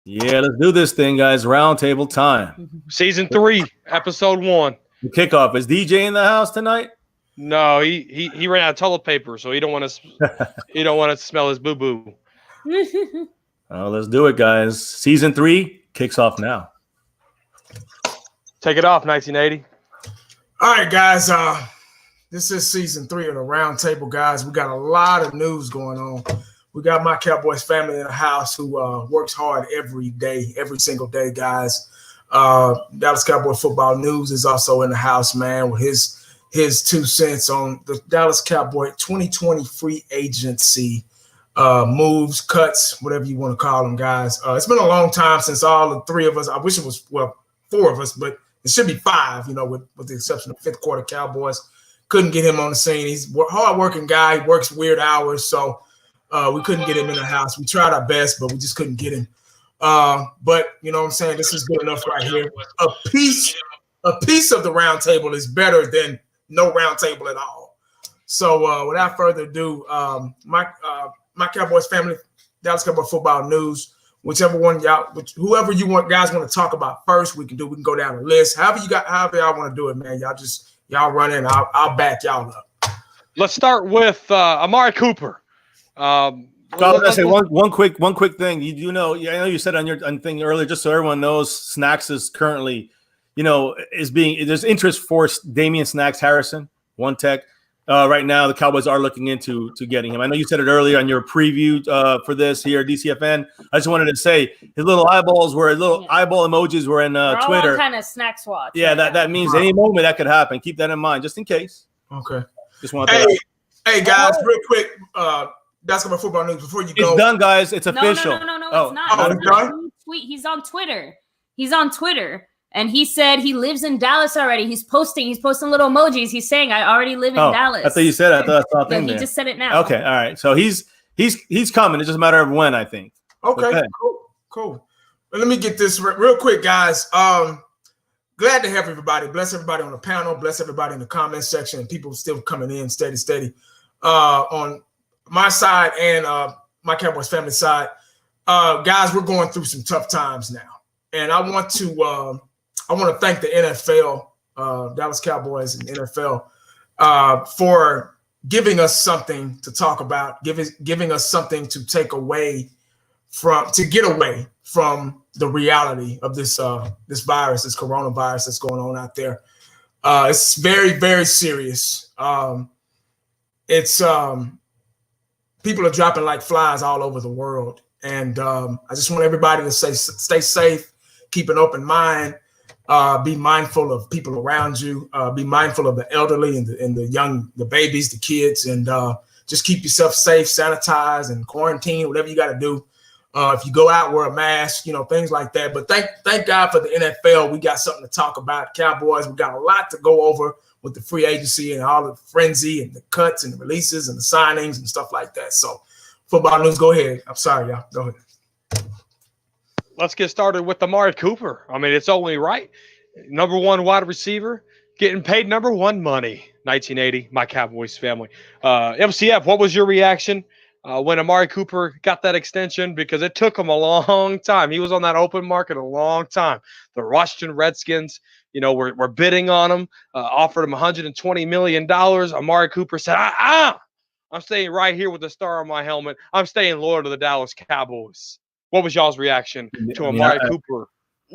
Yeah, let's do this thing, guys. Roundtable time. Season 3, episode 1. The kickoff. Is DJ in the house tonight? No, he ran out of toilet paper, so he don't want to smell his boo boo. Oh, let's do it, guys. Season 3 kicks off now. Take it off, 1980. All right, guys. This is season 3 of the Roundtable, guys. We got a lot of news going on. We got my Cowboys family in the house who works hard every day, every single day, guys. Dallas Cowboy football news is also in the house, man, with his 2 cents on the Dallas Cowboy 2020 free agency moves, cuts, whatever you want to call them, guys. It's been a long time since all the 3 of us. I wish it was 4 of us, but it should be 5. With the exception of 5th quarter Cowboys. Couldn't get him on the scene. He's a hard-working guy. He works weird hours, so we couldn't get him in the house. We tried our best, but we just couldn't get him. But you know what I'm saying? This is good enough right here. A piece of the round table is better than no round table at all. So without further ado, my Cowboys family, Dallas Cowboy football news, whoever you guys want to talk about first, we can go down the list. However y'all want to do it, man. Y'all run in. I'll back y'all up. Let's start with Amari Cooper. Let's say one quick thing. I know you said on your thing earlier, just so everyone knows, Snacks is currently, there's interest for Damian Snacks Harrison, one tech. Right now, the Cowboys are looking into getting him. I know you said it earlier on your preview for this here, DCFN. I just wanted to say his little eyeball emojis were in Twitter. Kind of Snacks watch. Yeah, that means any moment that could happen. Keep that in mind, just in case. Okay. Just want to. Hey guys, real quick. That's my football news before you go. It's done, guys. It's official. No, it's not. He's on Twitter. And he said he lives in Dallas already. He's posting little emojis. He's saying, "I already live in Dallas." I thought you said it. I thought I saw a thing there. He just said it now. Okay, all right. So he's coming. It's just a matter of when, I think. Okay. Cool. Let me get this real quick, guys. Glad to have everybody. Bless everybody on the panel. Bless everybody in the comment section. People still coming in steady. On my side and my Cowboys family side, guys, we're going through some tough times now, and I want to thank the NFL, Dallas Cowboys and NFL, for giving us something to talk about, giving us something to get away from the reality of this virus, this coronavirus that's going on out there. It's very, very serious. It's people are dropping like flies all over the world, and I just want everybody to stay safe, keep an open mind. Be mindful of people around you. Be mindful of the elderly and the young, the babies, the kids, and just keep yourself safe, sanitize, and quarantine, whatever you got to do. If you go out, wear a mask, things like that. But thank God for the NFL. We got something to talk about. Cowboys, we got a lot to go over with the free agency and all the frenzy and the cuts and the releases and the signings and stuff like that. So, football news, go ahead. I'm sorry, y'all. Go ahead. Let's get started with Amari Cooper. I mean, it's only right. Number 1 wide receiver, getting paid number 1 money. 1980, my Cowboys family. MCF, what was your reaction when Amari Cooper got that extension? Because it took him a long time. He was on that open market a long time. The Washington Redskins, were bidding on him, offered him $120 million. Amari Cooper said, I'm staying right here with the star on my helmet. I'm staying loyal to the Dallas Cowboys. What was y'all's reaction to Amari Cooper?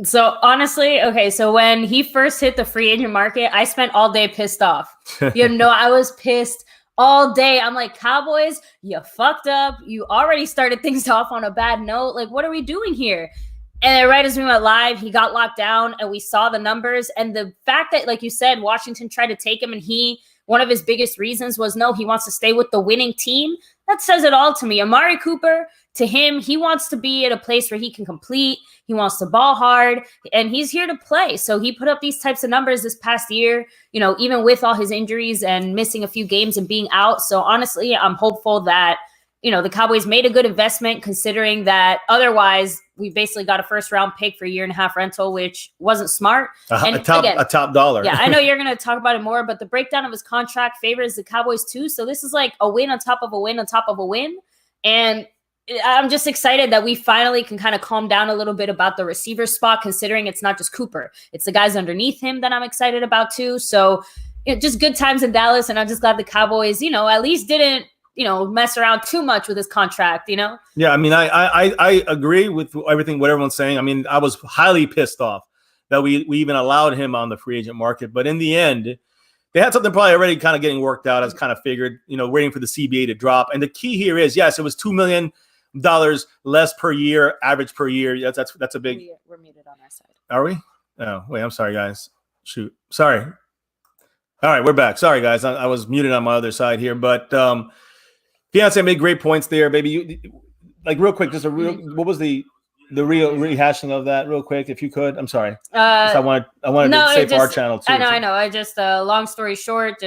So honestly, so when he first hit the free agent market, I spent all day pissed off. I was pissed all day. I'm like, Cowboys, you fucked up. You already started things off on a bad note. Like, what are we doing here? And right as we went live, he got locked down and we saw the numbers. And the fact that, like you said, Washington tried to take him and one of his biggest reasons was, no, he wants to stay with the winning team. That says it all to me. Amari Cooper, to him, he wants to be at a place where he can complete. He wants to ball hard, and he's here to play. So he put up these types of numbers this past year, even with all his injuries and missing a few games and being out. So honestly, I'm hopeful that, the Cowboys made a good investment, considering that otherwise we basically got a first-round pick for a 1.5-year rental, which wasn't smart. A top dollar. Yeah, I know you're going to talk about it more, but the breakdown of his contract favors the Cowboys too. So this is like a win on top of a win on top of a win. And I'm just excited that we finally can kind of calm down a little bit about the receiver spot, considering it's not just Cooper. It's the guys underneath him that I'm excited about too. So just good times in Dallas. And I'm just glad the Cowboys, at least didn't, mess around too much with his contract, Yeah, I mean, I agree with everything, what everyone's saying. I mean, I was highly pissed off that we even allowed him on the free agent market. But in the end, they had something probably already kind of getting worked out, as kind of figured, waiting for the CBA to drop. And the key here is, yes, it was $2 million less per year, average per year. That's a big. We're muted on our side. Are we? Oh, wait, I'm sorry, guys. Shoot. Sorry. All right, we're back. Sorry, guys. I was muted on my other side here. But Fiance made great points there, baby. Real quick, what was the real rehashing of that real quick, if you could? I'm sorry. I wanted to say for our channel too. I know. I just long story short,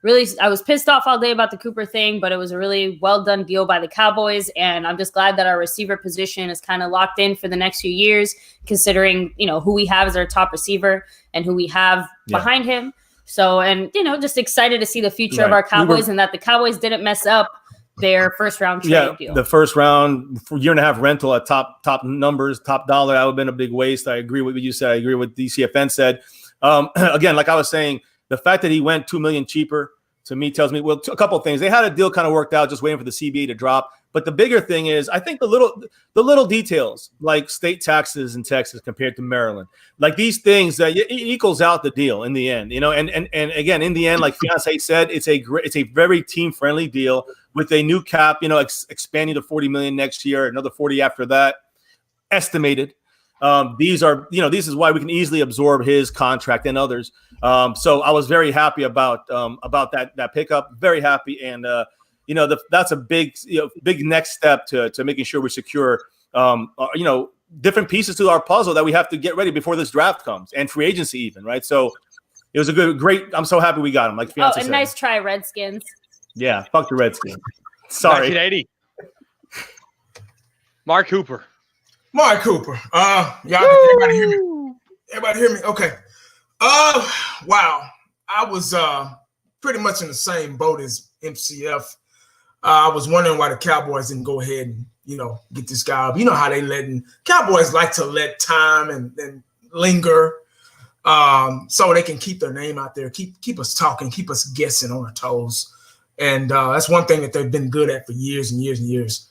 really, I was pissed off all day about the Cooper thing, but it was a really well done deal by the Cowboys, and I'm just glad that our receiver position is kind of locked in for the next few years, considering who we have as our top receiver and who we have behind him. So, and just excited to see the future of our Cowboys, and that the Cowboys didn't mess up their first round trade deal. The first round, year and a half rental at top numbers, top dollar. That would have been a big waste. I agree with what you said. I agree with DCFN said. Again, like I was saying, the fact that he went $2 million cheaper to me tells me, a couple of things. They had a deal kind of worked out, just waiting for the CBA to drop. But the bigger thing is, I think the little details, like state taxes in Texas compared to Maryland, like these things that it equals out the deal in the end, And again, in the end, like Fiance said, it's a very team friendly deal with a new cap, expanding to 40 million next year, another 40 after that, estimated. This is why we can easily absorb his contract and others. So I was very happy about that pickup. Very happy, and that's a big next step to making sure we secure different pieces to our puzzle that we have to get ready before this draft comes and free agency even, right? So it was great. I'm so happy we got him. Like Fiance said. Nice try, Redskins. Yeah, fuck the Redskins. Sorry. 1980. Amari Cooper. Everybody hear me? Everybody hear me? Okay. Wow. I was pretty much in the same boat as MCF. I was wondering why the Cowboys didn't go ahead and, get this guy up. You know how Cowboys like to let time and linger so they can keep their name out there, keep us talking, keep us guessing on our toes. And that's one thing that they've been good at for years and years and years.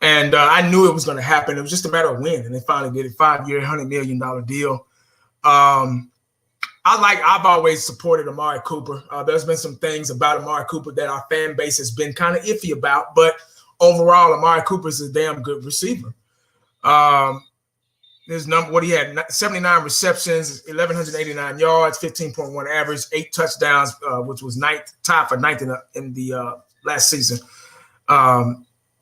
And I knew it was going to happen. It was just a matter of when. And they finally did it. 5-year, $100 million deal. I've always supported Amari Cooper. There's been some things about Amari Cooper that our fan base has been kind of iffy about. But overall, Amari Cooper is a damn good receiver. His number, what he had, 79 receptions, 1,189 yards, 15.1 average, 8 touchdowns, which was tied for ninth in the last season.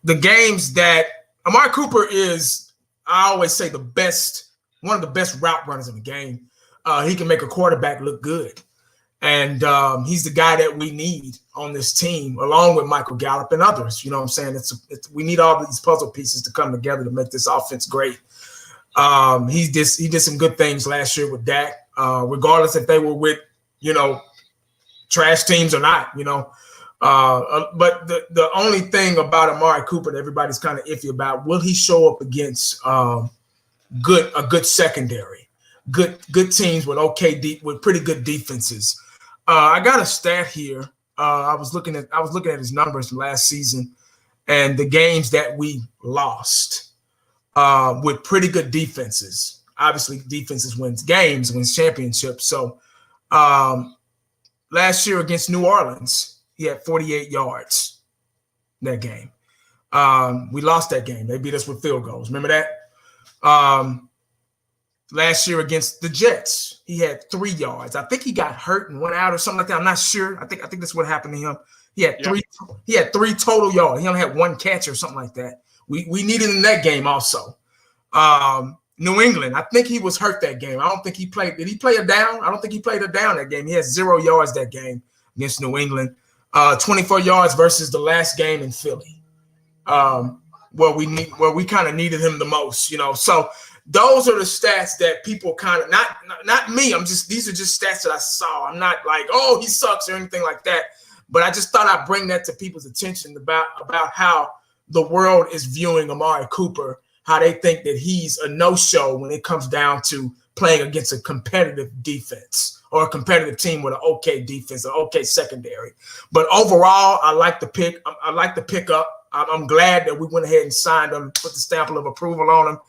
The games that Amari Cooper is, I always say, one of the best route runners in the game. He can make a quarterback look good. And he's the guy that we need on this team, along with Michael Gallup and others. You know what I'm saying? We need all these puzzle pieces to come together to make this offense great. He did some good things last year with Dak, regardless if they were with, trash teams or not, But the only thing about Amari Cooper that everybody's kind of iffy about, will he show up against a good secondary, good teams with pretty good defenses? I got a stat here. I was looking at his numbers last season, and the games that we lost with pretty good defenses. Obviously, defenses wins games, wins championships. So last year against New Orleans, he had 48 yards in that game. We lost that game. They beat us with field goals. Remember that? Last year against the Jets, he had 3 yards. I think he got hurt and went out or something like that. I'm not sure. I think that's what happened to him. He had three total yards. He only had 1 catch or something like that. We needed in that game also. New England, I think he was hurt that game. I don't think he played. Did he play a down? I don't think he played a down that game. He had 0 yards that game against New England. 24 yards versus the last game in Philly, where we kind of needed him the most, So those are the stats that people kind of not me. These are just stats that I saw. I'm not like, oh, he sucks or anything like that. But I just thought I'd bring that to people's attention about how the world is viewing Amari Cooper, how they think that he's a no-show when it comes down to playing against a competitive defense or a competitive team with an okay defense, an okay secondary. But overall, I like the pick. I like the pickup. I'm glad that we went ahead and signed him, put the stamp of approval on him,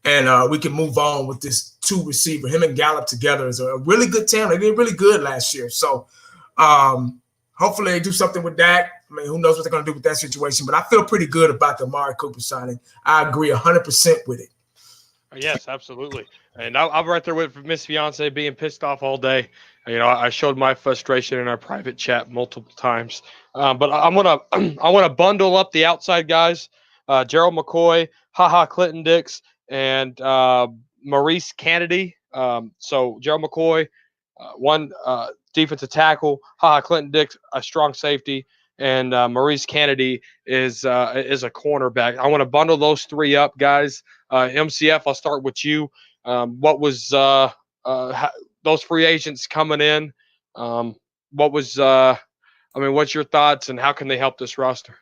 and we can move on with this two receiver. Him and Gallup together is a really good team. They did really good last year. So hopefully they do something with Dak. I mean, who knows what they're going to do with that situation. But I feel pretty good about the Amari Cooper signing. I agree 100% with it. Yes, absolutely. And I'm right there with Miss Fiance being pissed off all day. You know, I showed my frustration in our private chat multiple times. But I want to bundle up the outside guys, Gerald McCoy, Clinton Dix, and Maurice Kennedy. So Gerald McCoy, one defensive tackle, Clinton Dix, a strong safety, and Maurice Kennedy is a cornerback. I want to bundle those three up, guys. MCF, I'll start with you. What was those free agents coming in? What's your thoughts, and how can they help this roster?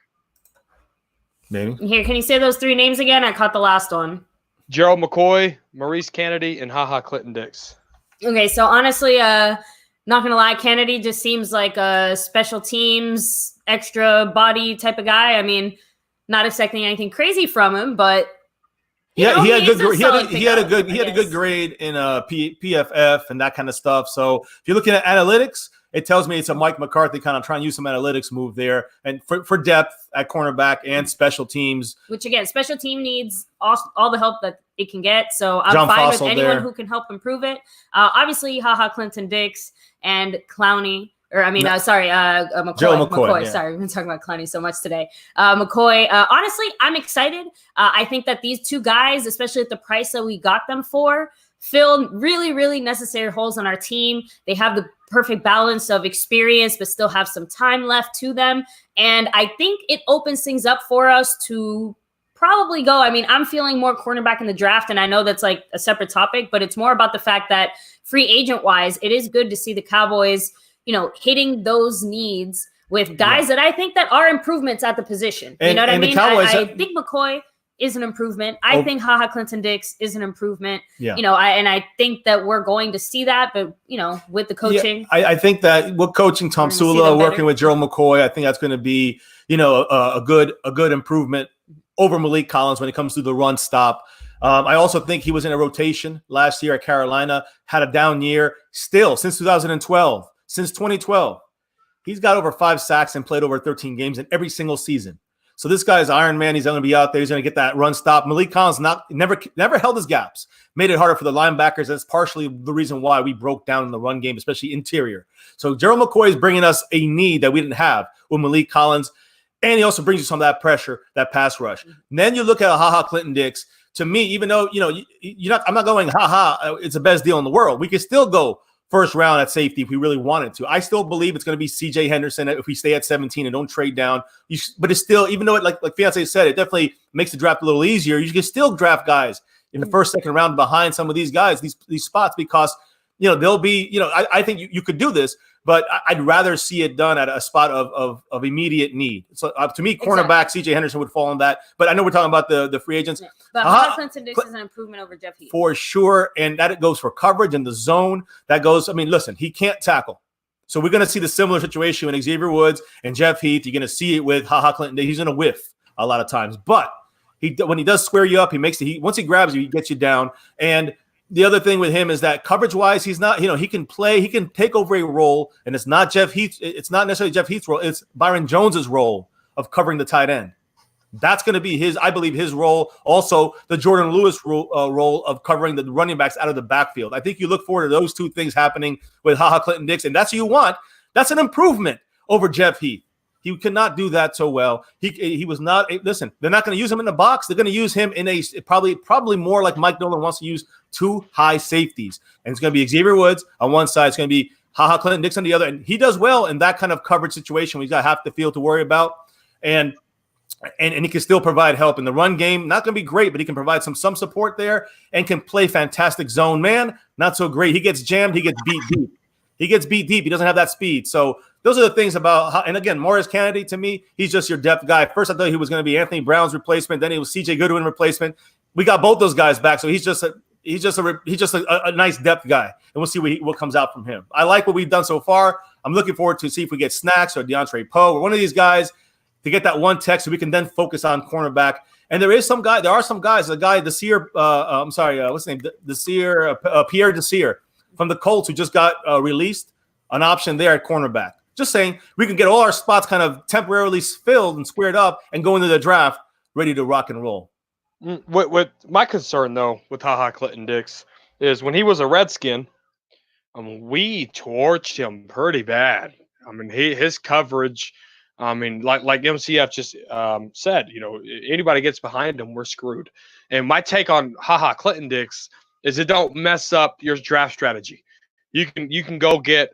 Maybe. Here, can you say those three names again? I caught the last one. Gerald McCoy, Maurice Kennedy, and Clinton Dix. Okay, so honestly, not gonna lie, Kennedy just seems like a special teams, extra body type of guy. I mean, not expecting anything crazy from him, but he had a good guess. grade in PFF and that kind of stuff. So if you're looking at analytics, it tells me it's a Mike McCarthy kind of trying to use some analytics move there, and for depth at cornerback and special teams. Which again, special team needs all the help that it can get. So I'm John fine Fossil with anyone there. who can help improve it. Obviously, Clinton Dix and Clowney. McCoy. Yeah. Sorry, we've been talking about Clowney so much today. McCoy, honestly, I'm excited. I think that these two guys, especially at the price that we got them for, fill really, really necessary holes on our team. They have the perfect balance of experience, but still have some time left to them. And I think it opens things up for us to probably go. I mean, I'm feeling more cornerback in the draft, and I know that's like a separate topic, but it's more about the fact that free agent wise, it is good to see the Cowboys, hitting those needs with guys that I think that are improvements at the position. You know what I mean? I think McCoy is an improvement. I think Clinton Dix is an improvement. Yeah. I think that we're going to see that, but with the coaching. Yeah, I think that with coaching Tom Sula, working with Gerald McCoy, I think that's going to be, a good improvement over Malik Collins when it comes to the run stop. I also think he was in a rotation last year at Carolina, had a down year still since 2012. Since 2012, he's got over 5 sacks and played over 13 games in every single season. So this guy is Iron Man. He's going to be out there. He's going to get that run stop. Malik Collins never held his gaps, made it harder for the linebackers. That's partially the reason why we broke down in the run game, especially interior. So Gerald McCoy is bringing us a need that we didn't have with Malik Collins, and he also brings you some of that pressure, that pass rush. And then you look at Clinton Dix. To me, even though I'm not going it's the best deal in the world. We could still go first round at safety if we really wanted to. I still believe it's going to be C.J. Henderson if we stay at 17 and don't trade down. But it's still, even though it, like Fiance said, it definitely makes the draft a little easier. You can still draft guys in the first, second round behind some of these guys, these spots, because they'll be. I think you could do this, but I'd rather see it done at a spot of immediate need. So to me, cornerback C.J. Henderson would fall in that. But I know we're talking about the free agents. Yeah. But Clinton Dix is an improvement over Jeff Heath. For sure. And that it goes for coverage in the zone. That goes, listen, he can't tackle. So we're going to see the similar situation with Xavier Woods and Jeff Heath. You're going to see it with Clinton Dix. He's going to whiff a lot of times. But when he does square you up, once he grabs you, he gets you down. And the other thing with him is that coverage-wise, he's not, he can play, he can take over a role, and it's not Jeff Heath. It's not necessarily Jeff Heath's role. It's Byron Jones's role of covering the tight end. That's going to be his role. Also, the Jordan Lewis role of covering the running backs out of the backfield. I think you look forward to those two things happening with Clinton Dix, and that's what you want. That's an improvement over Jeff Heath. He could not do that so well. He was not. Listen, they're not going to use him in the box. They're going to use him in a probably more like Mike Nolan wants to use 2 high safeties, and it's going to be Xavier Woods on one side. It's going to be Clinton Dix on the other, and he does well in that kind of coverage situation. He's got half the field to worry about, and he can still provide help in the run game. Not going to be great, but he can provide some support there and can play fantastic zone man. Not so great. He gets jammed. He gets beat deep. He gets beat deep. He doesn't have that speed. So those are the things about how, and again, Morris Kennedy, to me, he's just your depth guy. First, I thought he was going to be Anthony Brown's replacement. Then he was CJ Goodwin replacement. We got both those guys back. So he's just a nice depth guy. And we'll see what comes out from him. I like what we've done so far. I'm looking forward to see if we get Snacks or DeAndre Poe or one of these guys to get that one tech so we can then focus on cornerback. And there are some guys, the guy, what's his name? Pierre Desir from the Colts, who just got released, an option there at cornerback. Just saying, we can get all our spots kind of temporarily filled and squared up and go into the draft ready to rock and roll. What my concern, though, with HaHa Clinton-Dix is when he was a Redskin, we torched him pretty bad. I mean, his coverage, I mean, like MCF just said, you know, anybody gets behind him, we're screwed. And my take on HaHa Clinton-Dix is it don't mess up your draft strategy. You can go get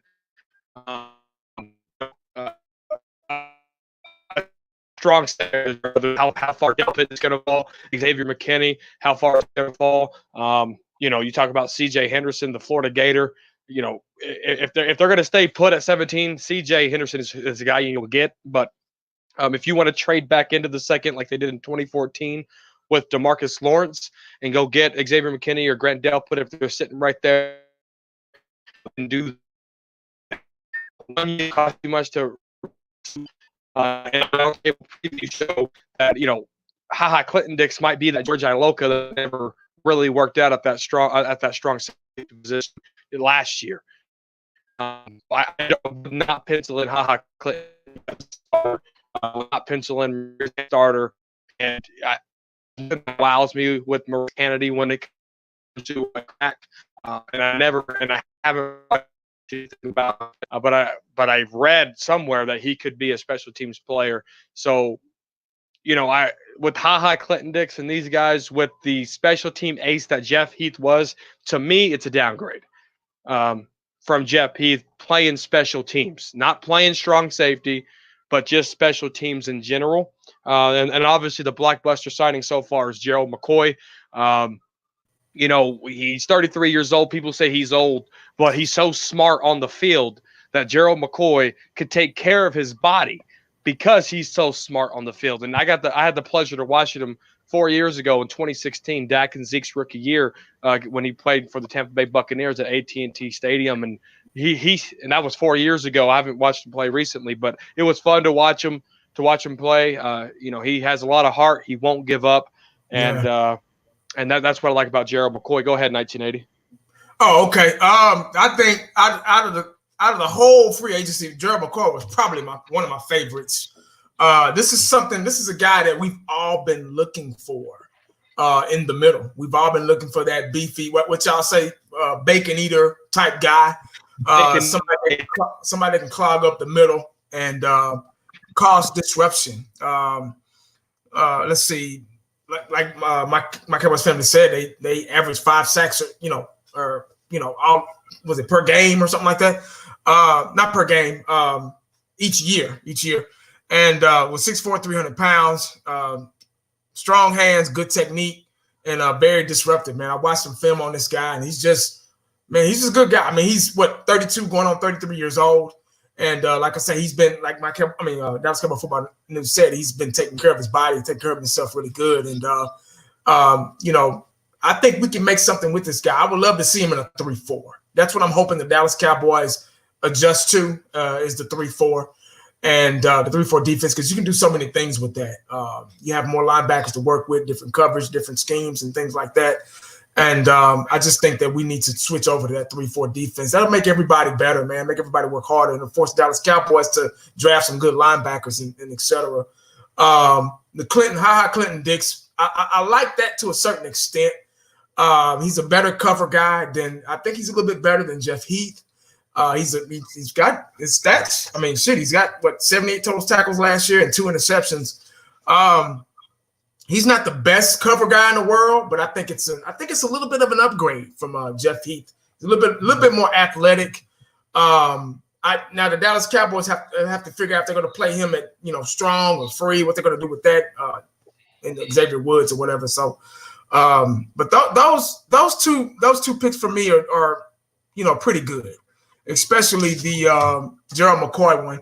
strong how far Delpit is going to fall, Xavier McKinney, how far it's going to fall. You know, you talk about CJ Henderson, the Florida Gator. You know, if they're going to stay put at 17, CJ Henderson is the guy you'll get. But if you want to trade back into the second like they did in 2014 with DeMarcus Lawrence and go get Xavier McKinney or Grant Delpit if they're sitting right there and do one cost too much to and Roundtable preview show that, you know, HaHa Clinton-Dix might be that George Iloka that never really worked out at that strong safety position last year. I would not pencil in HaHa Clinton. I would not pencil in starter, and it wows me with Morris Kennedy when it comes to a crack. And I haven't about, but I've read somewhere that he could be a special teams player. So, you know, with HaHa Clinton-Dix and these guys with the special team ace that Jeff Heath was, to me, it's a downgrade from Jeff Heath playing special teams, not playing strong safety, but just special teams in general. And obviously the blockbuster signing so far is Gerald McCoy. You know, he's 33 years old. People say he's old, but he's so smart on the field that Gerald McCoy could take care of his body because he's so smart on the field. And I had the pleasure to watching him 4 years ago in 2016, Dak and Zeke's rookie year, when he played for the Tampa Bay Buccaneers at AT&T Stadium. And and that was 4 years ago. I haven't watched him play recently, but it was fun to watch him play. You know, he has a lot of heart. He won't give up. And, and that's what I like about Gerald McCoy. Go ahead, 1980. Oh, okay. I think out of the whole free agency, Gerald McCoy was probably one of my favorites. This is a guy that we've all been looking for in the middle. We've all been looking for that beefy, what y'all say, bacon eater type guy. Somebody that can clog up the middle and cause disruption. Let's see. Like my Cowboys family said, they average 5 sacks, all was it per game or something like that? Not per game, each year. And with 6'4", 300 pounds, strong hands, good technique, and very disruptive, man. I watched some film on this guy, and he's just a good guy. I mean, he's 32 going on 33 years old. And like I said, he's been Dallas Cowboys Football News said he's been taking care of his body, taking care of himself really good. And I think we can make something with this guy. I would love to see him in a 3-4. That's what I'm hoping the Dallas Cowboys adjust to is the 3-4 and the 3-4 defense, because you can do so many things with that. You have more linebackers to work with, different coverage, different schemes, and things like that. And I just think that we need to switch over to that 3-4 defense. That'll make everybody better, man. Make everybody work harder, and force Dallas Cowboys to draft some good linebackers and et cetera. The HaHa Clinton-Dix, I like that to a certain extent. He's a better cover guy than I think he's a little bit better than Jeff Heath. He's got his stats. I mean, shit, he's got 78 total tackles last year and 2 interceptions. He's not the best cover guy in the world, but I think it's a little bit of an upgrade from Jeff Heath. He's a little bit more athletic. Now the Dallas Cowboys have to figure out if they're going to play him at strong or free, what they're going to do with that in Xavier Woods or whatever. So, but those two picks for me are pretty good. especially the Gerald McCoy one.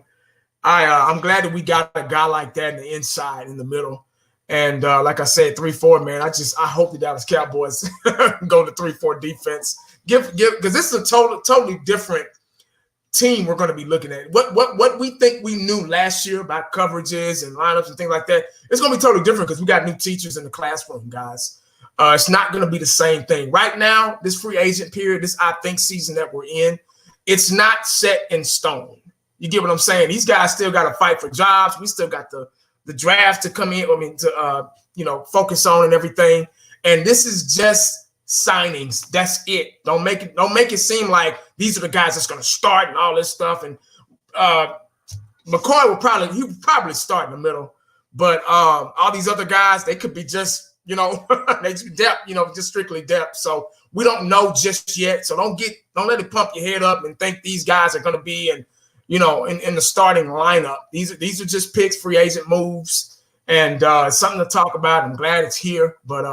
I'm glad that we got a guy like that in the inside, in the middle. And like I said, 3-4, man. I hope the Dallas Cowboys go to 3-4 defense. Because this is a totally different team we're going to be looking at. What we think we knew last year about coverages and lineups and things like that, it's going to be totally different because we got new teachers in the classroom, guys. It's not going to be the same thing. Right now, this free agent period, this I think season that we're in, it's not set in stone. You get what I'm saying? These guys still got to fight for jobs. We still got the draft to come in, to focus on and everything. And this is just signings. That's it. Don't make it seem like these are the guys that's going to start and all this stuff. And McCoy would probably start in the middle. But all these other guys, they could be just, they depth, just strictly depth. So we don't know just yet. So don't let it pump your head up and think these guys are going to be in the starting lineup. These are just picks, free agent moves, and it's something to talk about. I'm glad it's here, but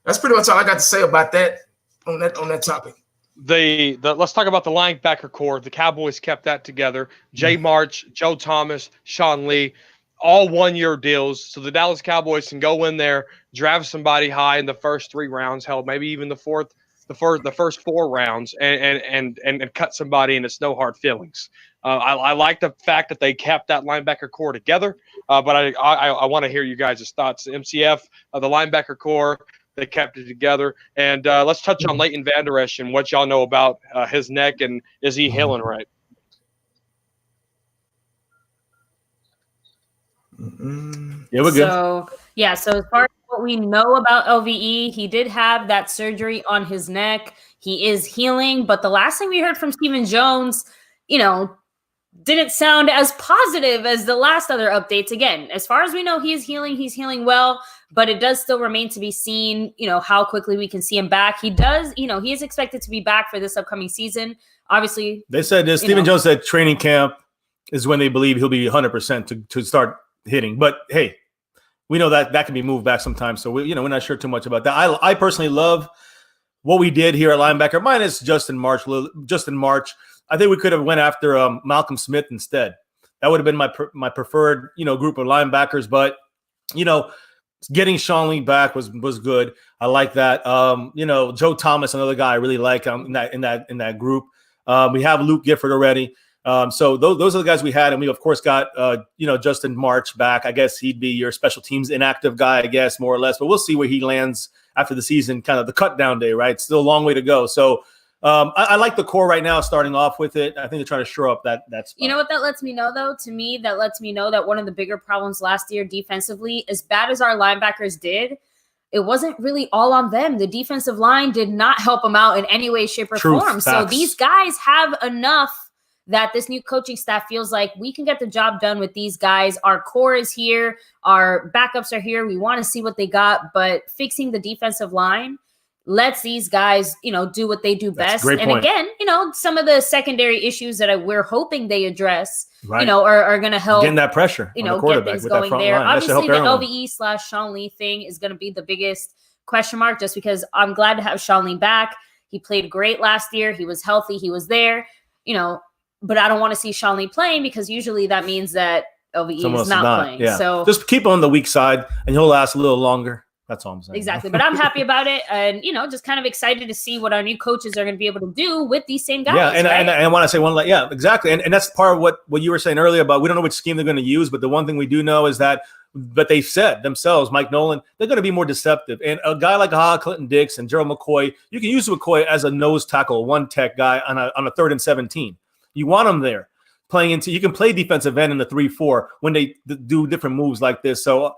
that's pretty much all I got to say about that on that topic. Let's talk about the linebacker core. The Cowboys kept that together. Jay March, Joe Thomas, Sean Lee, all 1-year deals. So the Dallas Cowboys can go in there, draft somebody high in the first 3 rounds, hell, maybe even the first 4 rounds, and cut somebody, and it's no hard feelings. I like the fact that they kept that linebacker core together, but I want to hear you guys' thoughts. MCF, the linebacker core, they kept it together. And let's touch on Leighton Vander Esch and what y'all know about his neck, and is he healing right? Yeah, we're good. So as far as what we know about LVE, he did have that surgery on his neck. He is healing, but the last thing we heard from Stephen Jones, didn't sound as positive as the last other updates. Again, as far as we know, he's healing well, but it does still remain to be seen, how quickly we can see him back. He does, he is expected to be back for this upcoming season. Obviously, they said this. Stephen Jones said training camp is when they believe he'll be 100% to start hitting. But hey, we know that can be moved back sometimes. So we're not sure too much about that. I personally love what we did here at linebacker, minus Justin March. I think we could have went after Malcolm Smith instead. That would have been my preferred, group of linebackers. But, getting Sean Lee back was good. I like that. Joe Thomas, another guy I really like in that group. We have Luke Gifford already. So those are the guys we had, and we of course got Justin March back. I guess he'd be your special teams inactive guy, I guess, more or less. But we'll see where he lands after the season, kind of the cut down day, right? Still a long way to go. So I like the core right now, starting off with it. I think they're trying to shore up that spot. You know what that lets me know, though? To me, that lets me know that one of the bigger problems last year defensively, as bad as our linebackers did, it wasn't really all on them. The defensive line did not help them out in any way, shape, or form. Facts. So these guys have enough that this new coaching staff feels like we can get the job done with these guys. Our core is here. Our backups are here. We want to see what they got. But fixing the defensive line lets these guys, do what they do best. And point. Again, some of the secondary issues that we're hoping they address, right, are going to help. Getting that pressure, get things going there. Line. Obviously, the LVE/Sean Lee thing is going to be the biggest question mark, just because I'm glad to have Sean Lee back. He played great last year. He was healthy. He was there, but I don't want to see Sean Lee playing, because usually that means that LVE is not playing. Yeah. So just keep on the weak side, and he'll last a little longer. That's all I'm saying. Exactly. But I'm happy about it, and just kind of excited to see what our new coaches are going to be able to do with these same guys. Yeah, and right? I want to say one, yeah, exactly. And that's part of what you were saying earlier about we don't know which scheme they're going to use, but the one thing we do know is that, but they said themselves, Mike Nolan, they're going to be more deceptive. And a guy like Clinton Dix and Gerald McCoy, you can use McCoy as a nose tackle, one tech guy on a 3rd and 17. You want him there. You can play defensive end in the 3-4 when they do different moves like this. So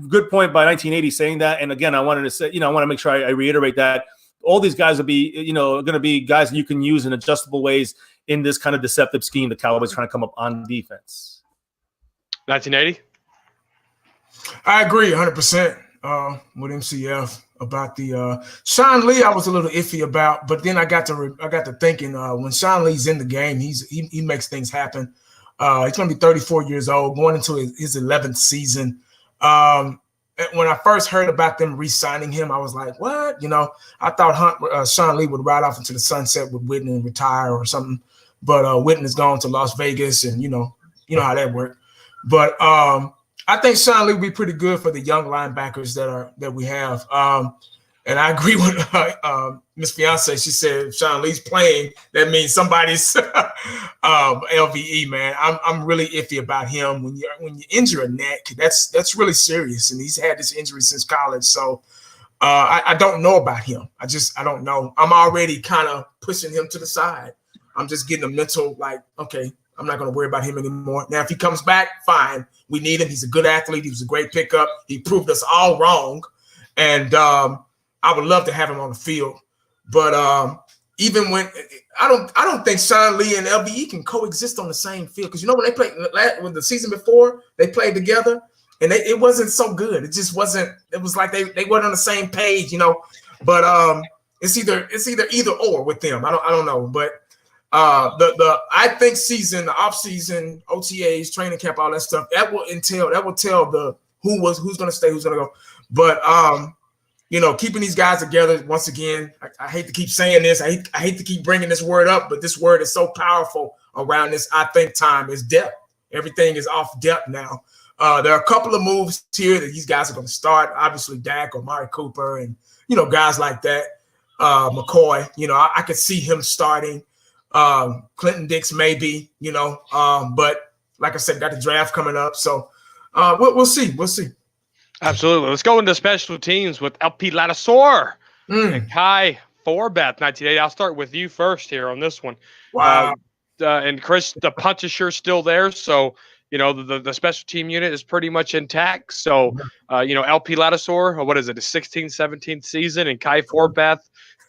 good point by 1980 saying that. And again, I wanted to say, I want to make sure I reiterate that all these guys will be, going to be guys that you can use in adjustable ways in this kind of deceptive scheme the Cowboys trying to come up on defense. 1980. I agree 100% with MCF about the Sean Lee. I was a little iffy about, but then I got to thinking when Sean Lee's in the game, he makes things happen. He's going to be 34 years old, going into his 11th season. When I first heard about them re-signing him, I was like, what? I thought Sean Lee would ride off into the sunset with Whitney and retire or something. but Witten is gone to Las Vegas, and you know how that worked. But I think Sean Lee will be pretty good for the young linebackers that we have. And I agree with Miss Fiance. She said if Sean Lee's playing, that means somebody's LVE, man. I'm really iffy about him. When you injure a neck, that's really serious, and he's had this injury since college. So I don't know about him. I don't know. I'm already kind of pushing him to the side. I'm just getting a mental like, okay, I'm not going to worry about him anymore. Now, if he comes back, fine. We need him. He's a good athlete. He was a great pickup. He proved us all wrong, and I would love to have him on the field. But even when I don't think Sean Lee and LVE can coexist on the same field, because when they played when the season before they played together, and it wasn't so good. It just wasn't. It was like they weren't on the same page, But it's either or with them. I don't know. But the the off season, OTAs, training camp, all that stuff, that will tell who's going to stay, who's going to go. But keeping these guys together, once again, I hate to keep saying this. I hate to keep bringing this word up, but this word is so powerful around this, I think, time is depth. Everything is off depth now. There are a couple of moves here that these guys are going to start. Obviously, Dak or Amari Cooper and, guys like that. McCoy, I could see him starting. Clinton Dix maybe, but like I said, got the draft coming up. So we'll see. We'll see. Absolutely. Let's go into special teams with LP Ladouceur and Kai Forbath, 1980. I'll start with you first here on this one. Wow. And Chris, the punch is sure still there. So, the special team unit is pretty much intact. So, LP Ladouceur, what is it, the 16th, 17th season, and Kai Forbath,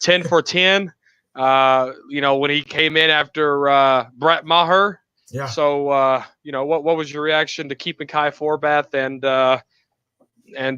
10 for 10. When he came in after Brett Maher. Yeah. So, what was your reaction to keeping Kai Forbath and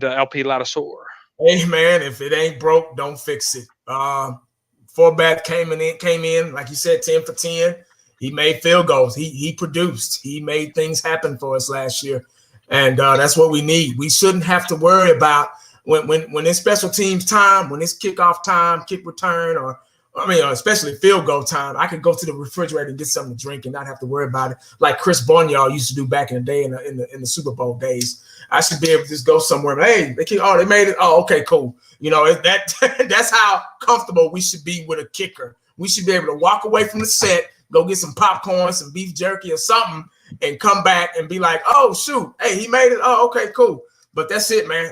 LP Ladouceur? Hey man, if it ain't broke, don't fix it. Forbath came in, like you said, 10 for 10. He made field goals. He produced. He made things happen for us last year, and that's what we need. We shouldn't have to worry about when it's special teams time, when it's kickoff time, kick return, especially field goal time. I could go to the refrigerator and get something to drink and not have to worry about it, like Chris Bonniall used to do back in the day in the Super Bowl days. I should be able to just go somewhere. But, hey, they made it. Oh, okay, cool. That's how comfortable we should be with a kicker. We should be able to walk away from the set, go get some popcorn, some beef jerky or something, and come back and be like, oh, shoot, hey, he made it. Oh, okay, cool. But that's it, man.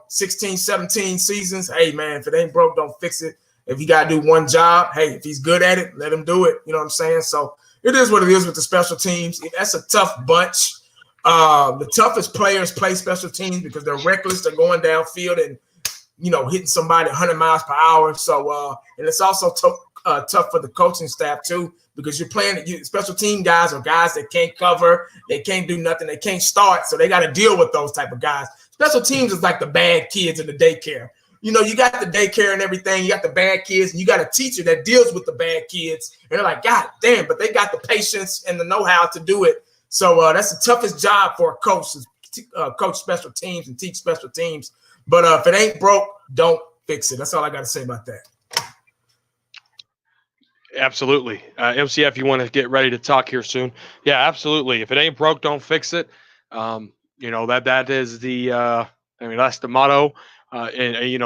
16, 17 seasons. Hey, man, if it ain't broke, don't fix it. If you got to do one job, hey, if he's good at it, let him do it. You know what I'm saying? So it is what it is with the special teams. That's a tough bunch. The toughest players play special teams because they're reckless. They're going downfield and, hitting somebody 100 miles per hour. So, and it's also tough for the coaching staff too, because you're playing special team guys or guys that can't cover. They can't do nothing. They can't start. So they got to deal with those type of guys. Special teams is like the bad kids in the daycare. You got the daycare and everything. You got the bad kids, and you got a teacher that deals with the bad kids. And they're like, God damn, but they got the patience and the know-how to do it. So that's the toughest job for a coach, is coach special teams and teach special teams. But if it ain't broke, don't fix it. That's all I got to say about that. Absolutely. MCF, you want to get ready to talk here soon? Yeah, absolutely. If it ain't broke, don't fix it. That is that's the motto.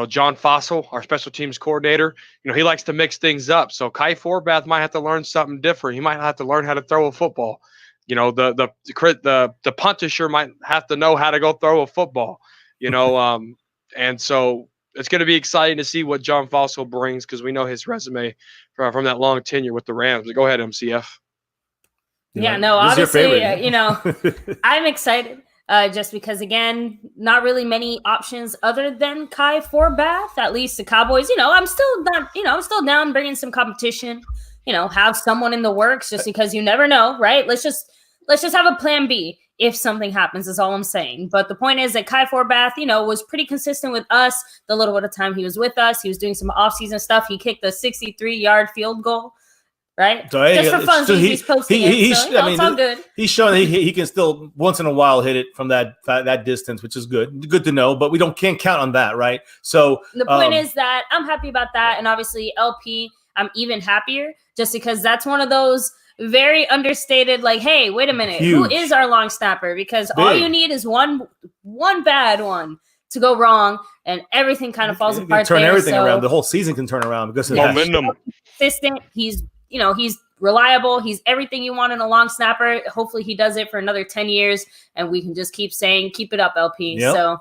John Fossil, our special teams coordinator, he likes to mix things up. So Kai Forbath might have to learn something different. He might have to learn how to throw a football. The punter might have to know how to go throw a football. And so it's going to be exciting to see what John Fossil brings, because we know his resume from that long tenure with the Rams. Go ahead, MCF. Yeah, no, obviously, I'm excited. Just because, again, not really many options other than Kai Forbath. At least the Cowboys, I'm still down bringing some competition. Have someone in the works, just because you never know, right? Let's just have a plan B if something happens. Is all I'm saying. But the point is that Kai Forbath, was pretty consistent with us. The little bit of time he was with us, he was doing some offseason stuff. He kicked a 63-yard field goal. Right, so hey, just for fun, he's posting it. It's all good. He's showing he can still once in a while hit it from that distance, which is good to know. But can't count on that, right? So the point is that I'm happy about that, and obviously LP. I'm even happier just because that's one of those very understated, like, hey, wait a minute, who is our long snapper? Because all you need is one bad one to go wrong, and everything kind of falls apart. Turn everything around. The whole season can turn around because of momentum. Consistent. He's reliable. He's everything you want in a long snapper. Hopefully, he does it for another 10 years, and we can just keep saying, keep it up, LP. Yep. So.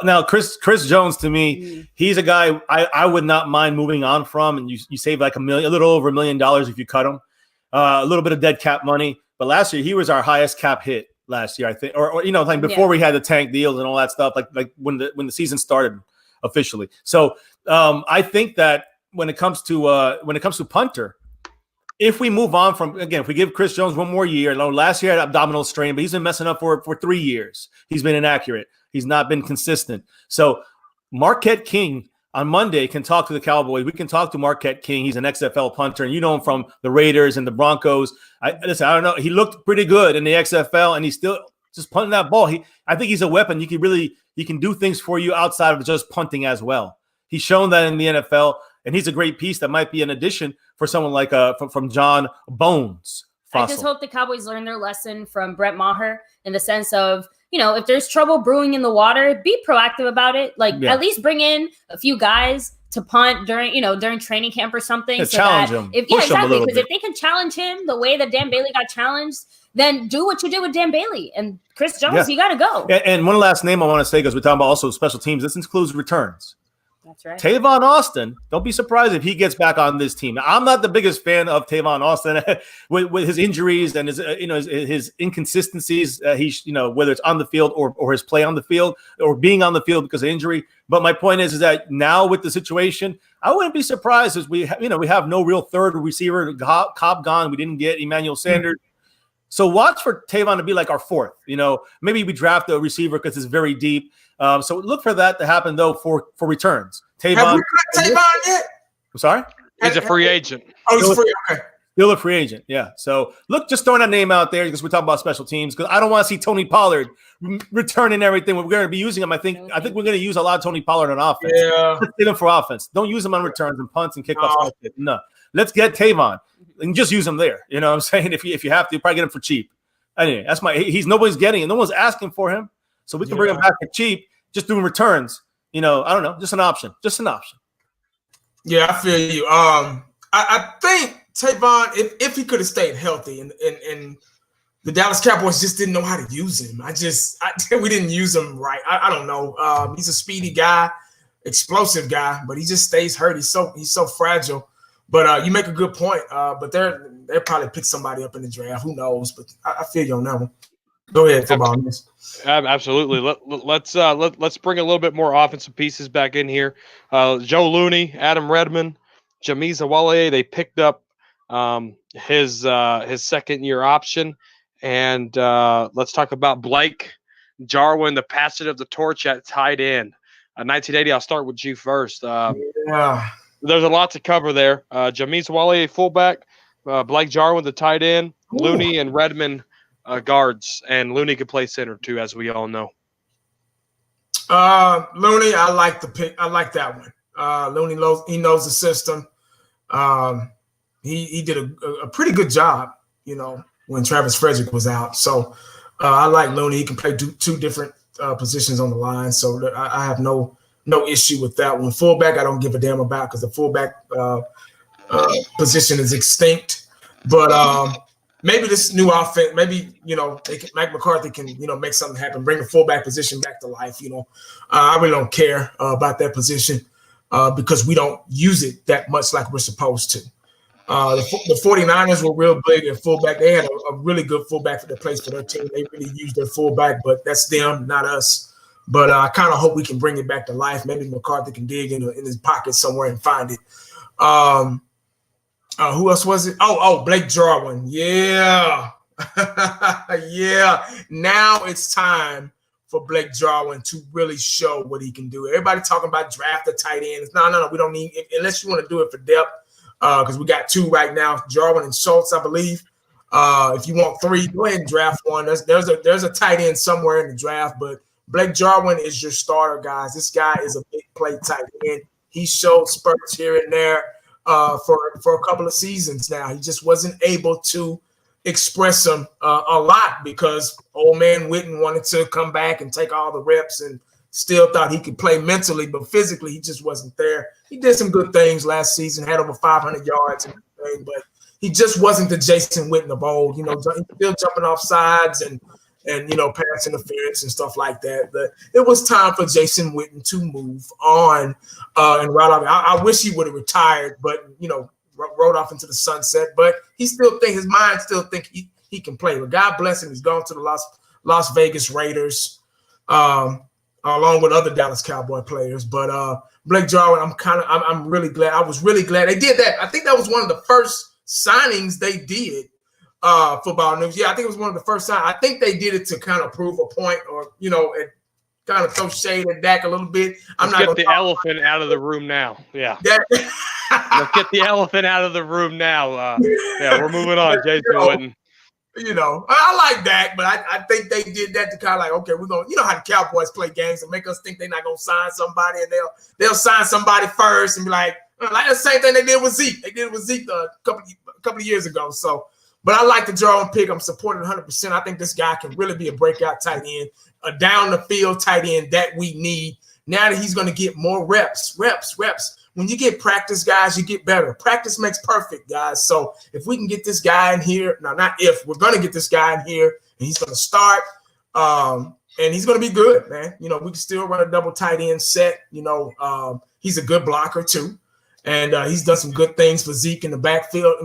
Now, Chris Jones, to me, he's a guy I would not mind moving on from, and you save like a little over $1 million if you cut him. A little bit of dead cap money, but last year he was our highest cap hit last year, I think, or like before we had the tank deals and all that stuff, like when the season started officially. So I think that when it comes to punter, if we move on from, again, if we give Chris Jones one more year, last year had abdominal strain, but he's been messing up for 3 years. He's been inaccurate. He's not been consistent. So Marquette King on Monday can talk to the Cowboys. We can talk to Marquette King. He's an XFL punter, and you know him from the Raiders and the Broncos. I don't know. He looked pretty good in the XFL, and he's still just punting that ball. I think he's a weapon. He can do things for you outside of just punting as well. He's shown that in the NFL, and he's a great piece that might be an addition for someone like from John Bones Fossil. I just hope the Cowboys learn their lesson from Brett Maher in the sense of, if there's trouble brewing in the water, be proactive about it. At least bring in a few guys to punt during training camp or something. Yeah, so challenge him. Exactly. Because if they can challenge him the way that Dan Bailey got challenged, then do what you did with Dan Bailey and Chris Jones. You got to go. And one last name I want to say, because we're talking about also special teams. This includes returns. That's right. Tavon Austin, don't be surprised if he gets back on this team. I'm not the biggest fan of Tavon Austin with his injuries and his inconsistencies. Whether it's on the field or his play on the field or being on the field because of injury. But my point is that now with the situation, I wouldn't be surprised as we have no real third receiver. Cobb gone. We didn't get Emmanuel Sanders. So watch for Tavon to be like our fourth. Maybe we draft a receiver because it's very deep. So look for that to happen though for returns. Tavon. Have we got Tavon yet? I'm sorry. He's a free agent. Oh, he's free. Okay. Still a free agent. Yeah. So look, just throwing that name out there because we're talking about special teams. Because I don't want to see Tony Pollard returning everything. We're going to be using him. I think we're going to use a lot of Tony Pollard on offense. Yeah. Let's get him for offense. Don't use him on returns and punts and kickoffs. No. Let's get Tavon and just use him there. You know what I'm saying? If you have to, probably get him for cheap. Anyway, he's nobody's getting it. No one's asking for him. So we can bring him back for cheap. Just doing returns, I don't know, just an option. Yeah, I feel you. I think Tavon, if he could have stayed healthy, and the Dallas Cowboys just didn't know how to use him. We didn't use him right. I don't know. He's a speedy guy, explosive guy, but he just stays hurt. He's so fragile. But you make a good point. But they'll probably pick somebody up in the draft. Who knows? But I feel you on that one. Go ahead, absolutely. Let's bring a little bit more offensive pieces back in here. Joe Looney, Adam Redmond, Jameis Awale. They picked up his second year option, and let's talk about Blake Jarwin, the passing of the torch at tight end. 1980. I'll start with you first. There's a lot to cover there. Jameis Awale, fullback. Blake Jarwin, the tight end. Looney and Redmond. Guards, and Looney could play center too, as we all know. Looney, I like the pick. I like that one. Looney knows the system. He did a pretty good job, when Travis Frederick was out. So I like Looney. He can play two different positions on the line. So I have no issue with that one. Fullback, I don't give a damn about because the fullback position is extinct. But maybe this new offense, maybe, Mike McCarthy can, make something happen, bring the fullback position back to life. I really don't care about that position because we don't use it that much like we're supposed to. The 49ers were real big at fullback. They had a really good fullback for the place for their team. They really used their fullback, but that's them, not us. But I kind of hope we can bring it back to life. Maybe McCarthy can dig in his pocket somewhere and find it. Who else was it? Oh, Blake Jarwin. Yeah. Yeah. Now it's time for Blake Jarwin to really show what he can do. Everybody talking about draft the tight ends. No. We don't need – unless you want to do it for depth because we got two right now, Jarwin and Schultz, I believe. If you want three, go ahead and draft one. There's a tight end somewhere in the draft, but Blake Jarwin is your starter, guys. This guy is a big play tight end. He showed spurts here and there. for a couple of seasons now. He just wasn't able to express them a lot because old man Witten wanted to come back and take all the reps and still thought he could play mentally, but physically he just wasn't there. He did some good things last season, had over 500 yards and everything, but he just wasn't the Jason Witten of old, still jumping off sides and pass interference and stuff like that. But it was time for Jason Witten to move on and right off. I wish he would have retired, but rode off into the sunset. But his mind still think he can play. But God bless him, he's gone to the Las Vegas Raiders, along with other Dallas Cowboy players. But Blake Jarwin, I'm really glad. I was really glad they did that. I think that was one of the first signings they did. Football News. Yeah, I think it was one of the first times. I think they did it to kind of prove a point or, and kind of throw shade at Dak a little bit. Let's get the elephant out of the room now. Yeah. Let's get the elephant out of the room now. Yeah, we're moving on, Jason Witten. I like Dak, but I think they did that to kind of like, okay, we're going to, how the Cowboys play games and make us think they're not going to sign somebody and they'll sign somebody first and be like the same thing they did with Zeke. They did it with Zeke a couple of years ago. So, but I like the Jarwin pick. I'm supporting 100%. I think this guy can really be a breakout tight end, a down-the-field tight end that we need. Now that he's going to get more reps. When you get practice, guys, you get better. Practice makes perfect, guys. So if we can get this guy in here, not if, we're going to get this guy in here, and he's going to start, and he's going to be good, man. We can still run a double tight end set. He's a good blocker, too. And he's done some good things for Zeke in the backfield.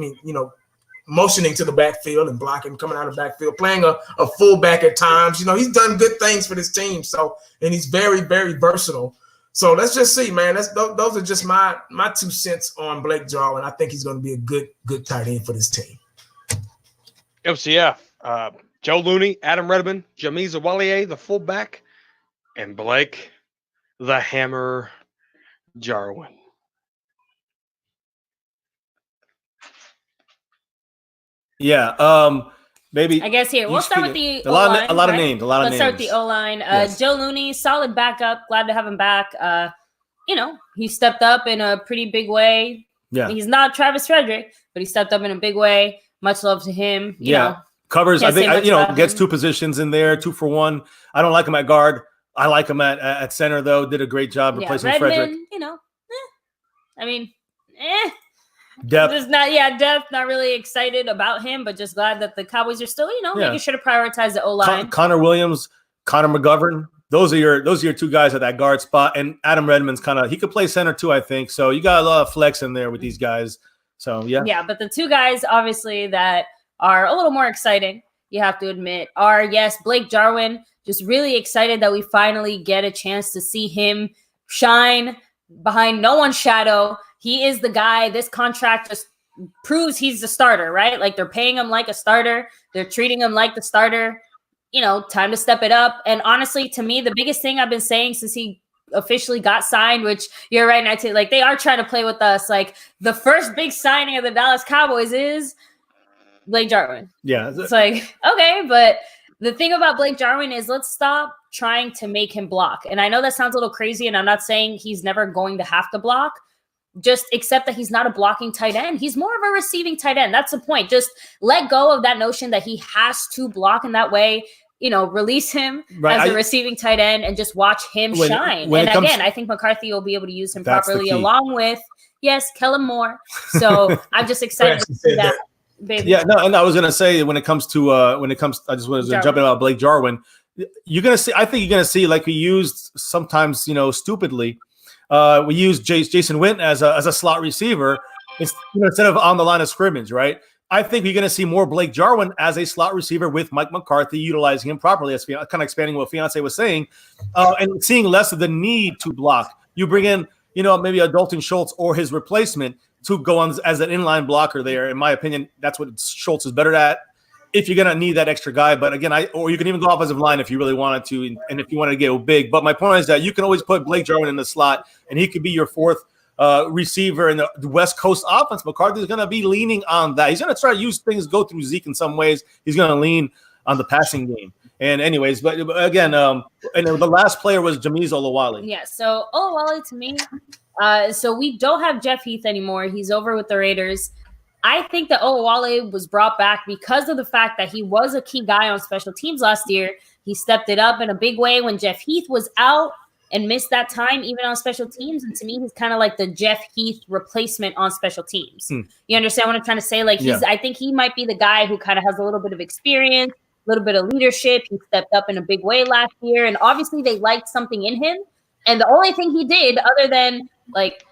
Motioning to the backfield and blocking, coming out of the backfield, playing a fullback at times. He's done good things for this team. So, and he's very, very versatile. So let's just see, man. Those are just my 2 cents on Blake Jarwin. I think he's going to be a good tight end for this team. MCF, Joe Looney, Adam Redmond, Jameez Awalier, the fullback, and Blake the Hammer Jarwin. Yeah, maybe. I guess here we'll start with the O-line. A lot of names. Let's start with the O-line. Yes. Joe Looney, solid backup. Glad to have him back. He stepped up in a pretty big way. Yeah, he's not Travis Frederick, but he stepped up in a big way. Much love to him. You know, covers. I think gets 2 positions in there, 2 for 1. I don't like him at guard. I like him at center though. Did a great job replacing Frederick. Depth. Just depth. Not really excited about him, but just glad that the Cowboys are still, making sure to prioritize the O-line. Connor Williams, Connor McGovern. Those are your 2 guys at that guard spot. And Adam Redmond's he could play center too, I think. So you got a lot of flex in there with these guys. So yeah. Yeah, but the 2 guys obviously that are a little more exciting, you have to admit, are Blake Jarwin. Just really excited that we finally get a chance to see him shine behind no one's shadow. He is the guy. This contract just proves he's the starter, right? Like they're paying him like a starter. They're treating him like the starter. Time to step it up. And honestly, to me, the biggest thing I've been saying since he officially got signed, which you're right, Nancy, like they are trying to play with us. Like the first big signing of the Dallas Cowboys is Blake Jarwin. Yeah. It's like, okay, but the thing about Blake Jarwin is let's stop trying to make him block. And I know that sounds a little crazy, and I'm not saying he's never going to have to block. Just accept that he's not a blocking tight end. He's more of a receiving tight end. That's the point. Just let go of that notion that he has to block in that way. Release him as a receiving tight end and just watch him shine. And again, I think McCarthy will be able to use him properly along with, Kellen Moore. So I'm just excited to see that. Baby. Yeah, no, and I was gonna say when it comes to I just was jumping about Blake Jarwin. I think you're gonna see like we used sometimes, stupidly. We use Jason Witten as a slot receiver instead of on the line of scrimmage, right? I think you're going to see more Blake Jarwin as a slot receiver with Mike McCarthy utilizing him properly. That's kind of expanding what Fiance was saying, and seeing less of the need to block. You bring in, maybe a Dalton Schultz or his replacement to go on as an inline blocker there. In my opinion, that's what Schultz is better at. If you're going to need that extra guy, but again, or you can even go offensive line if you really wanted to, and if you want to get big. But my point is that you can always put Blake Jarwin in the slot, and he could be your 4th receiver in the West Coast offense. McCarthy's going to be leaning on that. He's going to try to use things, go through Zeke in some ways. He's going to lean on the passing game. And anyways, but again, and the last player was Jameez Olawale. Yeah, so Olawale to me, So we don't have Jeff Heath anymore. He's over with the Raiders. I think that Olawale was brought back because of the fact that he was a key guy on special teams last year. He stepped it up in a big way when Jeff Heath was out and missed that time even on special teams. And to me, he's kind of like the Jeff Heath replacement on special teams. You understand what I'm trying to say? Like I think he might be the guy who kind of has a little bit of experience, a little bit of leadership. He stepped up in a big way last year. And obviously they liked something in him. And the only thing he did other than like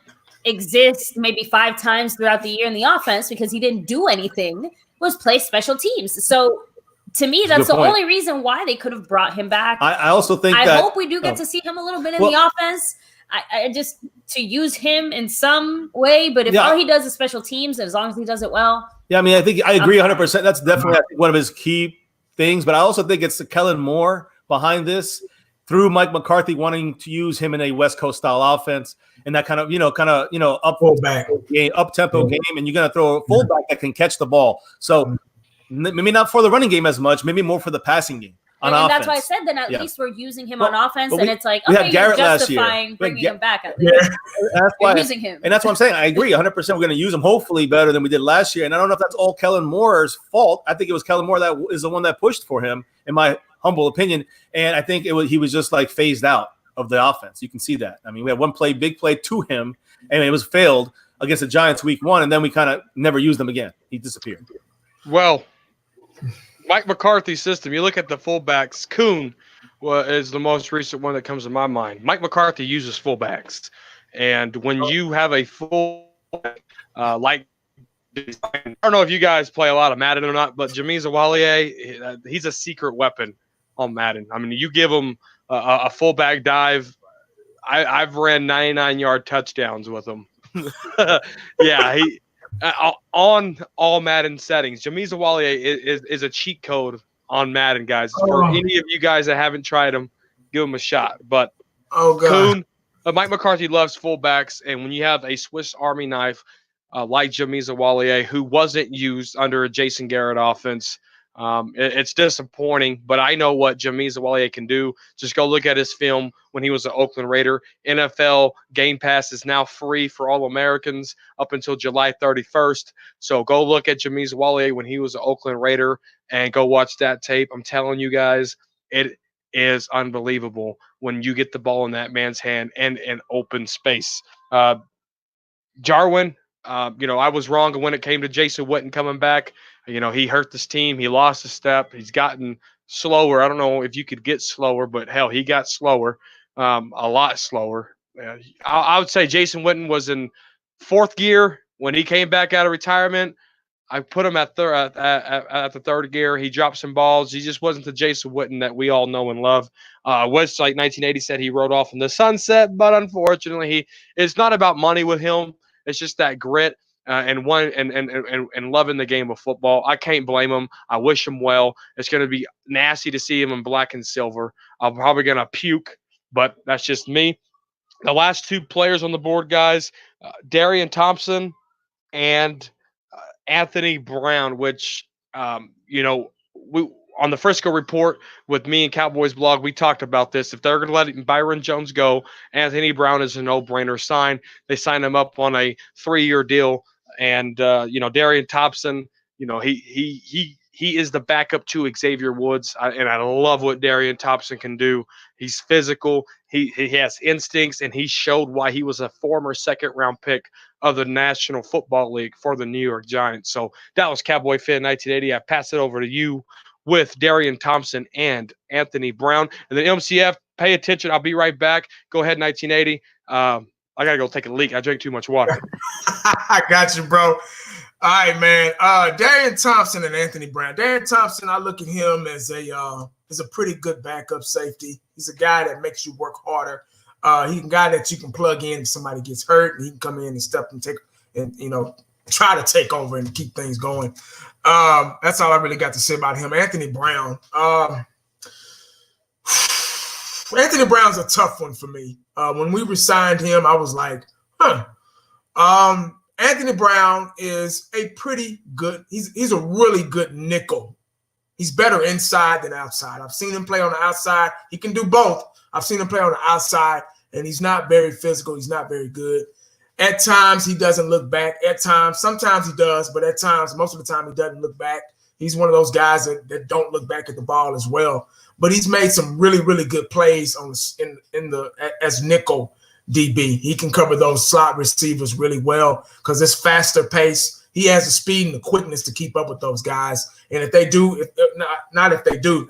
exist maybe 5 times throughout the year in the offense because he didn't do anything was play special teams. So to me, that's the only reason why they could have brought him back. I also think I hope we do get to see him a little bit in the offense. I just to use him in some way, but if all he does is special teams, as long as he does it well. Yeah, I mean, I think I agree 100%. That's definitely one of his key things. But I also think it's Kellen Moore behind this through Mike McCarthy wanting to use him in a West Coast style offense and that kind of up tempo game, and you're gonna throw a fullback that can catch the ball. So maybe not for the running game as much, maybe more for the passing game. On and offense. That's why I said then at least we're using him on offense, and it's like, we had Garrett last year. Bringing him back at least. That's why using him. And that's what I'm saying. I agree 100%. We're going to use him hopefully better than we did last year. And I don't know if that's all Kellen Moore's fault. I think it was Kellen Moore that is the one that pushed for him, in my humble opinion. And I think he was just like phased out of the offense. You can see that. I mean, we had one big play to him, and it was failed against the Giants week 1, and then we kind of never used him again. He disappeared. Well, Mike McCarthy's system, you look at the fullbacks, Kuhn is the most recent one that comes to my mind. Mike McCarthy uses fullbacks. And when you have a full I don't know if you guys play a lot of Madden or not, but Jamiza Walier, he's a secret weapon on Madden. I mean, you give him a fullback dive. I've ran 99-yard touchdowns with him. Yeah, he on all Madden settings. Jamiza Walier is a cheat code on Madden, guys. For any of you guys that haven't tried him, give him a shot. But Kuhn, Mike McCarthy loves fullbacks, and when you have a Swiss Army knife like Jamiza Walier, who wasn't used under a Jason Garrett offense, it's disappointing, but I know what Jamiza Walier can do. Just go look at his film when he was an Oakland Raider. NFL Game Pass is now free for all Americans up until July 31st. So go look at Jamiza Walier when he was an Oakland Raider and go watch that tape. I'm telling you guys, it is unbelievable when you get the ball in that man's hand and in open space. Jarwin, I was wrong when it came to Jason Witten coming back. He hurt this team. He lost a step. He's gotten slower. I don't know if you could get slower, but hell, he got slower, a lot slower. I would say Jason Witten was in 4th gear when he came back out of retirement. I put him at the 3rd gear. He dropped some balls. He just wasn't the Jason Witten that we all know and love. Was like 1980 said he rode off in the sunset, but unfortunately, it's not about money with him. It's just that grit. And loving the game of football. I can't blame him. I wish him well. It's going to be nasty to see him in black and silver. I'm probably going to puke, but that's just me. The last 2 players on the board, guys, Darian Thompson and Anthony Brown, which, we on the Frisco Report with me and Cowboys Blog, we talked about this. If they're going to let Byron Jones go, Anthony Brown is a no-brainer sign. They signed him up on a 3-year deal. And, Darian Thompson, he is the backup to Xavier Woods. And I love what Darian Thompson can do. He's physical. He has instincts, and he showed why he was a former 2nd-round pick of the National Football League for the New York Giants. So that was Cowboy Fan 1980. I pass it over to you with Darian Thompson and Anthony Brown. And then MCF, pay attention. I'll be right back. Go ahead, 1980. I got to go take a leak. I drank too much water. I got you, bro. All right, man. Darian Thompson and Anthony Brown. Darian Thompson, I look at him as a pretty good backup safety. He's a guy that makes you work harder. He's a guy that you can plug in if somebody gets hurt, and he can come in and step and try to take over and keep things going. That's all I really got to say about him. Anthony Brown. Anthony Brown's a tough one for me. When we re-signed him, I was like, Anthony Brown is a pretty good – he's a really good nickel. He's better inside than outside. I've seen him play on the outside. He can do both. I've seen him play on the outside, and he's not very physical. He's not very good. At times, he doesn't look back. At times, sometimes he does, but at times, most of the time, he doesn't look back. He's one of those guys that don't look back at the ball as well. But he's made some really, really good plays as nickel DB. He can cover those slot receivers really well because it's faster pace. He has the speed and the quickness to keep up with those guys. And if they do,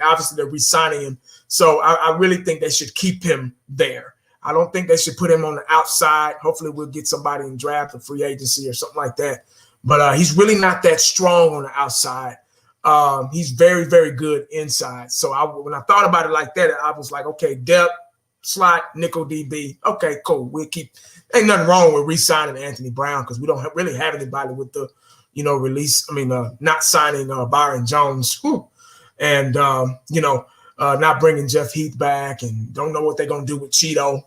obviously they're re-signing him. So I really think they should keep him there. I don't think they should put him on the outside. Hopefully we'll get somebody in draft or free agency or something like that. But he's really not that strong on the outside. He's very, very good inside. So when I thought about it like that, I was like, okay, depth, slot, nickel DB. Okay, cool. We'll keep. Ain't nothing wrong with re-signing Anthony Brown because we don't really have anybody with the, not signing Byron Jones. And, not bringing Jeff Heath back and don't know what they're going to do with Cheeto.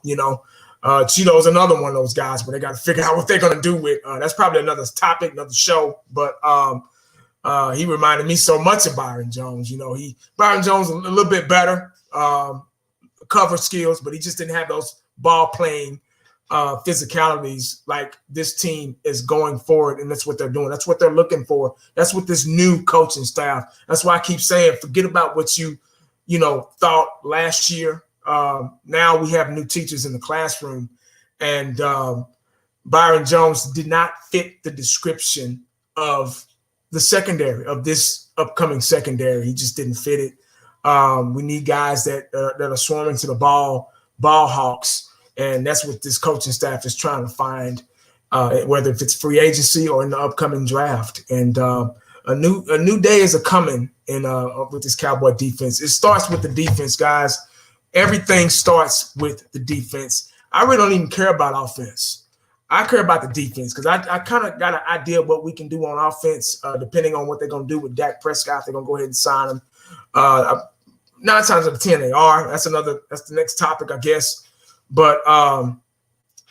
Cheeto's another one of those guys, but they got to figure out what they're going to do with. That's probably another topic, another show. But he reminded me so much of Byron Jones. Byron Jones a little bit better cover skills, but he just didn't have those ball playing physicalities like this team is going forward, and that's what they're doing. That's what they're looking for. That's what this new coaching staff. That's why I keep saying, forget about what you thought last year. Now we have new teachers in the classroom, and Byron Jones did not fit the description of the secondary, of this upcoming secondary. He just didn't fit it. We need guys that are swarming to the ball hawks. And that's what this coaching staff is trying to find, whether if it's free agency or in the upcoming draft. And a new day is coming with this Cowboy defense. It starts with the defense, guys. Everything starts with the defense. I really don't even care about offense. I care about the defense because I kind of got an idea of what we can do on offense, depending on what they're going to do with Dak Prescott. They're going to go ahead and sign him. 9 times out of 10 they are. That's the next topic, I guess. But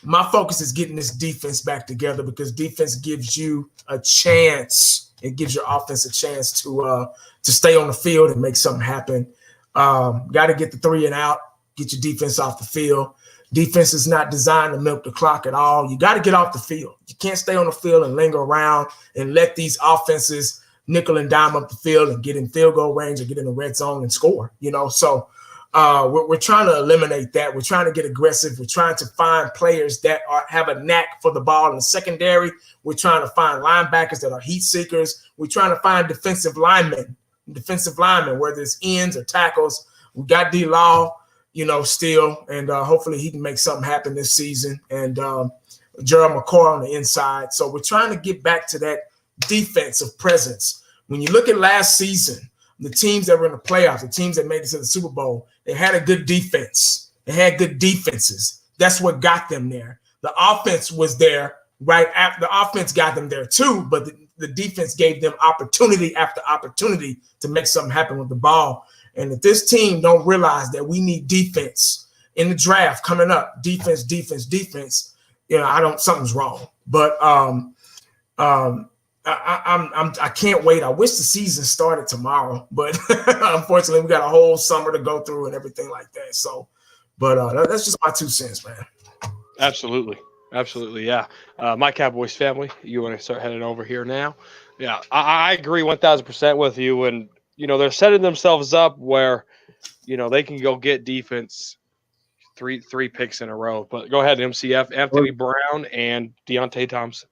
my focus is getting this defense back together because defense gives you a chance. It gives your offense a chance to stay on the field and make something happen. Got to get the 3 and out, get your defense off the field. Defense is not designed to milk the clock at all. You got to get off the field. You can't stay on the field and linger around and let these offenses nickel and dime up the field and get in field goal range or get in the red zone and score. So we're trying to eliminate that. We're trying to get aggressive. We're trying to find players that have a knack for the ball in the secondary. We're trying to find linebackers that are heat seekers. We're trying to find defensive linemen, whether it's ends or tackles. We got D-Law, still, and hopefully he can make something happen this season. And Gerald McCoy on the inside. So we're trying to get back to that defensive presence. When you look at last season, the teams that were in the playoffs, the teams that made it to the Super Bowl, they had a good defense. They had good defenses. That's what got them there. The offense was there right after. The offense got them there too, but the defense gave them opportunity after opportunity to make something happen with the ball. And if this team don't realize that we need defense in the draft coming up, defense, something's wrong. But I can't wait. I wish the season started tomorrow, but unfortunately we got a whole summer to go through and everything like that. So, but that's just my 2 cents, man. Absolutely. Yeah. My Cowboys family, you want to start heading over here now? Yeah, I agree 1,000% with you. And, they're setting themselves up where, they can go get defense three picks in a row. But go ahead, MCF, Anthony Brown and Deontay Thompson.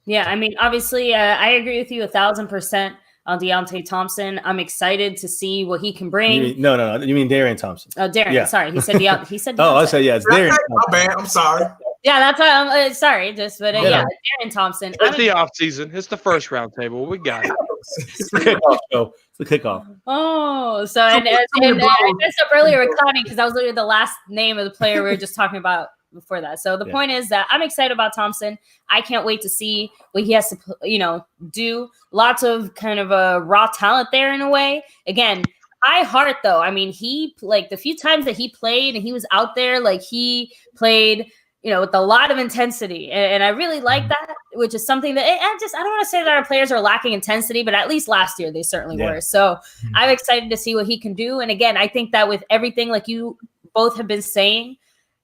Yeah, obviously, I agree with you 1,000% on Deontay Thompson. I'm excited to see what he can bring. No. You mean Darian Thompson? Oh, Darian. Yeah. Sorry, he said Deontay. He said Deontay. Oh, I said it's Darian. My bad. I'm sorry. Yeah, that's why I'm sorry. Darian Thompson. It's the off season. It's the first round table. We got it. It's the kickoff, Joe. It's the kickoff. Oh, so and I messed up earlier with Connie because that was literally the last name of the player we were just talking about before that. So the point is that I'm excited about Thompson. I can't wait to see what he has to, do. Lots of kind of a raw talent there in a way. Again, high heart though. He the few times that he played and he was out there, he played, with a lot of intensity. And I really like that, which is something that I don't want to say that our players are lacking intensity, but at least last year they certainly were. So I'm excited to see what he can do. And again, I think that with everything like you both have been saying,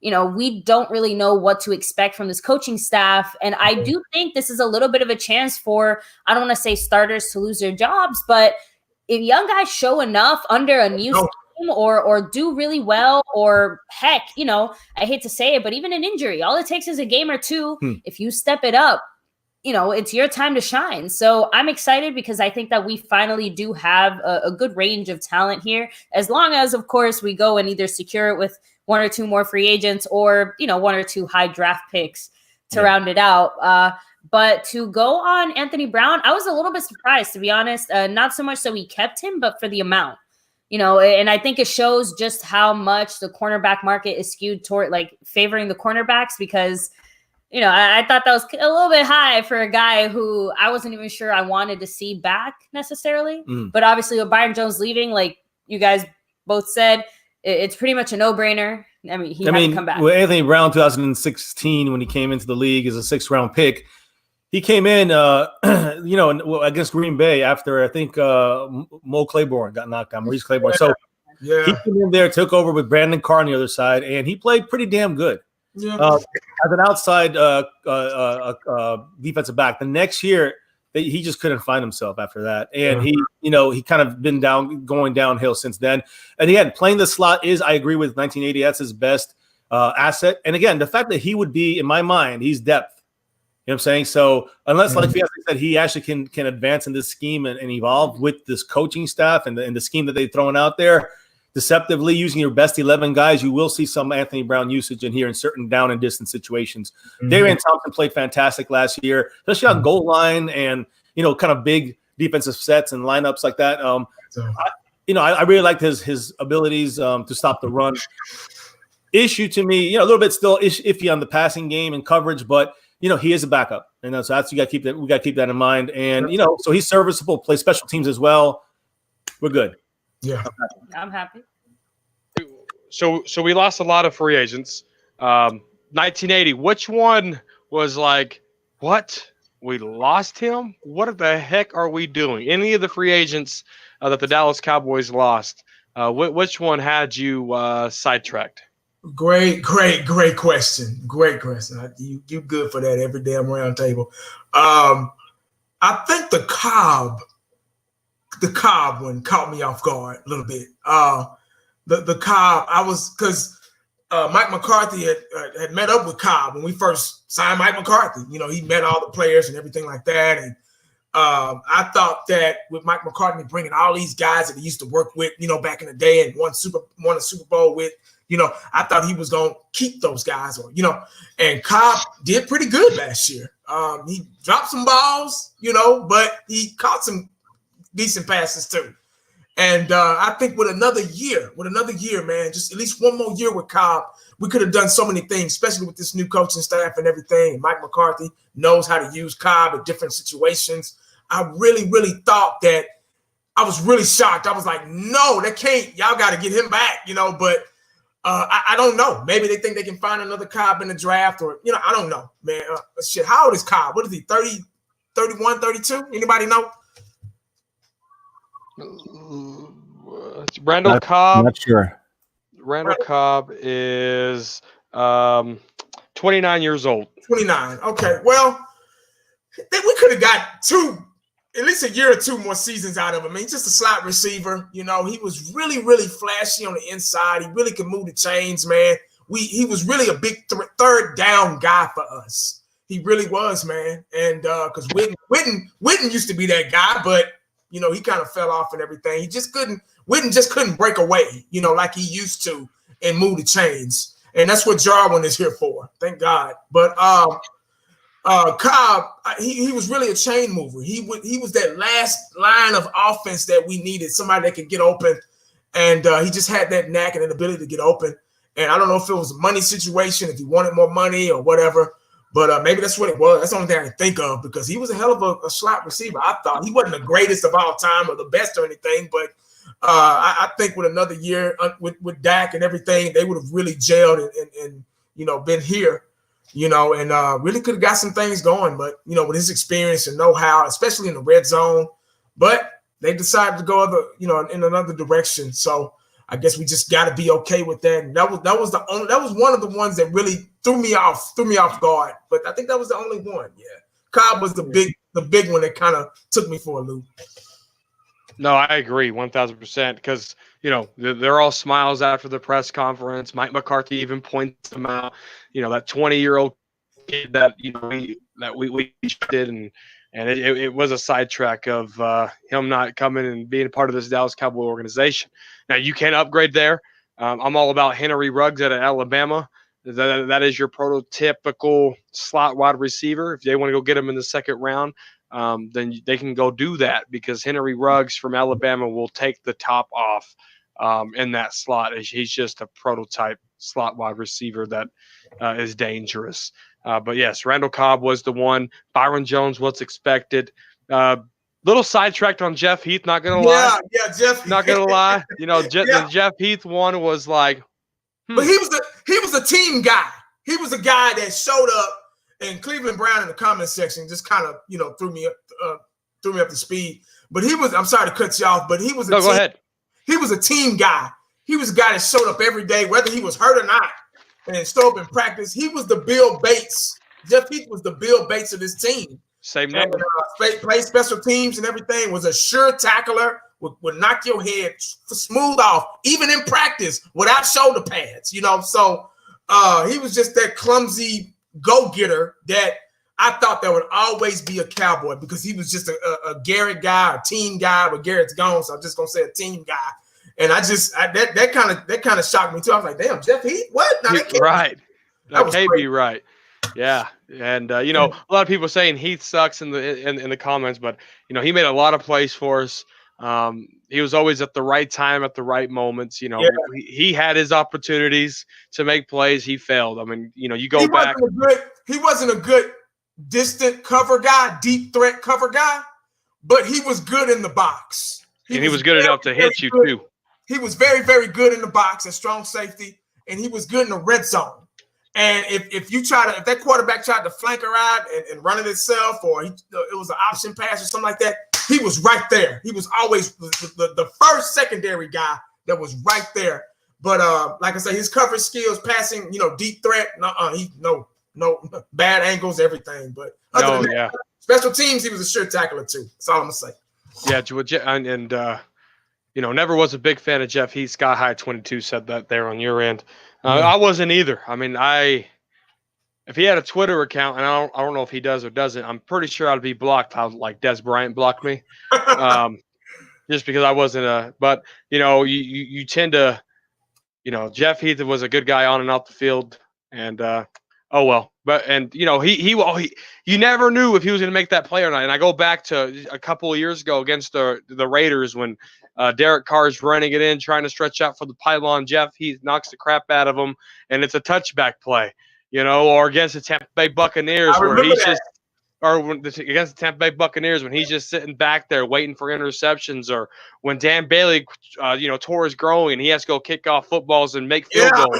we don't really know what to expect from this coaching staff. And I do think this is a little bit of a chance for, I don't want to say starters to lose their jobs, but if young guys show enough under a new scheme or do really well, or heck, I hate to say it, but even an injury, all it takes is a game or two. If you step it up, it's your time to shine. So I'm excited because I think that we finally do have a good range of talent here, as long as, of course, we go and either secure it with one or two more free agents or, one or two high draft picks to round it out. But to go on Anthony Brown, I was a little bit surprised, to be honest. Not so much so we kept him, but for the amount, and I think it shows just how much the cornerback market is skewed toward favoring the cornerbacks, because, I thought that was a little bit high for a guy who I wasn't even sure I wanted to see back necessarily. But obviously with Byron Jones leaving, like you guys both said, it's pretty much a no-brainer. I mean, he had to come back. With Anthony Brown, 2016, when he came into the league as a 6th-round pick, he came in, against Green Bay after I think Mo Claiborne got knocked out, Maurice Claiborne. So he came in there, took over with Brandon Carr on the other side, and he played pretty damn good. As an outside defensive back. The next year, he just couldn't find himself after that. And he kind of been going downhill since then. And again, playing the slot is, I agree with 1980, that's his best asset. And again, the fact that he would be, in my mind, he's depth. You know what I'm saying? So unless, like Fiasco said, he actually can advance in this scheme and evolve with this coaching staff and the scheme that they've thrown out there, deceptively using your best 11 guys, you will see some Anthony Brown usage in here in certain down and distance situations. Darian Thompson played fantastic last year, especially on goal line and, kind of big defensive sets and lineups like that. I really liked his abilities to stop the run. Issue to me, a little bit still iffy on the passing game and coverage, but he is a backup, and so that's we got to keep that in mind. And so he's serviceable, plays special teams as well. We're good. Yeah, I'm happy. So we lost a lot of free agents. 1980. Which one was like, what? We lost him? What the heck are we doing? Any of the free agents that the Dallas Cowboys lost, which one had you sidetracked? Great question. Great question. You good for that every damn round table. I think the Cobb one caught me off guard a little bit. The Cobb, because Mike McCarthy had met up with Cobb when we first signed Mike McCarthy. He met all the players and everything like that. And I thought that with Mike McCarthy bringing all these guys that he used to work with, back in the day and won a Super Bowl with, I thought he was going to keep those guys and Cobb did pretty good last year. He dropped some balls, but he caught some decent passes too. And I think with another year, man, just at least one more year with Cobb, we could have done so many things, especially with this new coaching staff and everything. Mike McCarthy knows how to use Cobb in different situations. I really, really thought that I was really shocked. I was like, no, they can't. Y'all got to get him back, but I don't know. Maybe they think they can find another Cobb in the draft or, I don't know, man. Shit, how old is Cobb? What is he, 30, 31, 32? Anybody know? Randall Cobb. Not sure. Randall Cobb is 29 years old. 29. Okay. Well, we could have got at least a year or two more seasons out of him. He's just a slot receiver. He was really, really flashy on the inside. He really could move the chains, man. He was really a big third down guy for us. He really was, man. And because Witten used to be that guy, but he kind of fell off and everything. Witten just couldn't break away, like he used to and move the chains. And that's what Jarwin is here for. Thank God. But Cobb, he was really a chain mover. He was that last line of offense that we needed, somebody that could get open. And he just had that knack and an ability to get open. And I don't know if it was a money situation, if he wanted more money or whatever. But maybe that's what it was. That's the only thing I can think of because he was a hell of a slot receiver. I thought he wasn't the greatest of all time or the best or anything, but I think with another year with Dak and everything, they would have really gelled and been here, and really could have got some things going. But with his experience and know-how, especially in the red zone, but they decided to go in another direction. So I guess we just got to be okay with that. And that was one of the ones that really threw me off guard. But I think that was the only one. Yeah, Cobb was the big one that kind of took me for a loop. No, I agree 1,000% because, they're all smiles after the press conference. Mike McCarthy even points them out. That 20-year-old kid that, we did, and it was a sidetrack of him not coming and being a part of this Dallas Cowboy organization. Now, you can upgrade there. I'm all about Henry Ruggs out of Alabama. That is your prototypical slot wide receiver. If they want to go get him in the second round, then they can go do that because Henry Ruggs from Alabama will take the top off in that slot. He's just a prototype slot wide receiver that is dangerous. But yes, Randall Cobb was the one. Byron Jones, what's expected. Little sidetracked on Jeff Heath, not going to lie. Yeah, Jeff. Not going to lie. The Jeff Heath one was like. But he was a team guy. He was a guy that showed up. And Cleveland Brown in the comment section just kind of, threw me up to speed. But I'm sorry to cut you off, but he was go ahead. He was a team guy. He was a guy that showed up every day, whether he was hurt or not, and showed up in practice. He was the Bill Bates. Jeff Heath was the Bill Bates of this team. Same number. Played special teams and everything. Was a sure tackler. Would knock your head smooth off, even in practice, without shoulder pads. So he was just that clumsy go-getter that I thought that would always be a Cowboy because he was just a Garrett guy, a team guy, but Garrett's gone, so I'm just gonna say a team guy. And that kind of shocked me too. I was like, damn, Jeff Heath, what? Right. That can't be right. Yeah. And a lot of people saying Heath sucks in the comments, but he made a lot of plays for us. He was always at the right time at the right moments. He had his opportunities to make plays. He failed. I mean, you go back. He wasn't a good distant cover guy, deep threat cover guy, but he was good in the box. He was good enough to hit you too. He was very, very good in the box at strong safety, and he was good in the red zone. And if that quarterback tried to flank her out and run it itself, or it was an option pass or something like that, he was right there. He was always the first secondary guy that was right there. But like I said, his coverage skills, passing, deep threat, no bad angles, everything. But special teams, he was a sure tackler too. That's all I'm gonna say. Yeah, and never was a big fan of Jeff Heath. Sky High 22 said that there on your end. I wasn't either. I mean, if he had a Twitter account, and I don't know if he does or doesn't, I'm pretty sure I'd be blocked. How like Des Bryant blocked me, just because I wasn't But you tend to, Jeff Heath was a good guy on and off the field, and oh well. But he you never knew if he was going to make that play or not. And I go back to a couple of years ago against the Raiders when Derek Carr's running it in, trying to stretch out for the pylon. Jeff Heath knocks the crap out of him, and it's a touchback play. Or against the Tampa Bay Buccaneers against the Tampa Bay Buccaneers when he's just sitting back there waiting for interceptions, or when Dan Bailey, tore his groin and he has to go kick off footballs and make field goals.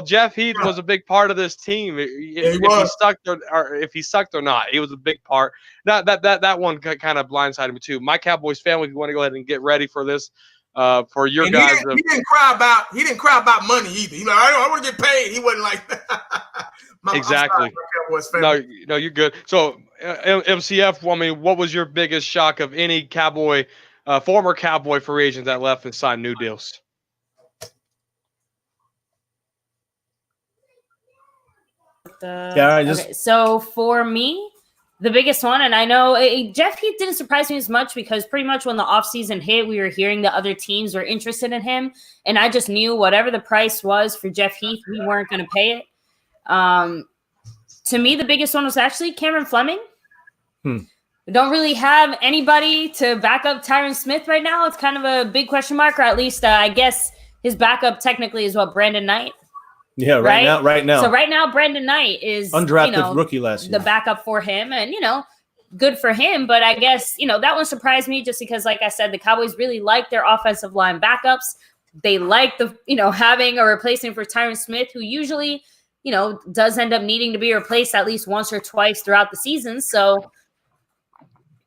Jeff Heath was a big part of this team. If he sucked or not, he was a big part. That one kind of blindsided me too. My Cowboys family, if you want to go ahead and get ready for this, for your guys. He didn't cry about money either. I want to get paid. He wasn't like that. Exactly. No, you're good. So MCF, I mean, what was your biggest shock of any Cowboy, former Cowboy free agent that left and signed new deals? So for me, the biggest one, and I know Jeff Heath didn't surprise me as much because pretty much when the offseason hit, we were hearing that other teams were interested in him. And I just knew whatever the price was for Jeff Heath, we weren't going to pay it. To me, the biggest one was actually Cameron Fleming. We don't really have anybody to back up Tyron Smith right now. It's kind of a big question mark, or at least I guess his backup technically is Brandon Knight. Yeah, right now. So right now, Brandon Knight is undrafted rookie last year. The backup for him, and good for him. But I guess that one surprised me just because, like I said, the Cowboys really like their offensive line backups. They like the having a replacement for Tyron Smith, who usually does end up needing to be replaced at least once or twice throughout the season. So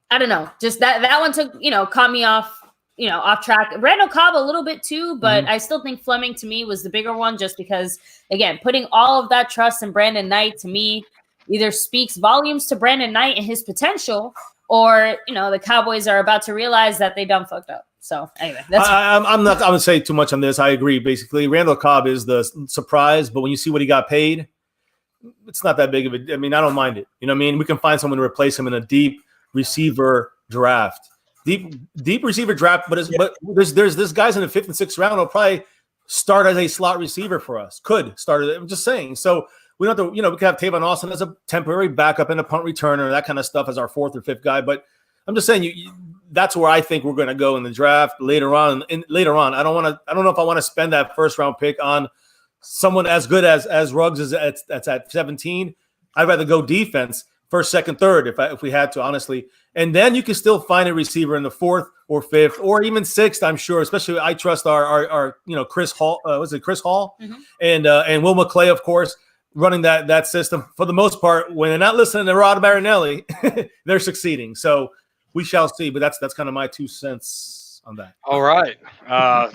I don't know, just that one took caught me off off track. Randall Cobb a little bit too, but I still think Fleming to me was the bigger one, just because, again, putting all of that trust in Brandon Knight to me either speaks volumes to Brandon Knight and his potential, or the Cowboys are about to realize that they done fucked up. So anyway, I'm not going to say too much on this. I agree. Basically, Randall Cobb is the surprise, but when you see what he got paid, it's not that big of a. I mean, I don't mind it. You know what I mean? We can find someone to replace him in a deep receiver draft. Deep receiver draft, but there's this guys in the 5th and 6th round will probably start as a slot receiver for us. Could start. I'm just saying. So we don't have to. We could have Tavon Austin as a temporary backup and a punt returner, that kind of stuff as our 4th or 5th guy. But I'm just saying that's where I think we're going to go in the draft later on. I don't know if I want to spend that 1st round pick on someone as good as Ruggs is that's at 17. I'd rather go defense 1st, 2nd, 3rd if we had to, honestly. And then you can still find a receiver in the 4th or 5th or even 6th, I'm sure. Especially I trust our Chris Hall. Was it Chris Hall? And Will McClay, of course, running that system. For the most part, when they're not listening to Rod Marinelli, they're succeeding. So we shall see. But that's kind of my 2 cents on that. All right.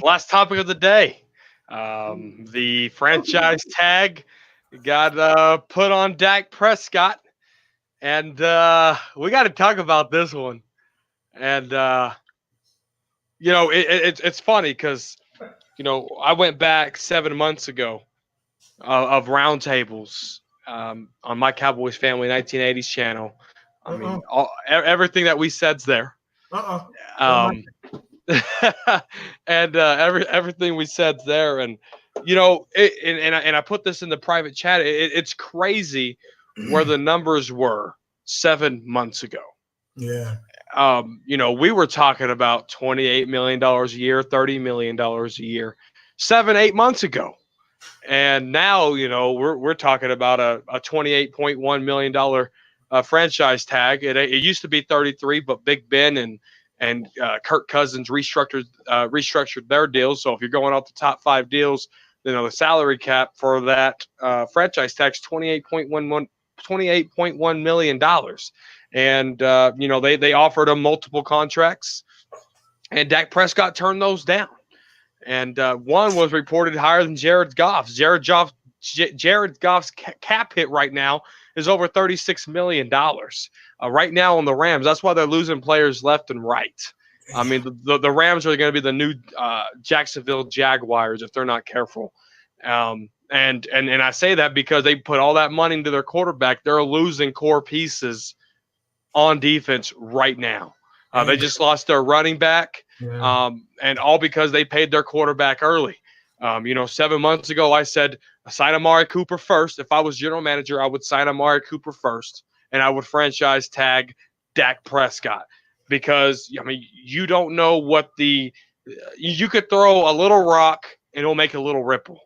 Last topic of the day. The franchise tag got put on Dak Prescott, and we got to talk about this one. And it's funny because I went back 7 months ago of roundtables on my Cowboys Family 1980s channel. I mean, everything that we said's there. And everything we said's there, and and I put this in the private chat. It's crazy where the numbers were 7 months ago. Yeah. We were talking about $28 million a year, $30 million a year, 7-8 months ago, and now we're talking about a $28.1 million franchise tag. It used to be 33, but Big Ben and Kirk Cousins restructured their deals. So if you're going off the top 5 deals, the salary cap for that franchise tag is $28.1 million. And they offered him multiple contracts, and Dak Prescott turned those down. And one was reported higher than Jared Goff's. Jared Goff's cap hit right now is over $36 million. Right now on the Rams, that's why they're losing players left and right. I mean, the Rams are going to be the new Jacksonville Jaguars if they're not careful. And I say that because they put all that money into their quarterback. They're losing core pieces on defense right now. They just lost their running back, and all because they paid their quarterback early. 7 months ago, I said, sign Amari Cooper first. If I was general manager, I would sign Amari Cooper first, and I would franchise tag Dak Prescott, because, you don't know what you could throw a little rock and it'll make a little ripple.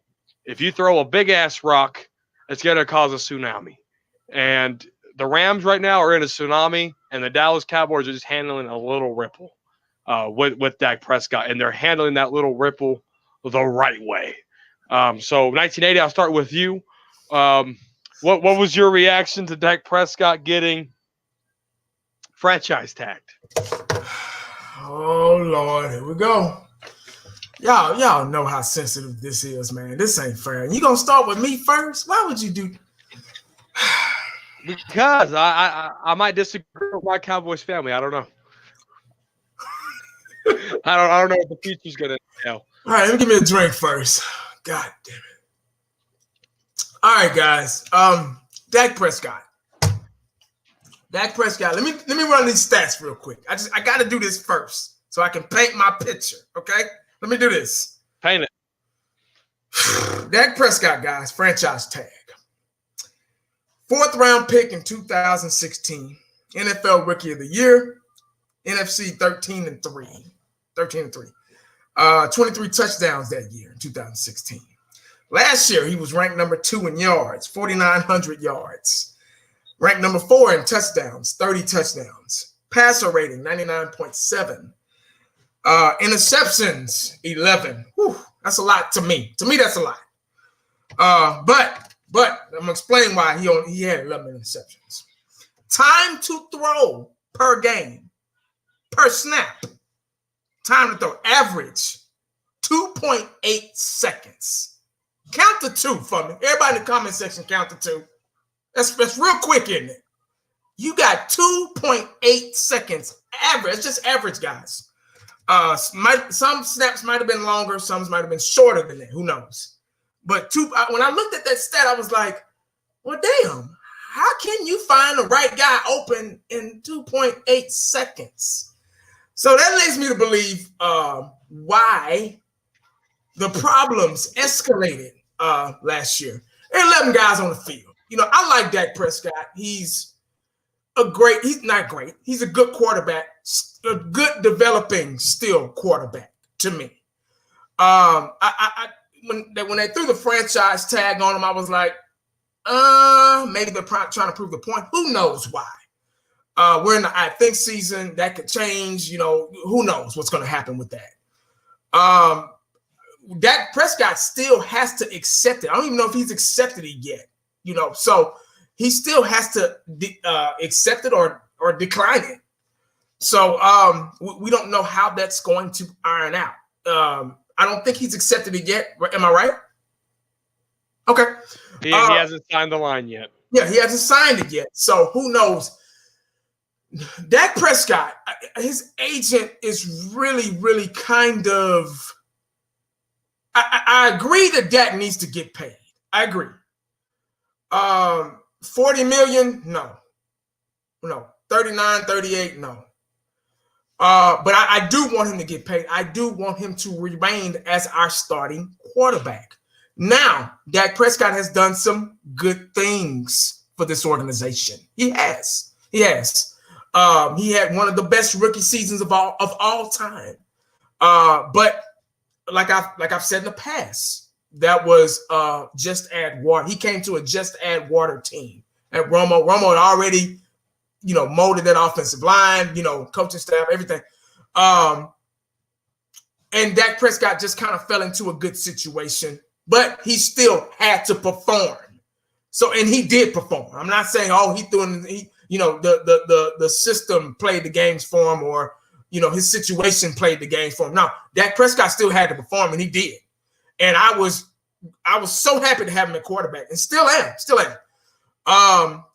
If you throw a big-ass rock, it's going to cause a tsunami. And the Rams right now are in a tsunami, and the Dallas Cowboys are just handling a little ripple with Dak Prescott, and they're handling that little ripple the right way. So 1980, I'll start with you. What was your reaction to Dak Prescott getting franchise tagged? Oh Lord, here we go. Y'all know how sensitive this is, man. This ain't fair. You gonna start with me first? Why would you do? Because I might disagree with my Cowboys family. I don't know. I don't know what the future's gonna tell. All right, let me give me a drink first. God damn it. All right, guys. Dak Prescott. Let me run these stats real quick. I got to do this first so I can paint my picture. Okay, let me do this. Paint it. Dak Prescott, guys, franchise tag. 4th round pick in 2016. NFL Rookie of the Year. NFC 13-3. 13-3. 23 touchdowns that year in 2016. Last year, he was ranked number 2 in yards, 4,900 yards. Ranked number 4 in touchdowns, 30 touchdowns. Passer rating, 99.7. Interceptions, 11. Whew, that's a lot to me. To me, that's a lot. But I'm going to explain why he had 11 interceptions. Time to throw per game, per snap, Time to throw. Average 2.8 seconds. Count to 2 for me. Everybody in the comment section, count to 2. That's real quick, isn't it? You got 2.8 seconds average. It's just average, guys. Some snaps might have been longer. Some might have been shorter than that. Who knows? But when I looked at that stat, I was like, well, damn. How can you find the right guy open in 2.8 seconds? So that leads me to believe why the problems escalated last year. There are 11 guys on the field. You know, I like Dak Prescott. He's not great. He's a good quarterback, a good developing still quarterback to me. When they threw the franchise tag on him, I was like, maybe they're trying to prove the point. Who knows why? We're in the I think season. That could change. You know, who knows what's going to happen with that. Dak Prescott still has to accept it. I don't even know if he's accepted it yet. You know, so he still has to accept it or decline it. So we don't know how that's going to iron out. I don't think he's accepted it yet. Am I right? Okay. He hasn't signed the line yet. Yeah, he hasn't signed it yet. So who knows? Dak Prescott, his agent is really, really kind of – I agree that Dak needs to get paid. I agree. $40 million, no. 39, 38, no. But I do want him to get paid. I do want him to remain as our starting quarterback. Now, Dak Prescott has done some good things for this organization. He has. He had one of the best rookie seasons of all time. But like I've said in the past, that was just add water. He came to a just add water team at Romo. Romo had already, molded that offensive line, coaching staff, everything. And Dak Prescott just kind of fell into a good situation, but he still had to perform. So, and he did perform. I'm not saying, he threw in, the system played the games for him, or, his situation played the games for him. No, Dak Prescott still had to perform, and he did. And I was so happy to have him at quarterback, and still am.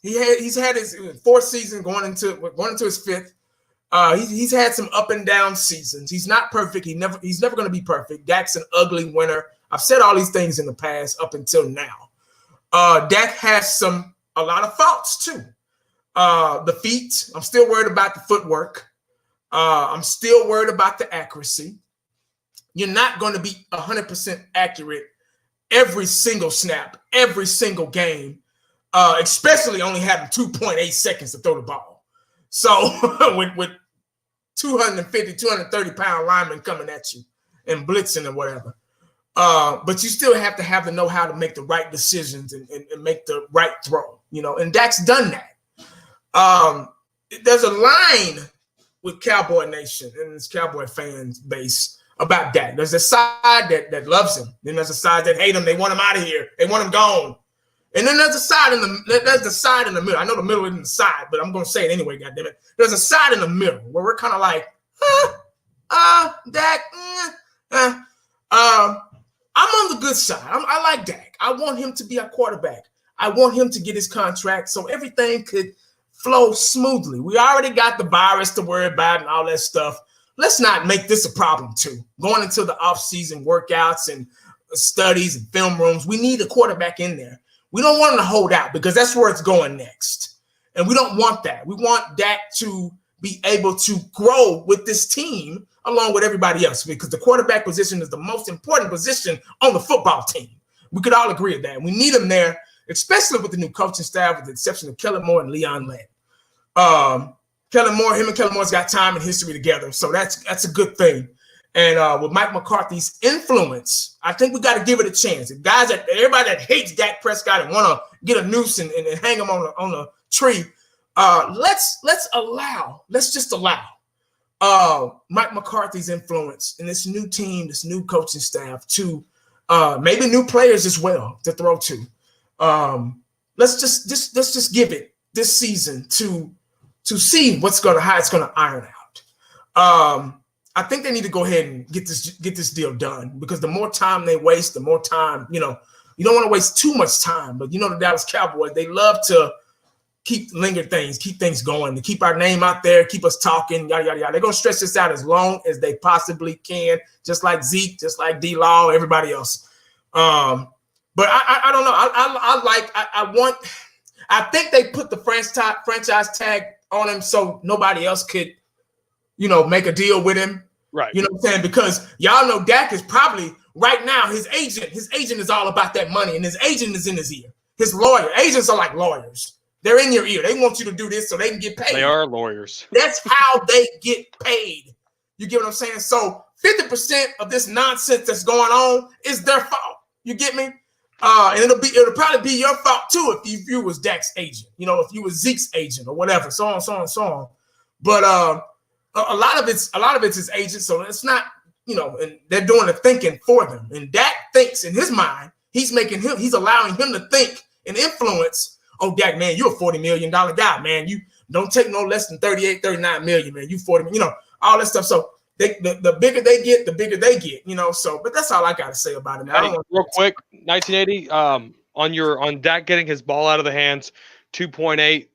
He's had his fourth season going into his fifth. He's had some up and down seasons. He's not perfect. He's never going to be perfect. Dak's an ugly winner. I've said all these things in the past up until now. Dak has a lot of faults too. The feet. I'm still worried about the footwork. I'm still worried about the accuracy. You're not going to be 100% accurate every single snap, every single game, especially only having 2.8 seconds to throw the ball. So with 250, 230-pound linemen coming at you and blitzing and whatever. But you still have to have the know-how to make the right decisions and make the right throw, and Dak's done that. There's a line with Cowboy Nation and this Cowboy fans base about Dak. There's a side that loves him. Then there's a side that hate him. They want him out of here. They want him gone. And then there's the side in the middle. I know the middle isn't the side, but I'm going to say it anyway, goddammit. There's a side in the middle where we're kind of like, Dak, I'm on the good side. I like Dak. I want him to be our quarterback. I want him to get his contract so everything could flow smoothly. We already got the virus to worry about and all that stuff. Let's not make this a problem too. Going into the off-season workouts and studies and film rooms, we need a quarterback in there. We don't want him to hold out because that's where it's going next. And we don't want that. We want Dak to be able to grow with this team along with everybody else, because the quarterback position is the most important position on the football team. We could all agree with that. We need him there, especially with the new coaching staff, with the exception of Kellen Moore and Leon Lett. Him and Kellen Moore's got time and history together, so that's a good thing. And with Mike McCarthy's influence, I think we got to give it a chance. Everybody that hates Dak Prescott and want to get a noose and hang him on a tree, let's just allow Mike McCarthy's influence in this new team, this new coaching staff, to maybe new players as well to throw to. Let's just give it this season to see how it's going to iron out. I think they need to go ahead and get this deal done, because the more time they waste, the more time, you don't want to waste too much time. But the Dallas Cowboys, they love to keep things going, to keep our name out there, keep us talking, yada, yada, yada. They're going to stretch this out as long as they possibly can, just like Zeke, just like D-Law, everybody else. But I don't know. I think they put the franchise tag on him so nobody else could, make a deal with him. Right. You know what I'm saying? Because y'all know Dak is probably right now, his agent is all about that money, and his agent is in his ear. His agents are like lawyers. They're in your ear. They want you to do this so they can get paid. They are lawyers. That's how they get paid. You get what I'm saying? So 50% of this nonsense that's going on is their fault. You get me? And it'll probably be your fault too if you was Dak's agent. If you was Zeke's agent or whatever, so on. But a lot of it's his agent, so it's not, and they're doing the thinking for them. And Dak thinks in his mind, he's allowing him to think and influence. Oh, Dak, man, you're a $40 million guy, man. You don't take no less than 38, 39 million, man. You 40, all that stuff. So the bigger they get, the bigger they get, So, but that's all I got to say about it. Hey, real quick, 1980, on Dak getting his ball out of the hands, 2.8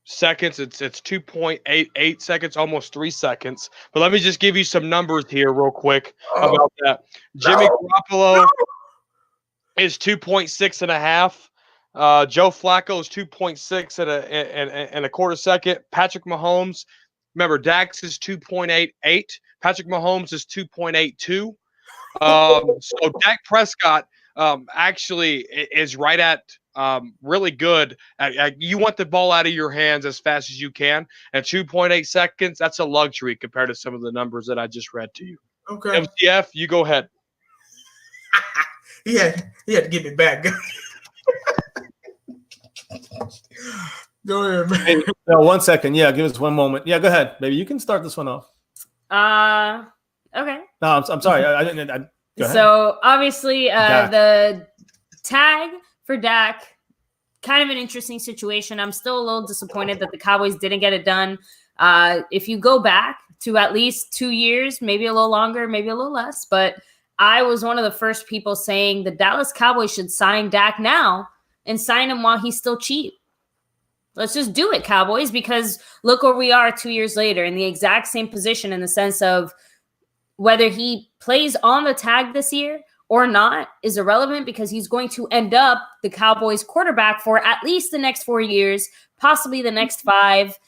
seconds. It's 2.88 seconds, almost 3 seconds. But let me just give you some numbers here real quick about that. Jimmy Garoppolo is 2.6 and a half. Joe Flacco is 2.6 and a quarter second. Patrick Mahomes, remember, Dax is 2.88. Patrick Mahomes is 2.82. So Dak Prescott actually is right at really good. You want the ball out of your hands as fast as you can. And 2.8 seconds, that's a luxury compared to some of the numbers that I just read to you. Okay. MCF, you go ahead. He had to get me back. Go ahead, man. Hey, no, 1 second. Yeah, give us 1 moment. Yeah, go ahead, baby. You can start this one off. Okay. No, I'm sorry. I didn't. Go ahead. So obviously, the tag for Dak, kind of an interesting situation. I'm still a little disappointed that the Cowboys didn't get it done. If you go back to at least 2 years, maybe a little longer, maybe a little less, but I was one of the first people saying the Dallas Cowboys should sign Dak now and sign him while he's still cheap. Let's just do it, Cowboys, because look where we are 2 years later in the exact same position, in the sense of whether he plays on the tag this year or not is irrelevant, because he's going to end up the Cowboys quarterback for at least the next 4 years, possibly the next 5.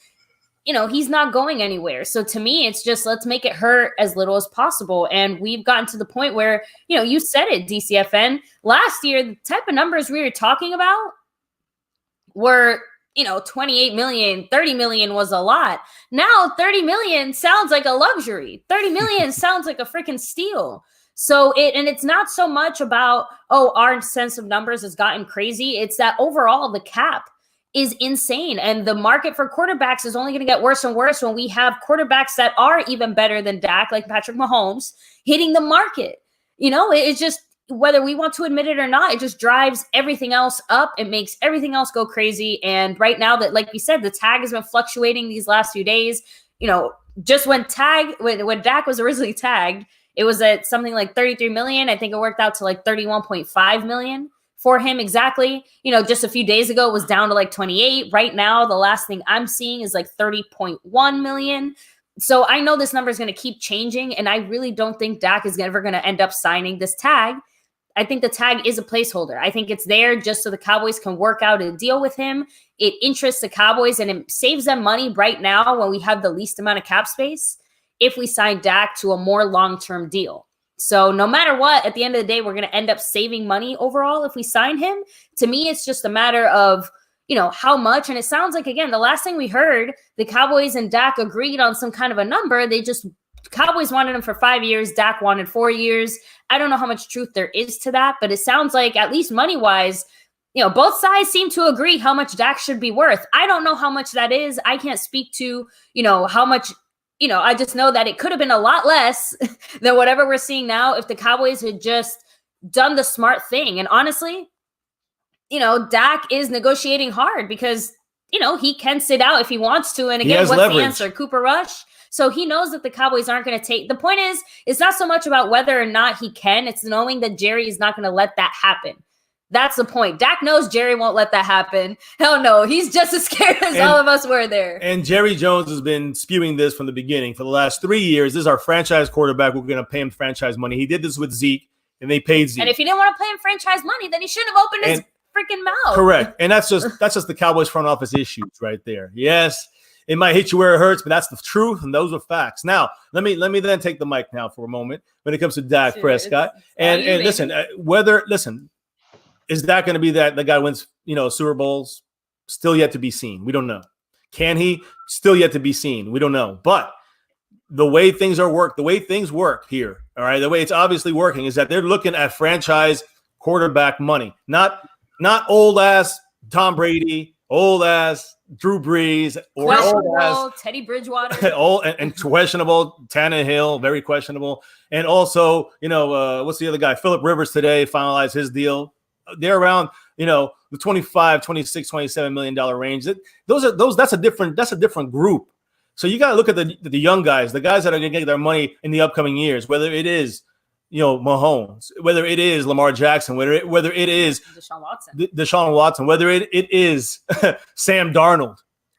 He's not going anywhere. So to me, it's just, let's make it hurt as little as possible. And we've gotten to the point where, you said it, DCFN. Last year, the type of numbers we were talking about were, 28 million, 30 million was a lot. Now 30 million sounds like a luxury. 30 million sounds like a freaking steal. So it's not so much about, our sense of numbers has gotten crazy. It's that overall the cap is insane. And the market for quarterbacks is only going to get worse and worse when we have quarterbacks that are even better than Dak, like Patrick Mahomes, hitting the market. It's just, whether we want to admit it or not, it just drives everything else up. It makes everything else go crazy. And right now that, like we said, the tag has been fluctuating these last few days. Just when Dak was originally tagged, it was at something like 33 million. I think it worked out to like 31.5 million for him exactly. Just a few days ago, it was down to like 28. Right now, the last thing I'm seeing is like 30.1 million. So I know this number is going to keep changing, and I really don't think Dak is ever going to end up signing this tag. I think the tag is a placeholder. I think it's there just so the Cowboys can work out a deal with him. It interests the Cowboys, and it saves them money right now when we have the least amount of cap space if we sign Dak to a more long-term deal. So no matter what, at the end of the day, we're going to end up saving money overall if we sign him. To me, it's just a matter of, how much. And it sounds like, again, the last thing we heard, the Cowboys and Dak agreed on some kind of a number. Cowboys wanted him for 5 years. Dak wanted 4 years. I don't know how much truth there is to that, but it sounds like, at least money-wise, both sides seem to agree how much Dak should be worth. I don't know how much that is. I can't speak to, how much. I just know that it could have been a lot less than whatever we're seeing now if the Cowboys had just done the smart thing. And honestly, Dak is negotiating hard because, he can sit out if he wants to. And again, what's leverage. The answer? Cooper Rush. So he knows that the Cowboys aren't going to take. The point is, it's not so much about whether or not he can. It's knowing that Jerry is not going to let that happen. That's the point. Dak knows Jerry won't let that happen. Hell no. He's just as scared as all of us were there. And Jerry Jones has been spewing this from the beginning. For the last 3 years, this is our franchise quarterback. We're going to pay him franchise money. He did this with Zeke, and they paid Zeke. And if he didn't want to pay him franchise money, then he shouldn't have opened his freaking mouth. Correct. And that's just the Cowboys front office issues right there. Yes, it might hit you where it hurts, but that's the truth, and those are facts. Now, let me then take the mic now for a moment when it comes to Dak Prescott. And listen, is that going to be that the guy wins, Super Bowls? Still yet to be seen. We don't know. Can he? Still yet to be seen. We don't know. But the way things work here, all right, the way it's obviously working is that they're looking at franchise quarterback money, not old ass Tom Brady, old ass Drew Brees, or old ass Teddy Bridgewater, and questionable Tannehill, very questionable, and also what's the other guy? Phillip Rivers today finalized his deal. They're around the 25, 26, 27 million dollar range. That's a different group. So you got to look at the young guys, the guys that are going to get their money in the upcoming years, whether it is Mahomes, whether it is Lamar Jackson, whether it is Deshaun Watson, whether it is Sam Darnold,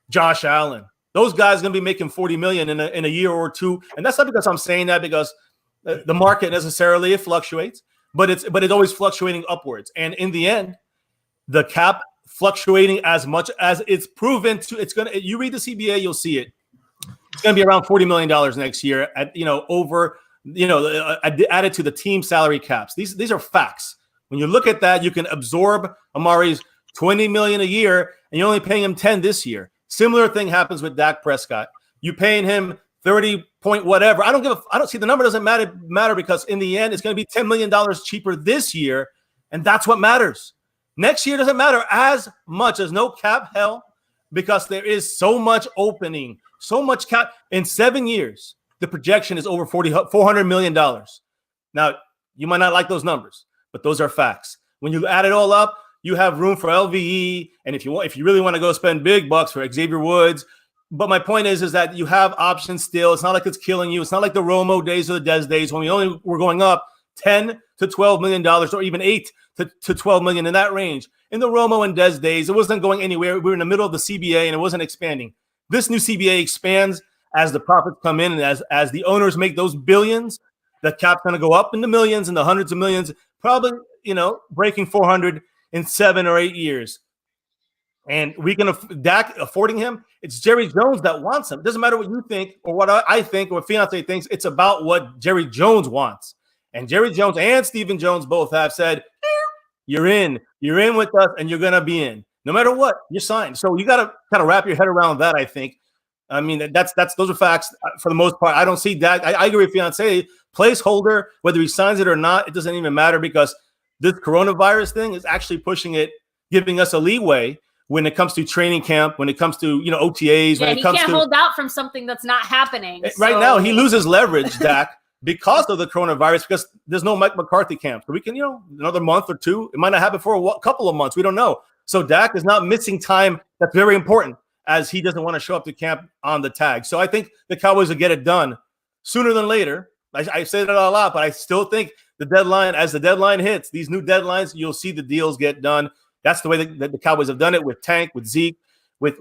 Josh Allen. Those guys are going to be making $40 million in a year or two, and that's not because I'm saying that because the market necessarily, it fluctuates, but it's always fluctuating upwards. And in the end, the cap fluctuating as much as it's proven to. It's gonna. You read the CBA, you'll see it. It's going to be around $40 million next year. Added to the team salary caps. These are facts. When you look at that, you can absorb Amari's $20 million a year, and you're only paying him $10 this year. Similar thing happens with Dak Prescott. You paying him 30 point whatever. I don't see the number doesn't matter because in the end, it's going to be $10 million cheaper this year, and that's what matters. Next year doesn't matter as much. There's no cap hell because there is so much opening, so much cap in 7 years. The projection is over $400 million. Now, you might not like those numbers, but those are facts. When you add it all up, you have room for LVE, and if you really want to go spend big bucks for Xavier Woods. But my point is that you have options still. It's not like it's killing you. It's not like the Romo days or the Dez days when we only were going up $10 to $12 million or even $8 to $12 million in that range. In the Romo and Dez days, it wasn't going anywhere. We were in the middle of the CBA, and it wasn't expanding. This new CBA expands as the profits come in, and as the owners make those billions, the cap's going to go up in the millions and the hundreds of millions, probably, breaking 400 in 7 or 8 years. And we can Dak affording him. It's Jerry Jones that wants him. It doesn't matter what you think or what I think or what Fiance thinks. It's about what Jerry Jones wants. And Jerry Jones and Stephen Jones both have said, you're in with us and you're going to be in. No matter what, you're signed. So you got to kind of wrap your head around that, I think. I mean, those are facts for the most part. I don't see Dak. I agree with Fiance. Placeholder, whether he signs it or not, it doesn't even matter because this coronavirus thing is actually pushing it, giving us a leeway when it comes to training camp, when it comes to OTAs. Yeah, when it comes can't to hold out from something that's not happening. Right now, he loses leverage, Dak, because of the coronavirus, because there's no Mike McCarthy camp. So we can, another month or two. It might not happen for a couple of months. We don't know. So Dak is not missing time. That's very important, as he doesn't want to show up to camp on the tag. So I think the Cowboys will get it done sooner than later. I say that a lot, but I still think as the deadline hits, these new deadlines, you'll see the deals get done. That's the way that the Cowboys have done it with Tank, with Zeke, with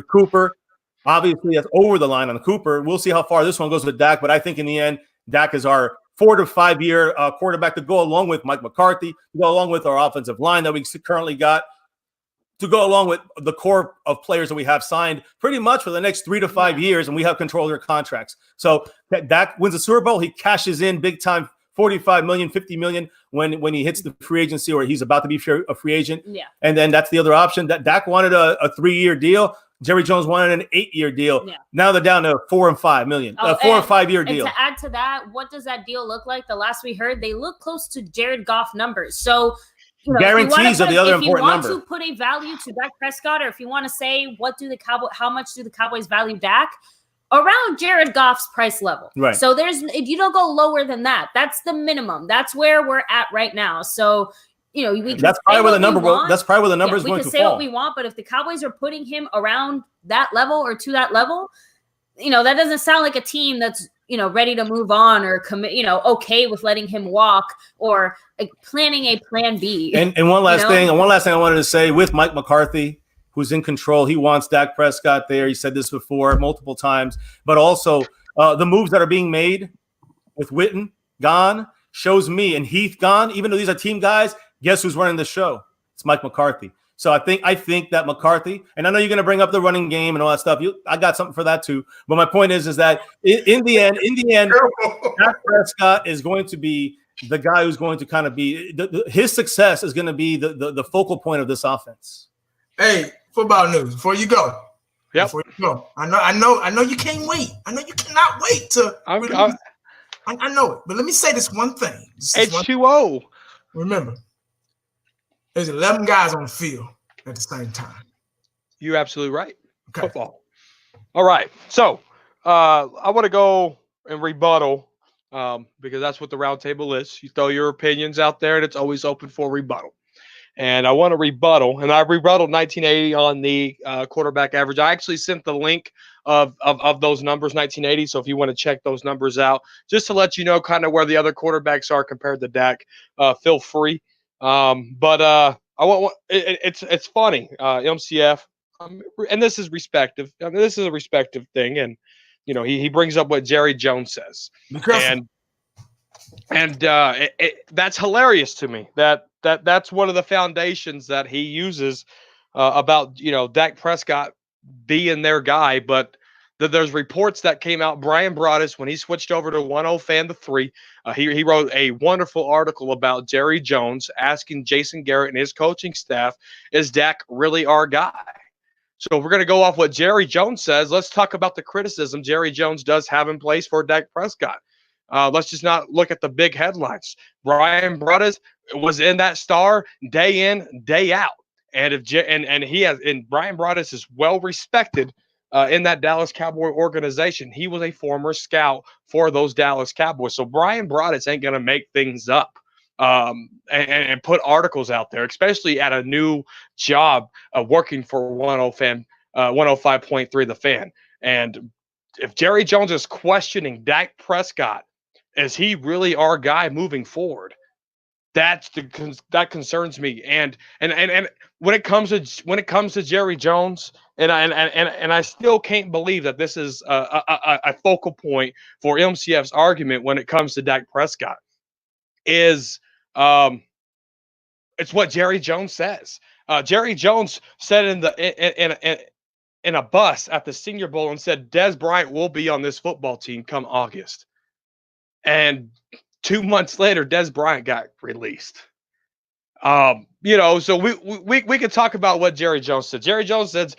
Cooper. Obviously, that's over the line on Cooper. We'll see how far this one goes with Dak, but I think in the end, Dak is our 4 to 5 year quarterback to go along with Mike McCarthy, to go along with our offensive line that we currently got, to go along with the core of players that we have signed pretty much for the next 3 to 5 years, and we have control of their contracts. So Dak wins the Super Bowl, he cashes in big time, 45 million, 50 million when he hits the free agency or he's about to be a free agent. Yeah. And then that's the other option. That Dak wanted a 3-year deal. Jerry Jones wanted an 8-year deal. Yeah. Now they're down to 4 and 5 million. 4 and 5 year deal. And to add to that, what does that deal look like? The last we heard, they look close to Jared Goff numbers. So guarantees are the other important number. If you want to put a value to Dak Prescott, or if you want to say how much do the Cowboys value Dak? Around Jared Goff's price level. Right. So you don't go lower than that. That's the minimum. That's where we're at right now. So, that's probably where the number is going to fall. We can say what we want, but if the Cowboys are putting him around that level or to that level, that doesn't sound like a team that's, ready to move on or commit, okay with letting him walk or like planning a plan B. And one last thing I wanted to say with Mike McCarthy, who's in control, he wants Dak Prescott there. He said this before multiple times, but also the moves that are being made with Witten gone shows me and Heath gone, even though these are team guys, guess who's running the show? It's Mike McCarthy. So I think that McCarthy, and I know you're going to bring up the running game and all that stuff. I got something for that too. But my point is that in the end, Dak Prescott is going to be the guy who's going to kind of be his success is going to be the focal point of this offense. Hey, football news before you go. Yep. Before you go, I know you can't wait. I know you cannot wait to. I know it, but let me say this one thing. H2O. Remember. There's 11 guys on the field at the same time. You're absolutely right. Okay. Football. All right. So I want to go and rebuttal because that's what the roundtable is. You throw your opinions out there, and it's always open for rebuttal. And I want to rebuttal, and I rebutted 1980 on the quarterback average. I actually sent the link of those numbers, 1980. So if you want to check those numbers out, just to let you know kind of where the other quarterbacks are compared to Dak, feel free. But I want it's funny, MCF, and this is respective. I mean, this is a respective thing, and he brings up what Jerry Jones says, and that's hilarious to me. That's one of the foundations that he uses about Dak Prescott being their guy, but there's reports that came out. Brian Broaddus, when he switched over to 1-0 Fan to 3, he wrote a wonderful article about Jerry Jones asking Jason Garrett and his coaching staff, is Dak really our guy? So if we're going to go off what Jerry Jones says, let's talk about the criticism Jerry Jones does have in place for Dak Prescott. Let's just not look at the big headlines. Brian Broaddus was in that star day in, day out. And Brian Broaddus is well respected in that Dallas Cowboy organization. He was a former scout for those Dallas Cowboys. So Brian Broaddus ain't going to make things up and put articles out there, especially at a new job working for 105.3 The Fan. And if Jerry Jones is questioning Dak Prescott, is he really our guy moving forward? That concerns me. And when it comes to Jerry Jones, and I still can't believe that this is a focal point for MCF's argument when it comes to Dak Prescott, is it's what Jerry Jones says. Jerry Jones said in a bus at the Senior Bowl and said Dez Bryant will be on this football team come August. And 2 months later, Dez Bryant got released. So we could talk about what Jerry Jones said. Jerry Jones says,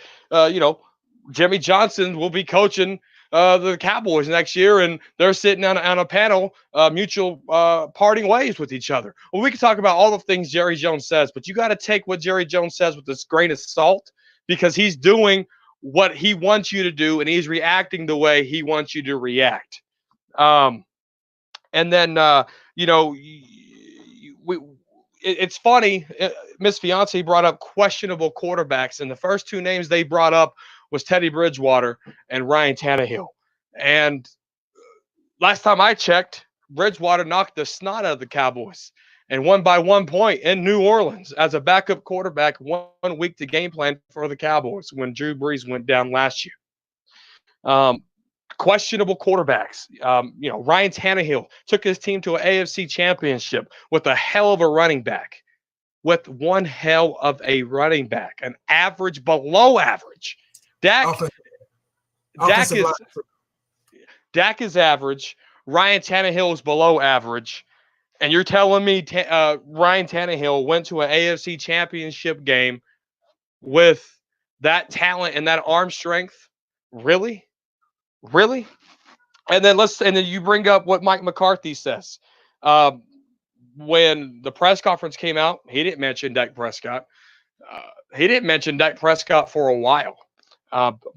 Jimmy Johnson will be coaching the Cowboys next year, and they're sitting on a panel, mutual parting ways with each other. Well, we could talk about all the things Jerry Jones says, but you got to take what Jerry Jones says with this grain of salt, because he's doing what he wants you to do, and he's reacting the way he wants you to react. And then, it's funny. Miss Fiance brought up questionable quarterbacks, and the first two names they brought up was Teddy Bridgewater and Ryan Tannehill. And last time I checked, Bridgewater knocked the snot out of the Cowboys and won by 1 point in New Orleans as a backup quarterback 1 week to game plan for the Cowboys when Drew Brees went down last year. Questionable quarterbacks. Ryan Tannehill took his team to an AFC championship with a hell of a running back. With one hell of a running back. An average, below average. Dak is average. Ryan Tannehill is below average. And you're telling me Ryan Tannehill went to an AFC championship game with that talent and that arm strength? Really? Really? And then you bring up what Mike McCarthy says. When the press conference came out, he didn't mention Dak Prescott. He didn't mention Dak Prescott for a while.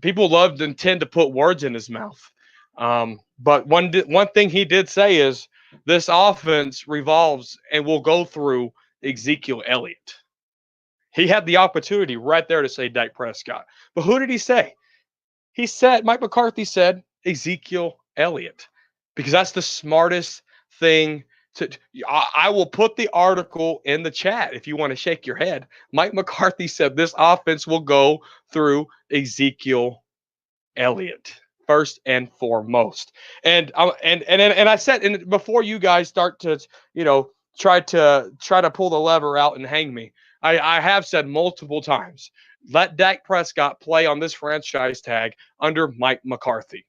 People loved and tend to put words in his mouth. But one thing he did say is this offense revolves and will go through Ezekiel Elliott. He had the opportunity right there to say Dak Prescott. But who did he say? Mike McCarthy said, Ezekiel Elliott, because that's the smartest thing to. I will put the article in the chat if you want to shake your head. Mike McCarthy said this offense will go through Ezekiel Elliott first and foremost. And I said, and before you guys start to, try to pull the lever out and hang me, I have said multiple times, let Dak Prescott play on this franchise tag under Mike McCarthy.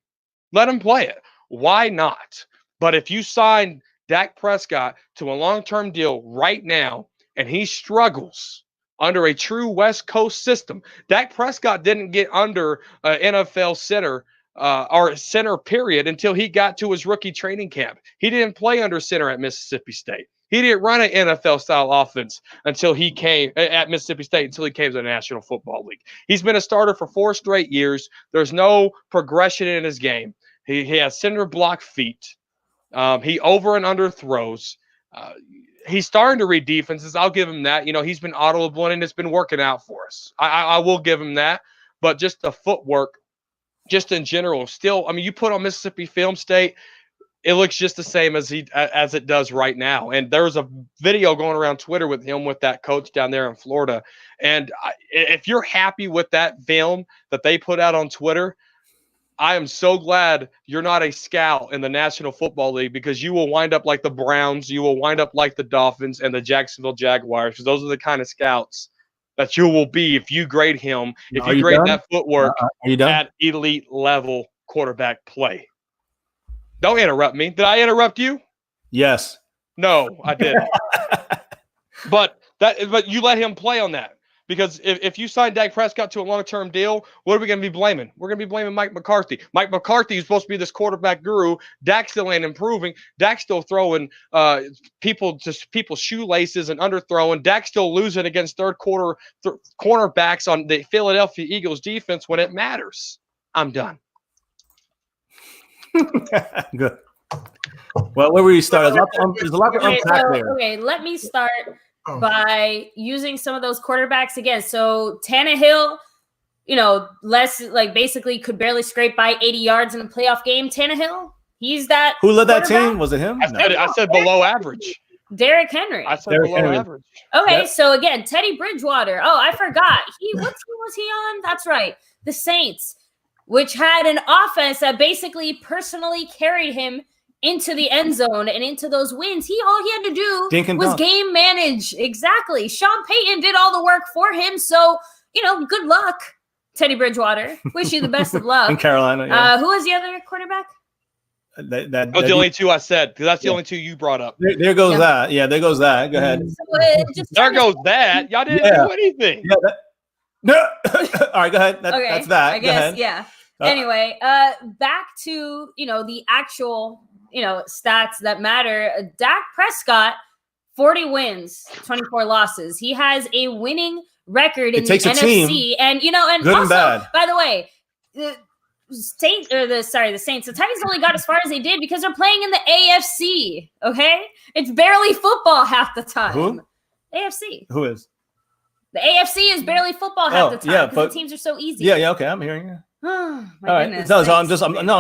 Let him play it. Why not? But if you sign Dak Prescott to a long-term deal right now and he struggles under a true West Coast system, Dak Prescott didn't get under NFL center or center period until he got to his rookie training camp. He didn't play under center at Mississippi State. He didn't run an NFL style offense until he came at Mississippi State, until he came to the National Football League. He's been a starter for 4 straight years. There's no progression in his game. He has center block feet. He over and under throws. He's starting to read defenses. I'll give him that. He's been audible and it's been working out for us. I will give him that. But just the footwork, just in general, still, you put on Mississippi Film State, it looks just the same as it does right now. And there's a video going around Twitter with him with that coach down there in Florida. And if you're happy with that film that they put out on Twitter, I am so glad you're not a scout in the National Football League, because you will wind up like the Browns, you will wind up like the Dolphins and the Jacksonville Jaguars, because those are the kind of scouts that you will be if you grade him, if you grade that footwork at elite level quarterback play. Don't interrupt me. Did I interrupt you? Yes. No, I didn't. But you let him play on that. Because if you sign Dak Prescott to a long-term deal, what are we going to be blaming? We're going to be blaming Mike McCarthy. Mike McCarthy is supposed to be this quarterback guru. Dak still ain't improving. Dak's still throwing people's shoelaces and underthrowing. Dak's still losing against third quarter cornerbacks on the Philadelphia Eagles defense when it matters. I'm done. Good. Well, where were you start? There's a lot to unpack there. Okay, let me start by using some of those quarterbacks again. So Tannehill, less basically could barely scrape by 80 yards in a playoff game. Tannehill, he's that. Who led that team? Was it him? I said below average. Derrick Henry. I said below average. Okay, So again, Teddy Bridgewater. Oh, I forgot. What team was he on? That's right, the Saints, which had an offense that basically personally carried him into the end zone and into those wins. All he had to do was game manage. Exactly. Sean Payton did all the work for him. So, good luck, Teddy Bridgewater. Wish you the best of luck. In Carolina. Yeah. Who was the other quarterback? The only two I said, because that's the only two you brought up. There goes that. Yeah, there goes that. Go ahead. So there goes that. Y'all didn't do anything. Yeah, no. All right, go ahead. That's that. I guess, yeah. Anyway, back to, the actual, stats that matter. Dak Prescott, 40 wins, 24 losses. He has a winning record in the NFC. Team, and, and good also, and bad. By the way, the Saints, the Titans only got as far as they did because they're playing in the AFC, okay? It's barely football half the time. Who? AFC. Who is? The AFC is barely football half the time because the teams are so easy. Yeah, okay, I'm hearing you. Oh, my all right. goodness. No, so I'm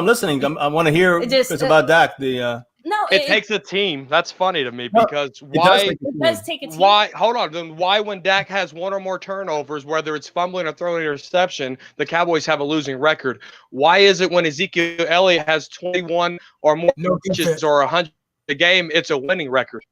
listening. I want to hear it's about Dak. It takes a team. That's funny to me because why? It does take a team. Why? Hold on. Then why, when Dak has one or more turnovers, whether it's fumbling or throwing an interception, the Cowboys have a losing record? Why is it when Ezekiel Elliott has 21 or more catches or 100 a game, it's a winning record?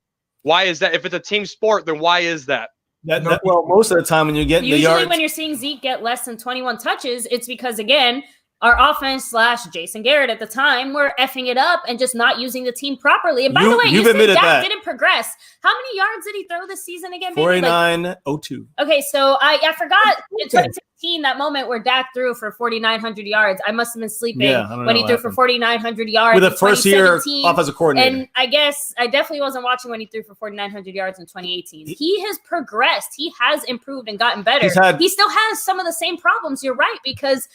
Why is that? If it's a team sport, then why is that? Well, most of the time when you get the yards. Usually when you're seeing Zeke get less than 21 touches, it's because, again, our offense / Jason Garrett at the time were effing it up and just not using the team properly. And by the way, you said Dak didn't progress. How many yards did he throw this season again? 49.02. Okay, so I forgot in 2016 that moment where Dak threw for 4,900 yards. I must have been sleeping when he threw for 4,900 yards with a first-year offensive coordinator. And I guess I definitely wasn't watching when he threw for 4,900 yards in 2018. He has progressed. He has improved and gotten better. He still has some of the same problems. You're right, because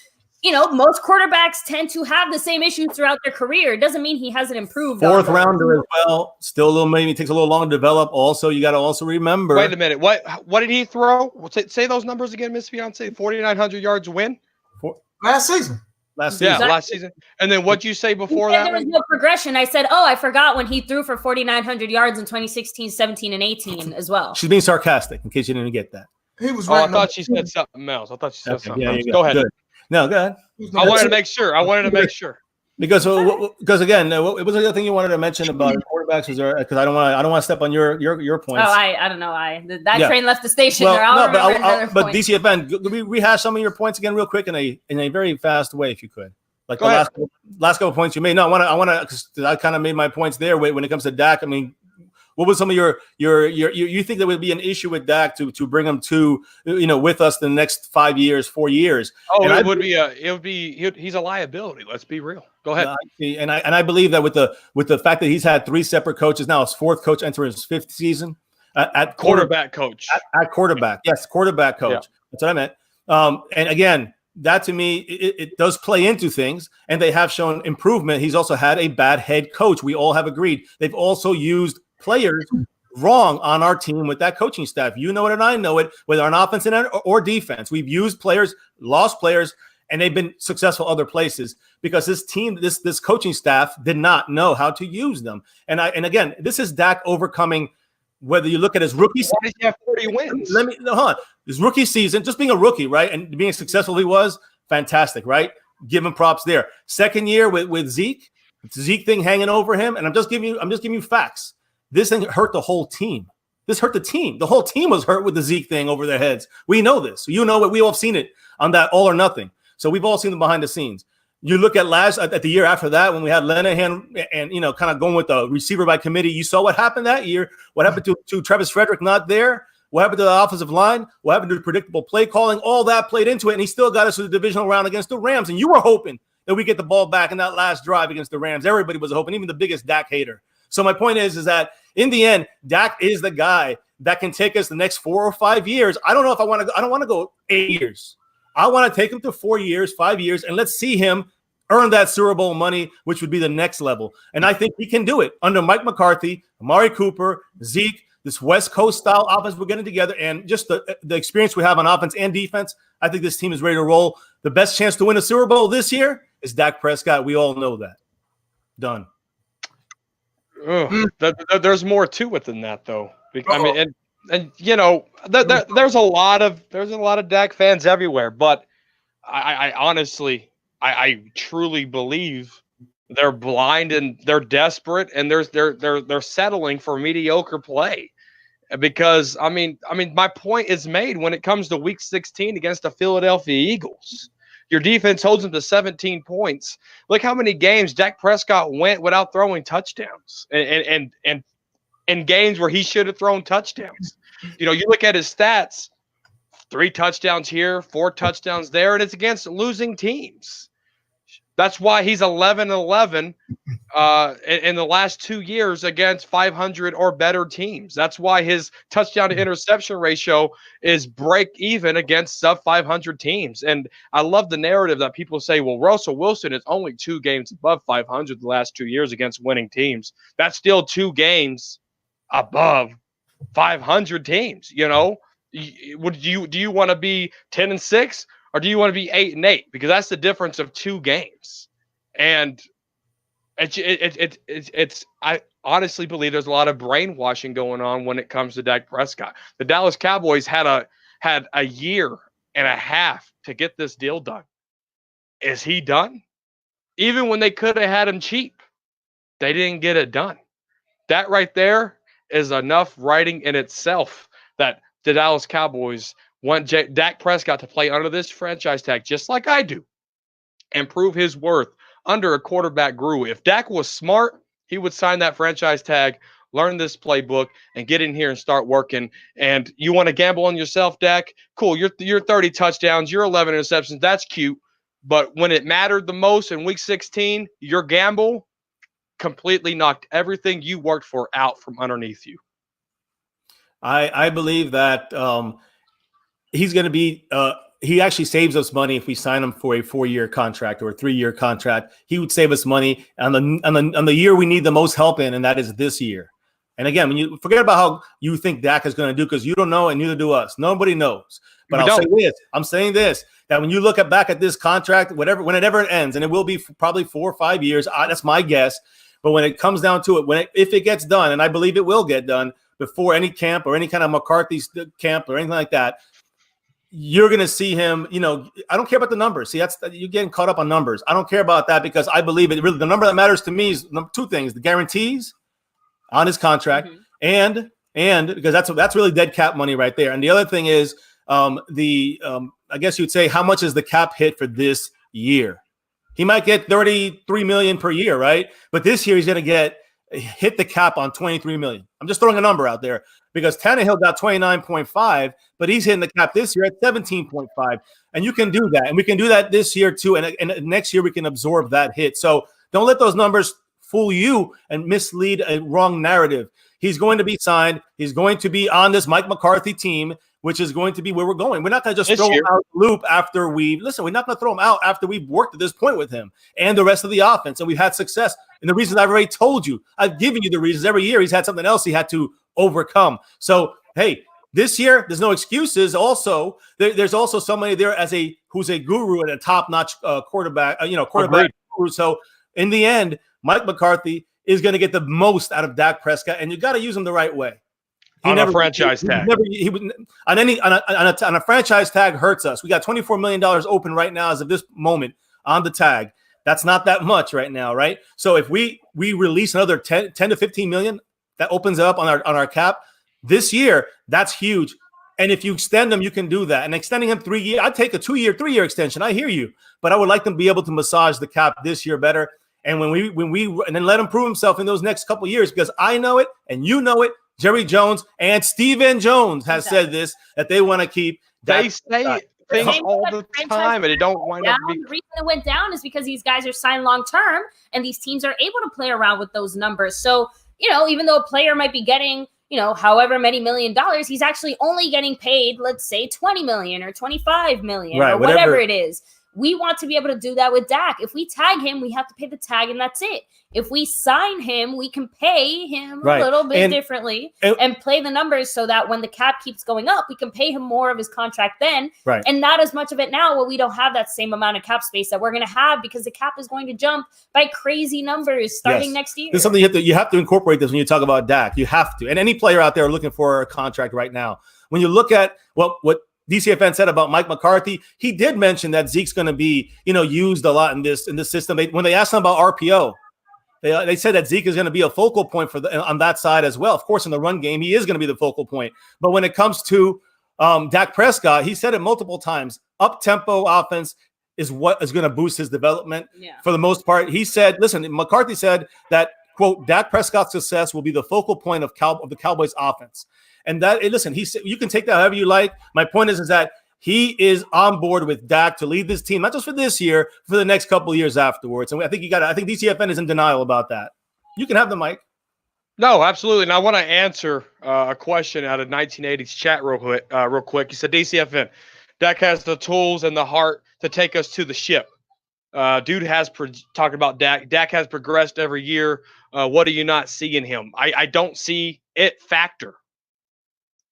most quarterbacks tend to have the same issues throughout their career. It doesn't mean he hasn't improved. Fourth rounder as well. Still a little, maybe takes a little longer to develop. Also, you got to also remember. Wait a minute. What did he throw? Say those numbers again, Miss Fiance. 4,900 yards win? Last season. last season. last season. And then what'd you say before that? There was no progression. I said, I forgot when he threw for 4,900 yards in 2016, 17, and 18 as well. She's being sarcastic, in case you didn't get that. He was I thought she said something else. Something else. Go ahead. Good. No, go ahead. I wanted to make sure. Because again, what was the other thing you wanted to mention about quarterbacks? Because I don't want to step on your points. I don't know. That train left the station. But DCFN, rehash some of your points again real quick in a very fast way, if you could. Like the last couple points you made. No, I want to. Because I kind of made my points there when it comes to Dak. I mean, what was some of your you think there would be an issue with Dak to bring him to with us the next 5 years, 4 years? He's a liability. Let's be real. Go ahead. And I believe that with the fact that he's had 3 separate coaches now, his 4th coach entering his 5th season at quarterback coach. At quarterback, yes, quarterback coach. Yeah. That's what I meant. And again, that to me it does play into things, and they have shown improvement. He's also had a bad head coach. We all have agreed. They've also used players wrong on our team with that coaching staff. You know it, and I know it. Whether on offense or defense, we've used players, lost players, and they've been successful other places because this team, this coaching staff, did not know how to use them. And again, this is Dak overcoming. Whether you look at his rookie season, why did he have 40 wins? His rookie season, just being a rookie, right, and being successful, he was fantastic, right? Give him props there. Second year with Zeke thing hanging over him, and I'm just giving you facts. This thing hurt the whole team. This hurt the team. The whole team was hurt with the Zeke thing over their heads. We know this. You know it. We all have seen it on that All or Nothing. So we've all seen them behind the scenes. You look at the year after that when we had Linehan and kind of going with the receiver by committee. You saw what happened that year. What happened to Travis Frederick not there? What happened to the offensive line? What happened to the predictable play calling? All that played into it, and he still got us to the divisional round against the Rams. And you were hoping that we get the ball back in that last drive against the Rams. Everybody was hoping, even the biggest Dak hater. So my point is that in the end, Dak is the guy that can take us the next 4 or 5 years. I don't know if I don't want to go 8 years. I want to take him to 4 years, 5 years, and let's see him earn that Super Bowl money, which would be the next level. And I think he can do it under Mike McCarthy, Amari Cooper, Zeke, this West Coast style offense we're getting together, and just the experience we have on offense and defense. I think this team is ready to roll. The best chance to win a Super Bowl this year is Dak Prescott. We all know that. Done. There's more to it than that, though. I mean, and there's a lot of Dak fans everywhere, but I honestly, I truly believe they're blind and they're desperate and they're settling for mediocre play. Because I mean, my point is made when it comes to Week 16 against the Philadelphia Eagles. Your defense holds them to 17 points. Look how many games Dak Prescott went without throwing touchdowns, and in games where he should have thrown touchdowns. You look at his stats: 3 touchdowns here, 4 touchdowns there, and it's against losing teams. That's why he's 11-11 in the last 2 years against 500 or better teams. That's why his touchdown to interception ratio is break even against sub 500 teams. And I love the narrative that people say, well, Russell Wilson is only 2 games above 500 the last 2 years against winning teams. That's still 2 games above 500 teams. Do you want to be 10-6? Or do you want to be 8-8? Because that's the difference of 2 games. And I honestly believe there's a lot of brainwashing going on when it comes to Dak Prescott. The Dallas Cowboys had a year and a half to get this deal done. Is he done? Even when they could have had him cheap, they didn't get it done. That right there is enough writing in itself that the Dallas Cowboys want Dak Prescott to play under this franchise tag just like I do and prove his worth under a quarterback guru. If Dak was smart, he would sign that franchise tag, learn this playbook, and get in here and start working. And you want to gamble on yourself, Dak? Cool. You're 30 touchdowns. You're 11 interceptions. That's cute. But when it mattered the most in Week 16, your gamble completely knocked everything you worked for out from underneath you. I believe that he's going to be he actually saves us money if we sign him for a 4-year contract or a 3-year contract. He would save us money on the year we need the most help in, and that is this year. And again, when you forget about how you think Dak is going to do, because you don't know and neither do us. Nobody knows. But I'm saying this. that when you look back at this contract, whenever it ends, and it will be probably 4 or 5 years, that's my guess. But when it comes down to it, if it gets done, and I believe it will get done before any camp or any kind of McCarthy camp or anything like that, you're going to see him. I don't care about the numbers. See, you're getting caught up on numbers. I don't care about that because I believe it. Really, the number that matters to me is two things: the guarantees on his contract, and because that's really dead cap money right there. And the other thing is I guess you'd say, how much is the cap hit for this year? He might get $33 million per year, right? But this year he's going to hit the cap on $23 million. I'm just throwing a number out there because Tannehill got 29.5, but he's hitting the cap this year at 17.5. And you can do that. And we can do that this year too. And next year we can absorb that hit. So don't let those numbers fool you and mislead a wrong narrative. He's going to be signed. He's going to be on this Mike McCarthy team, which is going to be where we're going. We're not going to just throw him out of the loop after we're not going to throw him out after we've worked at this point with him and the rest of the offense. And we've had success. And the reasons I've already told you, I've given you the reasons. Every year he's had something else he had to overcome. So, hey, this year, there's no excuses. Also, there's also somebody there who's a guru and a top-notch quarterback guru. So, in the end, Mike McCarthy is going to get the most out of Dak Prescott, and you got to use him the right way. A franchise tag. On a franchise tag hurts us. We got $24 million open right now as of this moment on the tag. That's not that much right now, right? So if we release another 10 to 15 million, that opens it up on our cap this year. That's huge. And if you extend them, you can do that. And extending him 3 years, I'd take a 2-year, 3-year extension. I hear you, but I would like them to be able to massage the cap this year better. And when we and then let him prove himself in those next couple of years, because I know it and you know it. Jerry Jones and Steven Jones has said this, that they want to keep. They say things all the time, and it don't wind up being. The reason it went down is because these guys are signed long term, and these teams are able to play around with those numbers. So, even though a player might be getting, however many $1 million, he's actually only getting paid, let's say, 20 million or 25 million, right, or whatever it is. We want to be able to do that with Dak. If we tag him, we have to pay the tag, and that's it. If we sign him, we can pay him a little bit differently and play the numbers so that when the cap keeps going up, we can pay him more of his contract then, and not as much of it now. Well, we don't have that same amount of cap space that we're going to have because the cap is going to jump by crazy numbers starting next year. There's something you have to incorporate this when you talk about Dak. You have to, and any player out there looking for a contract right now. When you look at what DCFN said about Mike McCarthy, he did mention that Zeke's going to be, used a lot in this system. When they asked him about RPO, they said that Zeke is going to be a focal point on that side as well. Of course, in the run game, he is going to be the focal point. But when it comes to Dak Prescott, he said it multiple times. Up-tempo offense is what is going to boost his development for the most part. He said, McCarthy said that, quote, Dak Prescott's success will be the focal point of the Cowboys offense. And he said, you can take that however you like. My point is that he is on board with Dak to lead this team, not just for this year, for the next couple of years afterwards. And I think DCFN is in denial about that. You can have the mic. No, absolutely. And I want to answer a question out of 1980s chat real quick. He said, DCFN, Dak has the tools and the heart to take us to the ship. Dude has talking about Dak. Dak has progressed every year. What do you not see in him? I don't see it factor.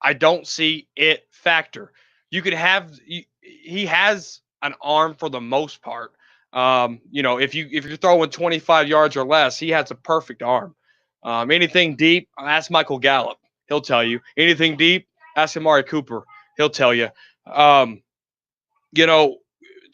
I don't see it factor. You could have he has an arm for the most part. If you're throwing 25 yards or less, he has a perfect arm. Anything deep, ask Michael Gallup. He'll tell you. Anything deep, ask Amari Cooper. He'll tell you.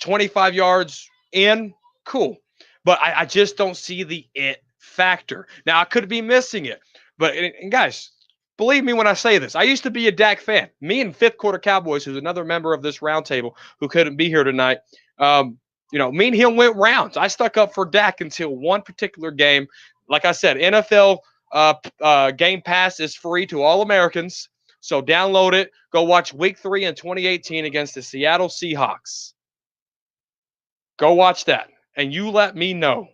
25 yards in, cool. But I just don't see the it factor. Now, I could be missing it. But, and guys, believe me when I say this. I used to be a Dak fan. Me and Fifth Quarter Cowboys, who's another member of this roundtable who couldn't be here tonight, me and him went rounds. I stuck up for Dak until one particular game. Like I said, NFL Game Pass is free to all Americans. So download it. Go watch Week 3 in 2018 against the Seattle Seahawks. Go watch that. And you let me know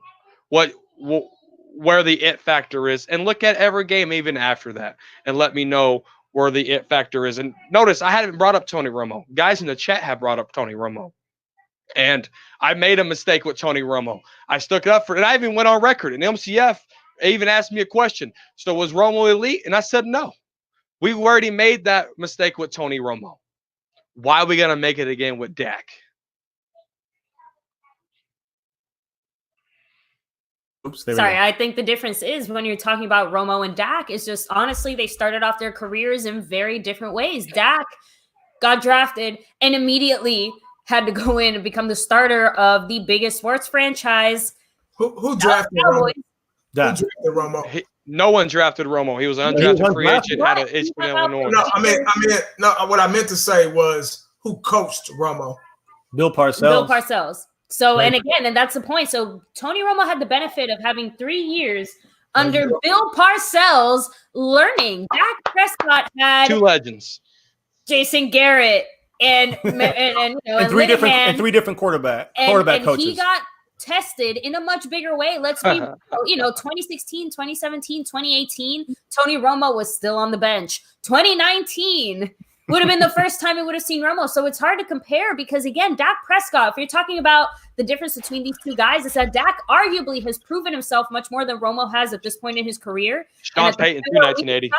where the it factor is, and look at every game even after that and let me know where the it factor is. And notice I hadn't brought up Tony Romo. Guys in the chat have brought up Tony Romo. And I made a mistake with Tony Romo. I stuck up for it. And I even went on record. And MCF even asked me a question. So was Romo elite? And I said no. We already made that mistake with Tony Romo. Why are we going to make it again with Dak? Sorry, I think the difference is when you're talking about Romo and Dak is just honestly they started off their careers in very different ways. Dak got drafted and immediately had to go in and become the starter of the biggest sports franchise. Who drafted Romo? No one drafted Romo. He was an undrafted free agent out of Illinois. What I meant to say was who coached Romo? Bill Parcells. So, and that's the point. So Tony Romo had the benefit of having 3 years under Bill Parcells learning. Dak Prescott had 2 legends, Jason Garrett and three different quarterback coaches. He got tested in a much bigger way. Let's be, 2016, 2017, 2018, Tony Romo was still on the bench. 2019 would have been the first time we would have seen Romo. So it's hard to compare because, again, Dak Prescott, if you're talking about the difference between these two guys, is that Dak arguably has proven himself much more than Romo has at this point in his career. Sean Payton through 1980.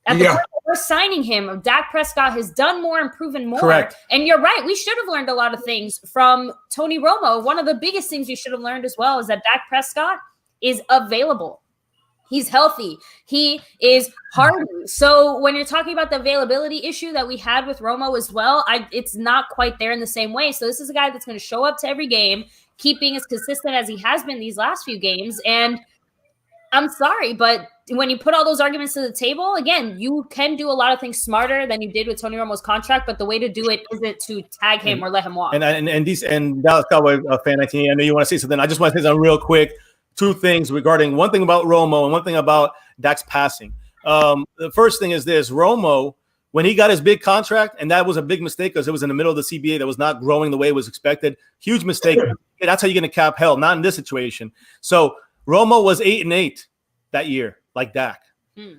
At the point that we're signing him, Dak Prescott has done more and proven more. Correct. And you're right. We should have learned a lot of things from Tony Romo. One of the biggest things you should have learned as well is that Dak Prescott is available. He's healthy. He is hardy. So when you're talking about the availability issue that we had with Romo as well, it's not quite there in the same way. So this is a guy that's going to show up to every game, keep being as consistent as he has been these last few games. And I'm sorry, but when you put all those arguments to the table, again, you can do a lot of things smarter than you did with Tony Romo's contract, but the way to do it isn't to tag him or let him walk. And Dallas Cowboy fan 19, I know you want to say something. I just want to say something real quick. 2 things regarding one thing about Romo and one thing about Dak's passing. The first thing is this: Romo, when he got his big contract, and that was a big mistake because it was in the middle of the CBA that was not growing the way it was expected. Huge mistake. That's how you're going to cap hell, not in this situation. So Romo was 8-8 that year, like Dak. When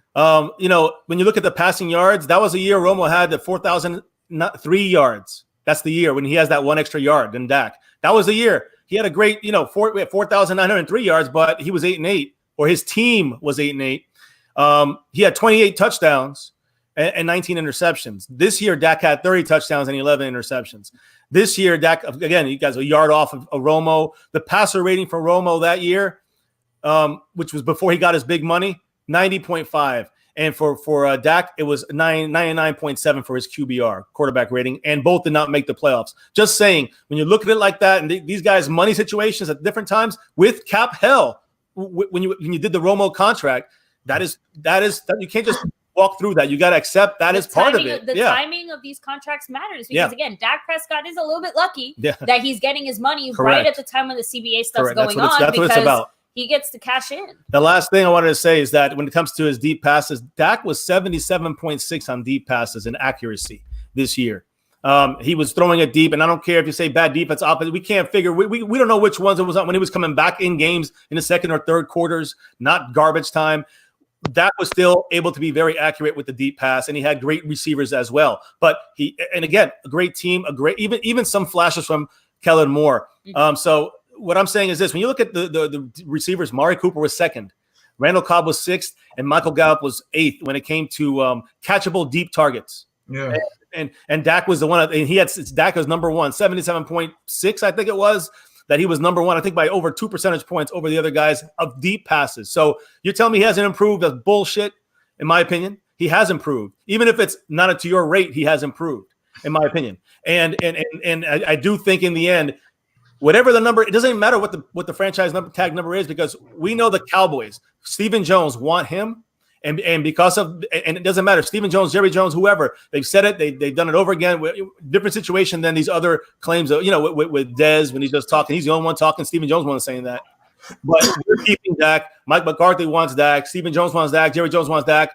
you look at the passing yards, that was a year Romo had the 4,003 yards. That's the year when he has that 1 extra yard than Dak. That was the year. He had a great, we had 4,903 yards, but he was 8-8, or his team was 8-8. He had 28 touchdowns and 19 interceptions. This year, Dak had 30 touchdowns and 11 interceptions. This year, Dak, again, you guys a yard off of Romo. The passer rating for Romo that year, which was before he got his big money, 90.5. And for Dak, it was 99.7 for his QBR, quarterback rating, and both did not make the playoffs. Just saying, when you look at it like that, and these guys' money situations at different times with cap hell, when you did the Romo contract, that is you can't just walk through that. You got to accept that is part of it. The timing of these contracts matters because again, Dak Prescott is a little bit lucky that he's getting his money right at the time when the CBA stuff's going on. That's what it's about. He gets to cash in. The last thing I wanted to say is that when it comes to his deep passes, Dak was 77.6 on deep passes in accuracy this year. He was throwing it deep, and I don't care if you say bad defense, offense. We can't figure. We don't know which ones it was on when he was coming back in games in the second or third quarters, not garbage time. Dak was still able to be very accurate with the deep pass, and he had great receivers as well. But a great team, even some flashes from Kellen Moore. So what I'm saying is this: when you look at the receivers, Amari Cooper was second, Randall Cobb was sixth, and Michael Gallup was eighth when it came to catchable deep targets. Yeah. And Dak was the one, and Dak was number one, 77.6, I think it was, that he was number one, I think by over 2 percentage points over the other guys of deep passes. So you're telling me he hasn't improved? That's bullshit, in my opinion. He has improved. Even if it's not to your rate, he has improved, in my opinion. And I do think in the end, whatever the number, it doesn't even matter what the franchise tag number is, because we know the Cowboys, Stephen Jones want him. And because of, and it doesn't matter, Stephen Jones, Jerry Jones, whoever, they've said it, they've done it over again. Different situation than these other claims of, with Dez when he's just talking. He's the only one talking. Stephen Jones wasn't saying that. But we're keeping Dak. Mike McCarthy wants Dak. Stephen Jones wants Dak. Jerry Jones wants Dak.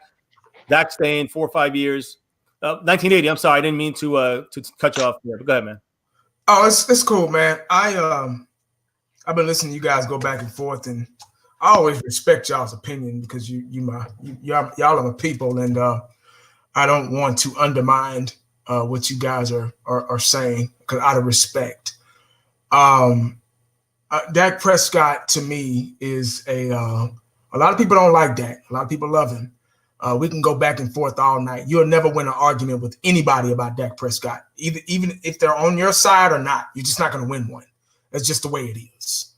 Dak staying 4 or 5 years. 1980. I'm sorry, I didn't mean to cut you off there. But go ahead, man. Oh, it's cool, man. I've been listening to you guys go back and forth, and I always respect y'all's opinion because y'all are my people, and I don't want to undermine what you guys are saying because out of respect. Dak Prescott to me is a lot of people don't like Dak. A lot of people love him. We can go back and forth all night. You'll never win an argument with anybody about Dak Prescott, even if they're on your side or not. You're just not going to win one. That's just the way it is.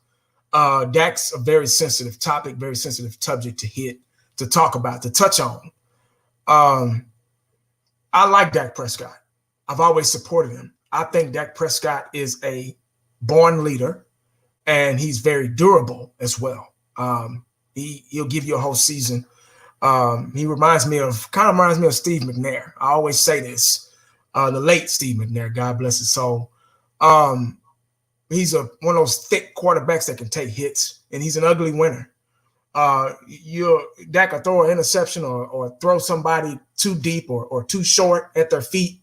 Dak's a very sensitive topic, very sensitive subject to talk about, to touch on. I like Dak Prescott. I've always supported him. I think Dak Prescott is a born leader, and he's very durable as well. He'll give you a whole season. He reminds me of Steve McNair. I always say this, the late Steve McNair, God bless his soul. He's one of those thick quarterbacks that can take hits, and he's an ugly winner. Dak will throw an interception or throw somebody too deep or too short at their feet,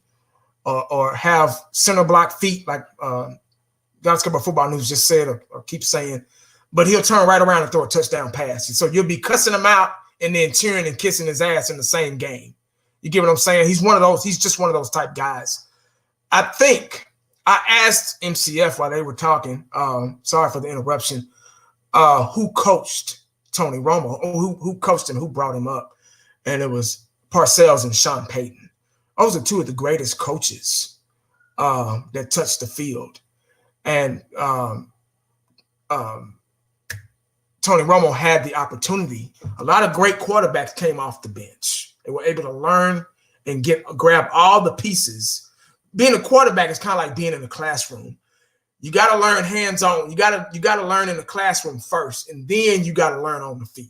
or have center block feet like Dallas Cowboys Football News just said or keeps saying, but he'll turn right around and throw a touchdown pass. And so you'll be cussing him out and then cheering and kissing his ass in the same game. You get what I'm saying? He's just one of those type guys. I think I asked MCF while they were talking, sorry for the interruption, who coached Tony Romo, who coached him, who brought him up. And it was Parcells and Sean Payton. Those are two of the greatest coaches that touched the field. And Tony Romo had the opportunity. A lot of great quarterbacks came off the bench. They were able to learn and grab all the pieces. Being a quarterback is kind of like being in a classroom. You got to learn hands-on. You got to learn in the classroom first, and then you got to learn on the field.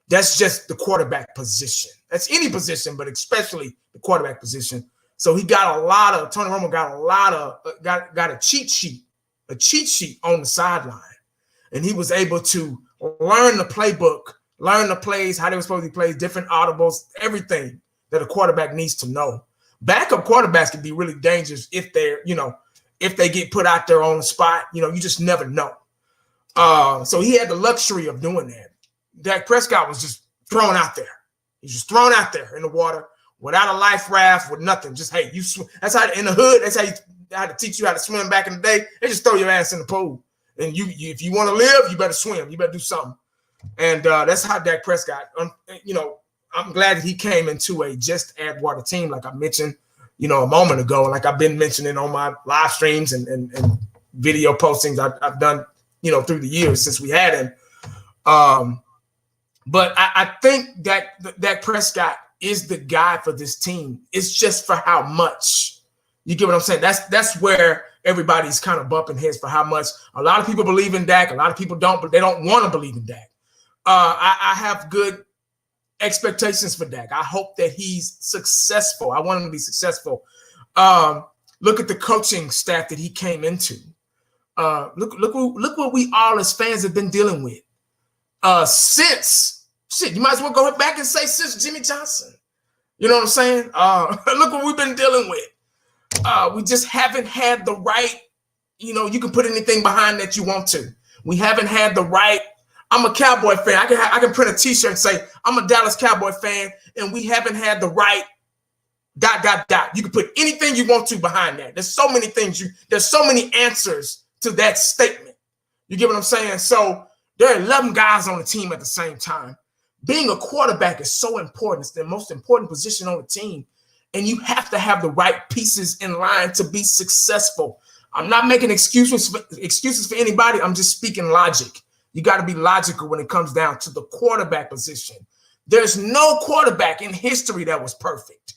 That's just the quarterback position. That's any position, but especially the quarterback position. So Tony Romo got a cheat sheet on the sideline, and he was able to learn the playbook, learn the plays, how they were supposed to be played, different audibles, everything that a quarterback needs to know. Backup quarterbacks can be really dangerous if they get put out there on the spot. You just never know. So he had the luxury of doing that. Dak Prescott was just thrown out there. He's just thrown out there in the water without a life raft, with nothing. Just, hey, you swim. That's how in the hood. That's how I had to teach you how to swim back in the day. They just throw your ass in the pool, and if you want to live, you better swim. You better do something. And that's how Dak Prescott. I'm glad that he came into a just add water team, like I mentioned, a moment ago, and like I've been mentioning on my live streams and video postings I've done, through the years since we had him. But I think that Dak Prescott is the guy for this team. It's just for how much. You get what I'm saying? That's where everybody's kind of bumping heads for how much. A lot of people believe in Dak. A lot of people don't, but they don't want to believe in Dak. I have good expectations for Dak. I hope that he's successful. I want him to be successful. Look at the coaching staff that he came into. Look what we all as fans have been dealing with. You might as well go back and say since Jimmy Johnson. You know what I'm saying? Look what we've been dealing with. We just haven't had the right, you can put anything behind that you want to. We haven't had the right. I'm a Cowboy fan. I can print a T-shirt and say, I'm a Dallas Cowboy fan, and we haven't had the right ... You can put anything you want to behind that. There's so many things. There's so many answers to that statement. You get what I'm saying? So there are 11 guys on the team at the same time. Being a quarterback is so important. It's the most important position on the team. And you have to have the right pieces in line to be successful. I'm not making excuses for anybody. I'm just speaking logic. You got to be logical when it comes down to the quarterback position. There's no quarterback in history that was perfect.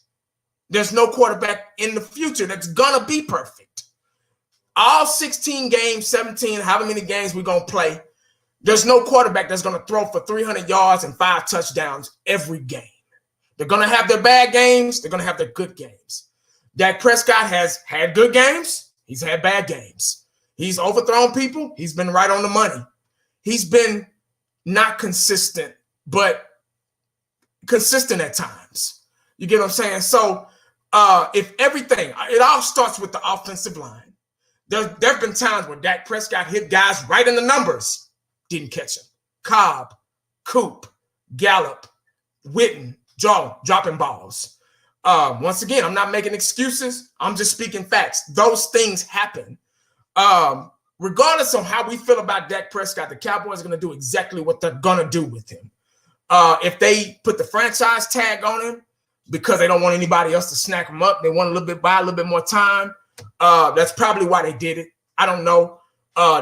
There's no quarterback in the future that's going to be perfect. All 16 games, 17, however many games we're going to play, there's no quarterback that's going to throw for 300 yards and 5 touchdowns every game. They're going to have their bad games. They're going to have their good games. Dak Prescott has had good games. He's had bad games. He's overthrown people. He's been right on the money. He's been not consistent, but consistent at times. You get what I'm saying? So it all starts with the offensive line. There have been times where Dak Prescott hit guys right in the numbers, didn't catch them. Cobb, Coop, Gallup, Witten, dropping balls. Once again, I'm not making excuses. I'm just speaking facts. Those things happen. Regardless of how we feel about Dak Prescott, the Cowboys are going to do exactly what they're going to do with him. If they put the franchise tag on him because they don't want anybody else to snack him up, they want buy a little bit more time. That's probably why they did it. I don't know.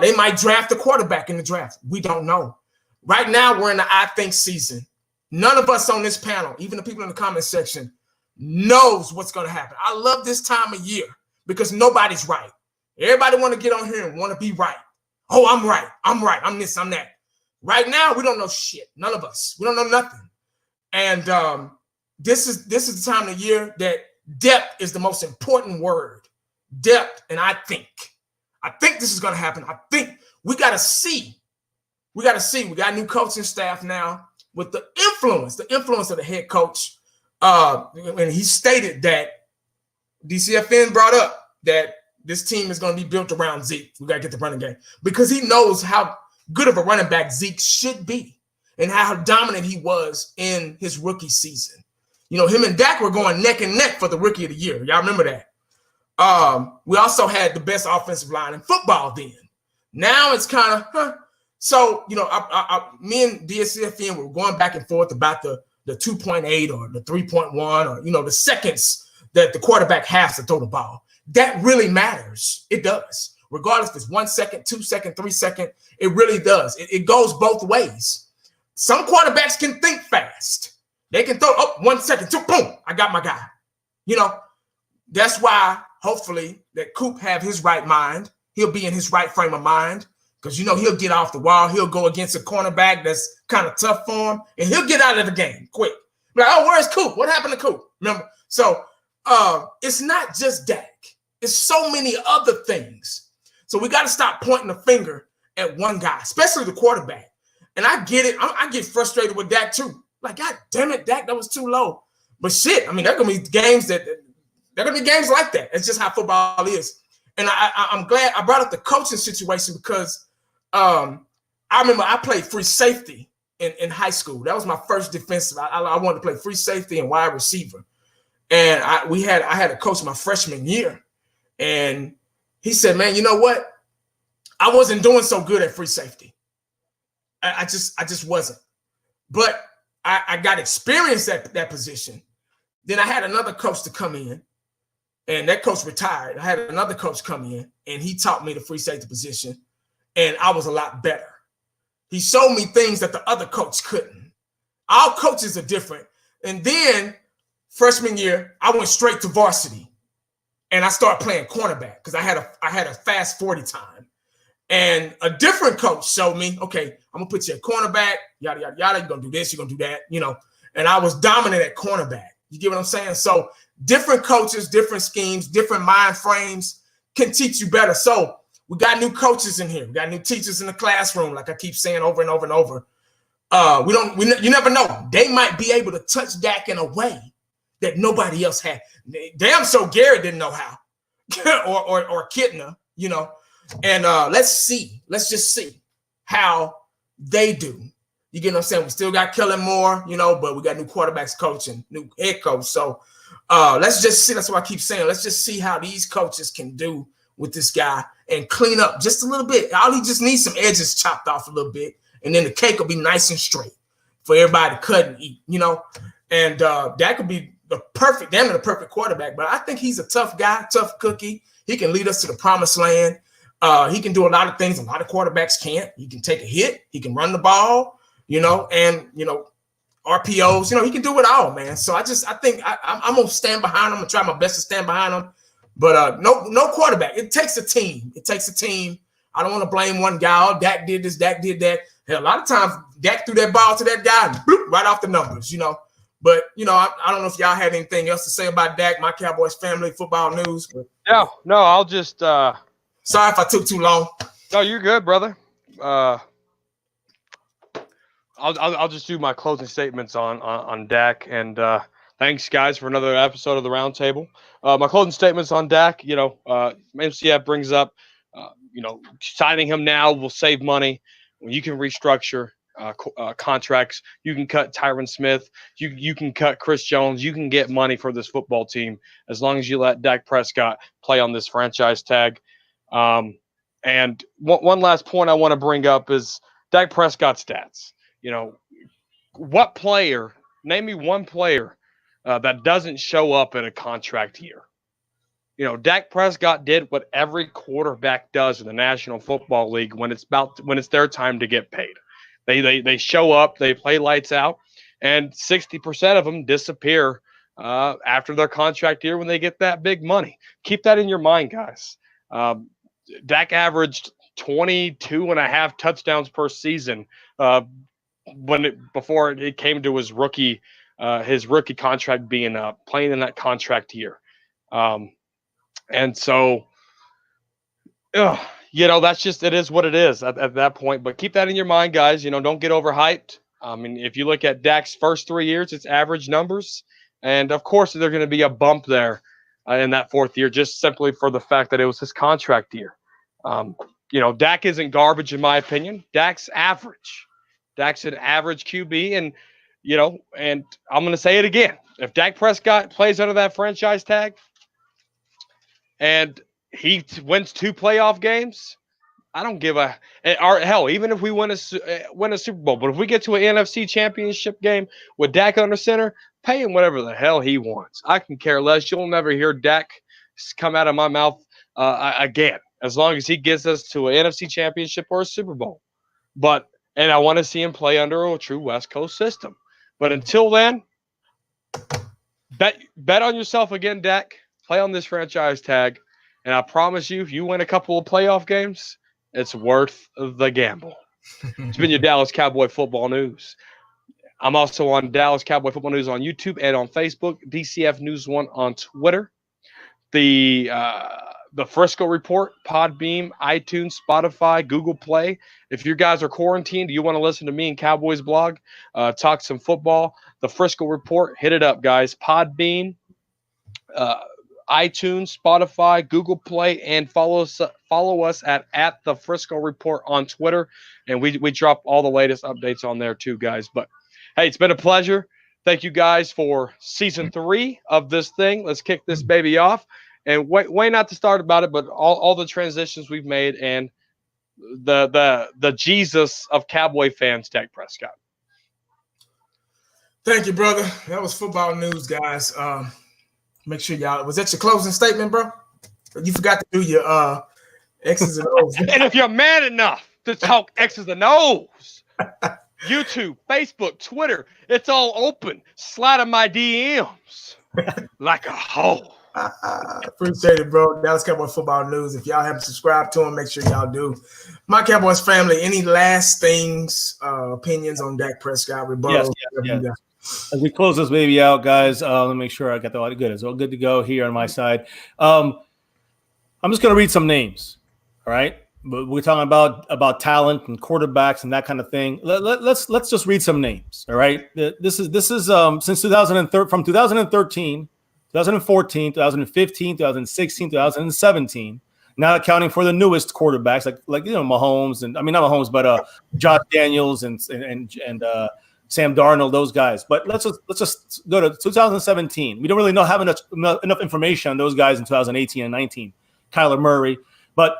They might draft a quarterback in the draft. We don't know. Right now, we're in the I think season. None of us on this panel, even the people in the comment section, knows what's going to happen. I love this time of year because nobody's right. Everybody want to get on here and want to be right. Oh, I'm right. I'm right. I'm this, I'm that. Right now, we don't know shit. None of us. We don't know nothing. And this is the time of year that depth is the most important word. Depth. And I think this is going to happen. I think we got to see. We got a new coaching staff now with the influence of the head coach. And he stated that DCFN brought up that this team is going to be built around Zeke. We got to get the running game because he knows how good of a running back Zeke should be and how dominant he was in his rookie season. You know, him and Dak were going neck and neck for the rookie of the year. Y'all remember that? We also had the best offensive line in football then. Now it's kind of, So, you know, me and DCFN were going back and forth about the 2.8 or the 3.1 or, you know, the seconds that the quarterback has to throw the ball. That really matters. It does. Regardless if it's 1 second, 2 second, 3 second, it really does. It goes both ways. Some quarterbacks can think fast. They can throw up 1 second, 2, boom, I got my guy. You know, that's why hopefully that Coop have his right mind. He'll be in his right frame of mind because, you know, he'll get off the wall. He'll go against a cornerback that's kind of tough for him, and he'll get out of the game quick. Like, oh, where's Coop? What happened to Coop? Remember? So it's not just Dak. It's so many other things. So we got to stop pointing the finger at one guy, especially the quarterback. And I get it. I get frustrated with Dak too. Like, God damn it, Dak, that was too low. But shit, I mean, there are going to be games like that. It's just how football is. And I'm glad I brought up the coaching situation because I remember I played free safety in high school. That was my first defensive. I wanted to play free safety and wide receiver. And I had a coach my freshman year. And he said, man, you know what? I wasn't doing so good at free safety. I just wasn't. But I got experience at that position. Then I had another coach to come in, and that coach retired. I had another coach come in, and he taught me the free safety position, and I was a lot better. He showed me things that the other coach couldn't. All coaches are different. And then freshman year, I went straight to varsity, and I started playing cornerback because I had a fast 40 time. And a different coach showed me, okay, I'm going to put you at cornerback, yada, yada, yada. You're going to do this, you're going to do that, you know. And I was dominant at cornerback. You get what I'm saying? So different coaches, different schemes, different mind frames can teach you better. So we got new coaches in here. We got new teachers in the classroom, like I keep saying over and over and over. You never know. They might be able to touch Dak in a way that nobody else had. Damn, so Garrett didn't know how, or Kitna, you know. And let's just see how they do. You get what I'm saying? We still got Kellen Moore, you know, but we got new quarterbacks coaching, new head coach. So let's just see. That's what I keep saying. Let's just see how these coaches can do with this guy and clean up just a little bit. All he just needs some edges chopped off a little bit, and then the cake will be nice and straight for everybody to cut and eat, you know. And that could be the perfect quarterback. But I think he's a tough guy, tough cookie. He can lead us to the promised land. He can do a lot of things a lot of quarterbacks can't. He can take a hit. He can run the ball, you know, and, you know, RPOs, you know, he can do it all, man. So I think I'm going to stand behind him. I'm going to try my best to stand behind him. But no quarterback. It takes a team. I don't want to blame one guy. Oh, Dak did this, Dak did that. Hell, a lot of times Dak threw that ball to that guy and bloop, right off the numbers, you know. But, you know, I don't know if y'all had anything else to say about Dak, my Cowboys family, football news. But, No, I'll just sorry if I took too long. No, you're good, brother. I'll just do my closing statements on Dak, and thanks guys for another episode of the Roundtable. My closing statements on Dak, you know, MCF brings up, you know, signing him now will save money when you can restructure contracts. You can cut Tyron Smith. You can cut Chris Jones. You can get money for this football team as long as you let Dak Prescott play on this franchise tag. And one last point I want to bring up is Dak Prescott stats. You know, name me one player that doesn't show up in a contract year. Dak Prescott did what every quarterback does in the National Football League when it's their time to get paid. They show up, they play lights out, and 60% of them disappear after their contract year when they get that big money. Keep that in your mind, guys. Dak averaged 22 and a half touchdowns per season before it came to his rookie contract being playing in that contract year. And so, that's just, it is what it is at that point. But keep that in your mind, guys. Don't get overhyped. I mean, if you look at Dak's first 3 years, it's average numbers. And, of course, there's going to be a bump there in that fourth year, just simply for the fact that it was his contract year. Dak isn't garbage, in my opinion. Dak's average. Dak's an average QB. And, and I'm going to say it again. If Dak Prescott plays under that franchise tag, and he wins 2 playoff games, I don't give a hell. Even if we win a Super Bowl, but if we get to an NFC Championship game with Dak under center, pay him whatever the hell he wants. I can care less. You'll never hear Dak come out of my mouth again, as long as he gets us to an NFC Championship or a Super Bowl. And I want to see him play under a true West Coast system. But until then, bet on yourself again, Dak. Play on this franchise tag, and I promise you, if you win a couple of playoff games, it's worth the gamble. It's been your Dallas Cowboy Football News. I'm also on Dallas Cowboy Football News on YouTube and on Facebook, DCF News 1 on Twitter. The Frisco Report, Podbeam, iTunes, Spotify, Google Play. If you guys are quarantined, you want to listen to me and Cowboys blog, talk some football, the Frisco Report, hit it up, guys. Podbeam, iTunes, Spotify, Google Play, and follow us at the Frisco Report on Twitter, and we drop all the latest updates on there too, guys. But hey, it's been a pleasure. Thank you guys for season 3 of this thing. Let's kick this baby off, and way not to start about it, but all the transitions we've made and the Jesus of Cowboy fans, Dak Prescott. Thank you, brother. That was football news, guys. Make sure y'all, was that your closing statement, bro? You forgot to do your X's and O's. And if you're man enough to talk X's and O's, YouTube, Facebook, Twitter, it's all open. Slide in my DMs like a hoe. Appreciate it, bro. Dallas Cowboy Football News. If y'all haven't subscribed to him, make sure y'all do. My Cowboys family, any last things, opinions on Dak Prescott? Yes. As we close this baby out, guys, let me make sure I got the audio good. It's all good to go here on my side. I'm just going to read some names, all right? But we're talking about talent and quarterbacks and that kind of thing. Let's just read some names, all right? This is since 2013, from 2013, 2014, 2015, 2016, 2017. Not accounting for the newest quarterbacks like Mahomes and not Mahomes, but Josh Daniels and Sam Darnold, those guys. But let's just go to 2017. We don't really have enough information on those guys in 2018 and 19. Kyler Murray, but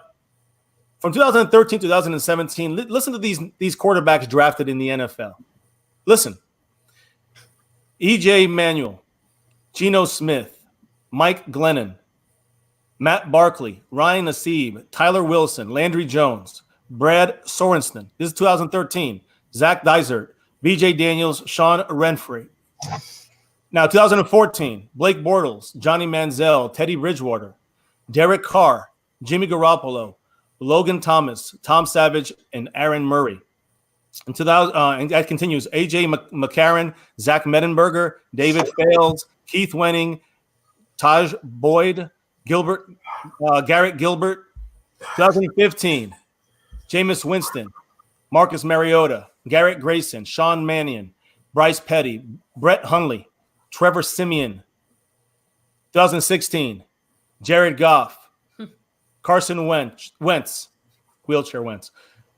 from 2013 to 2017, listen to these quarterbacks drafted in the NFL. Listen: E.J. Manuel, Geno Smith, Mike Glennon, Matt Barkley, Ryan Nassib, Tyler Wilson, Landry Jones, Brad Sorensen. This is 2013. Zach Dysert, B.J. Daniels, Sean Renfrey. Now, 2014, Blake Bortles, Johnny Manziel, Teddy Bridgewater, Derek Carr, Jimmy Garoppolo, Logan Thomas, Tom Savage, and Aaron Murray. And that continues. A.J. McCarron, Zach Mettenberger, David Fales, Keith Wenning, Taj Boyd, Garrett Gilbert. 2015, Jameis Winston, Marcus Mariota, Garrett Grayson, Sean Mannion, Bryce Petty, Brett Hundley, Trevor Siemian. 2016, Jared Goff, Carson Wentz, wheelchair Wentz,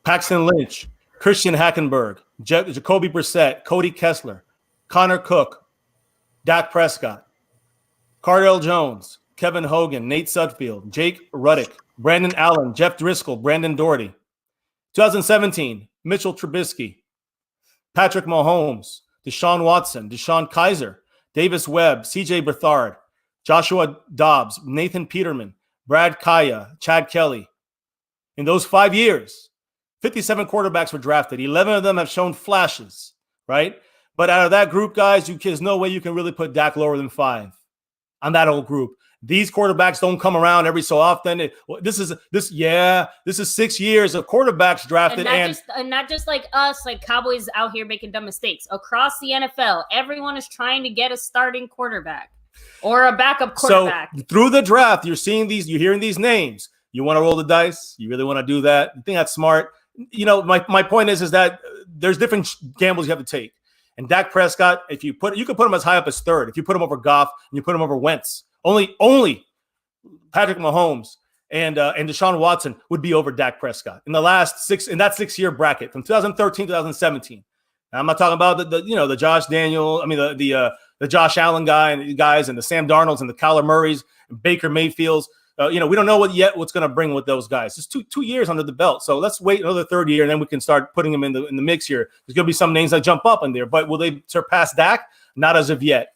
Paxton Lynch, Christian Hackenberg, Jacoby Brissett, Cody Kessler, Connor Cook, Dak Prescott, Cardell Jones, Kevin Hogan, Nate Sudfeld, Jake Ruddick, Brandon Allen, Jeff Driscoll, Brandon Doherty. 2017, Mitchell Trubisky, Patrick Mahomes, Deshaun Watson, Deshaun Kaiser, Davis Webb, CJ Beathard, Joshua Dobbs, Nathan Peterman, Brad Kaya, Chad Kelly. In those 5 years, 57 quarterbacks were drafted. 11 of them have shown flashes, right? But out of that group, guys, there's no way you can really put Dak lower than 5 on that whole group. These quarterbacks don't come around every so often. This is 6 years of quarterbacks drafted, and not just like us, like Cowboys out here making dumb mistakes. Across the NFL, everyone is trying to get a starting quarterback or a backup quarterback. So through the draft, you're hearing these names. You want to roll the dice? You really want to do that? You think that's smart? My point is that there's different gambles you have to take. And Dak Prescott, you could put him as high up as 3rd. If you put him over Goff and you put him over Wentz, only Patrick Mahomes and Deshaun Watson would be over Dak Prescott in that 6-year bracket from 2013 to 2017. Now, I'm not talking about the Josh Daniel, the Josh Allen guys and the Sam Darnolds and the Kyler Murrays and Baker Mayfields. We don't know what's going to bring with those guys. It's two years under the belt. So let's wait another 3rd year, and then we can start putting them in the mix here. There's going to be some names that jump up in there, but will they surpass Dak? Not as of yet.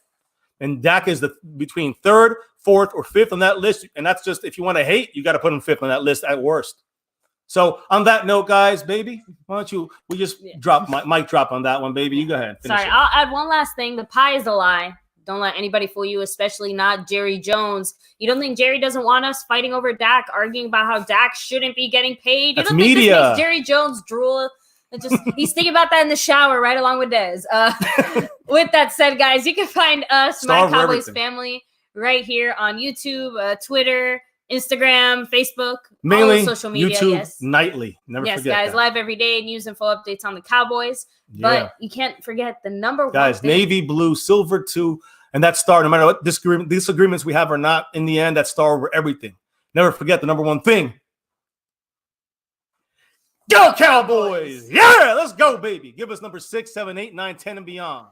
And Dak is between 3rd, 4th, or 5th on that list. And that's just, if you want to hate, you got to put him 5th on that list at worst. So on that note, guys, baby, why don't we just drop mic drop on that one, baby. You go ahead. Sorry, I'll add one last thing. The pie is a lie. Don't let anybody fool you, especially not Jerry Jones. You don't think Jerry doesn't want us fighting over Dak, arguing about how Dak shouldn't be getting paid? You don't think this makes Jerry Jones drool? He's thinking about that in the shower right along with Dez. With that said, guys, you can find us, My Cowboys Family, right here on YouTube, Twitter, Instagram, Facebook, mainly all social media. YouTube, yes. nightly. Never forget guys, that. Live every day, news and full updates on the Cowboys. Yeah. But you can't forget the number one guys, thing. Navy, blue, silver too, and that star, no matter what disagreements we have or not, in the end, that star over everything. Never forget the number one thing. Go Cowboys! Yeah, let's go, baby. Give us number 6, 7, 8, 9, 10, and beyond.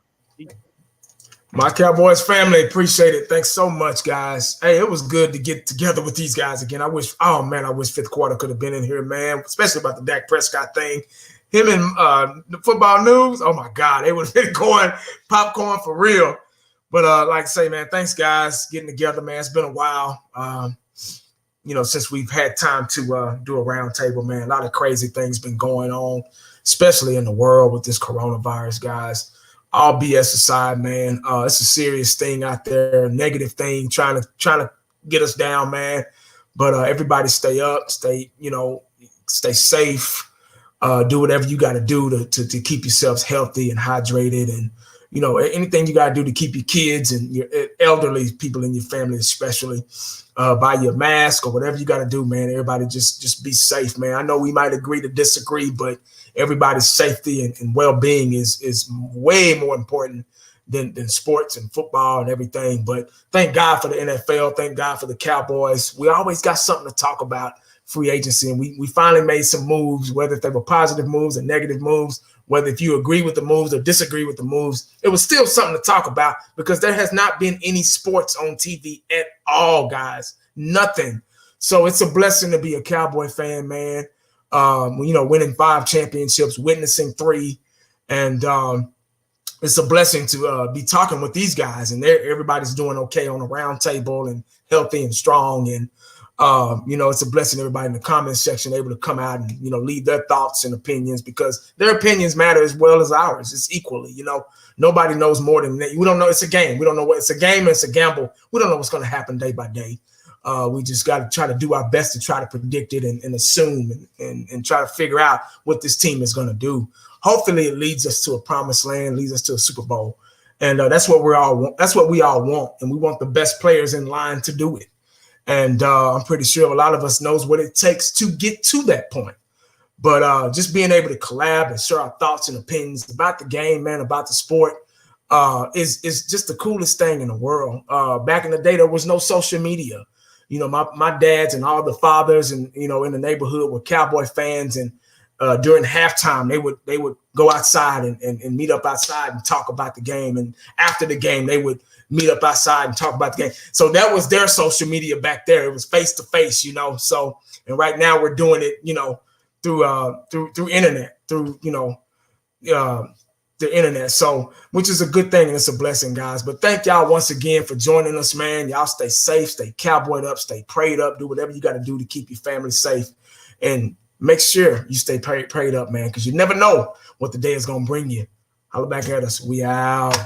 My Cowboys family, appreciate it. Thanks so much, guys. Hey, it was good to get together with these guys again. I wish 5th quarter could have been in here, man, especially about the Dak Prescott thing. Him and the football news, oh, my God, they would have been going popcorn for real. But like I say, man, thanks, guys, getting together, man. It's been a while, since we've had time to do a roundtable, man. A lot of crazy things been going on, especially in the world with this coronavirus, guys. All BS aside, man, it's a serious thing out there, negative thing, trying to get us down, man. But everybody stay up, stay safe, do whatever you got to do to keep yourselves healthy and hydrated, and anything you got to do to keep your kids and your elderly people in your family, especially, buy your mask or whatever you got to do, man. Everybody just be safe, man. I know we might agree to disagree, but everybody's safety and well-being is way more important than sports and football and everything. But thank God for the NFL. Thank God for the Cowboys. We always got something to talk about, free agency. And we finally made some moves, whether they were positive moves or negative moves, whether if you agree with the moves or disagree with the moves, it was still something to talk about because there has not been any sports on TV at all, guys. Nothing. So it's a blessing to be a Cowboy fan, man. Winning 5 championships, witnessing 3. And it's a blessing to be talking with these guys. And everybody's doing okay on the round table and healthy and strong. And, it's a blessing everybody in the comments section able to come out and, leave their thoughts and opinions because their opinions matter as well as ours. It's equally, nobody knows more than that. We don't know. It's a game. We don't know what it's a game. It's a gamble. We don't know what's going to happen day by day. We just got to try to do our best to try to predict it and assume and try to figure out what this team is going to do. Hopefully it leads us to a promised land, leads us to a Super Bowl. And that's what we all want. And we want the best players in line to do it. And I'm pretty sure a lot of us knows what it takes to get to that point. But just being able to collab and share our thoughts and opinions about the game, man, about the sport, is just the coolest thing in the world. Back in the day, there was no social media. My dads and all the fathers and, in the neighborhood were Cowboy fans. And during halftime, they would go outside and meet up outside and talk about the game. And after the game, they would meet up outside and talk about the game. So that was their social media back there. It was face to face, So, and right now we're doing it, through internet, through the internet. So, which is a good thing and it's a blessing, guys. But thank y'all once again for joining us, man. Y'all stay safe, stay cowboyed up, stay prayed up, do whatever you got to do to keep your family safe. And make sure you stay prayed up, man, because you never know what the day is going to bring you. Holla back at us. We out.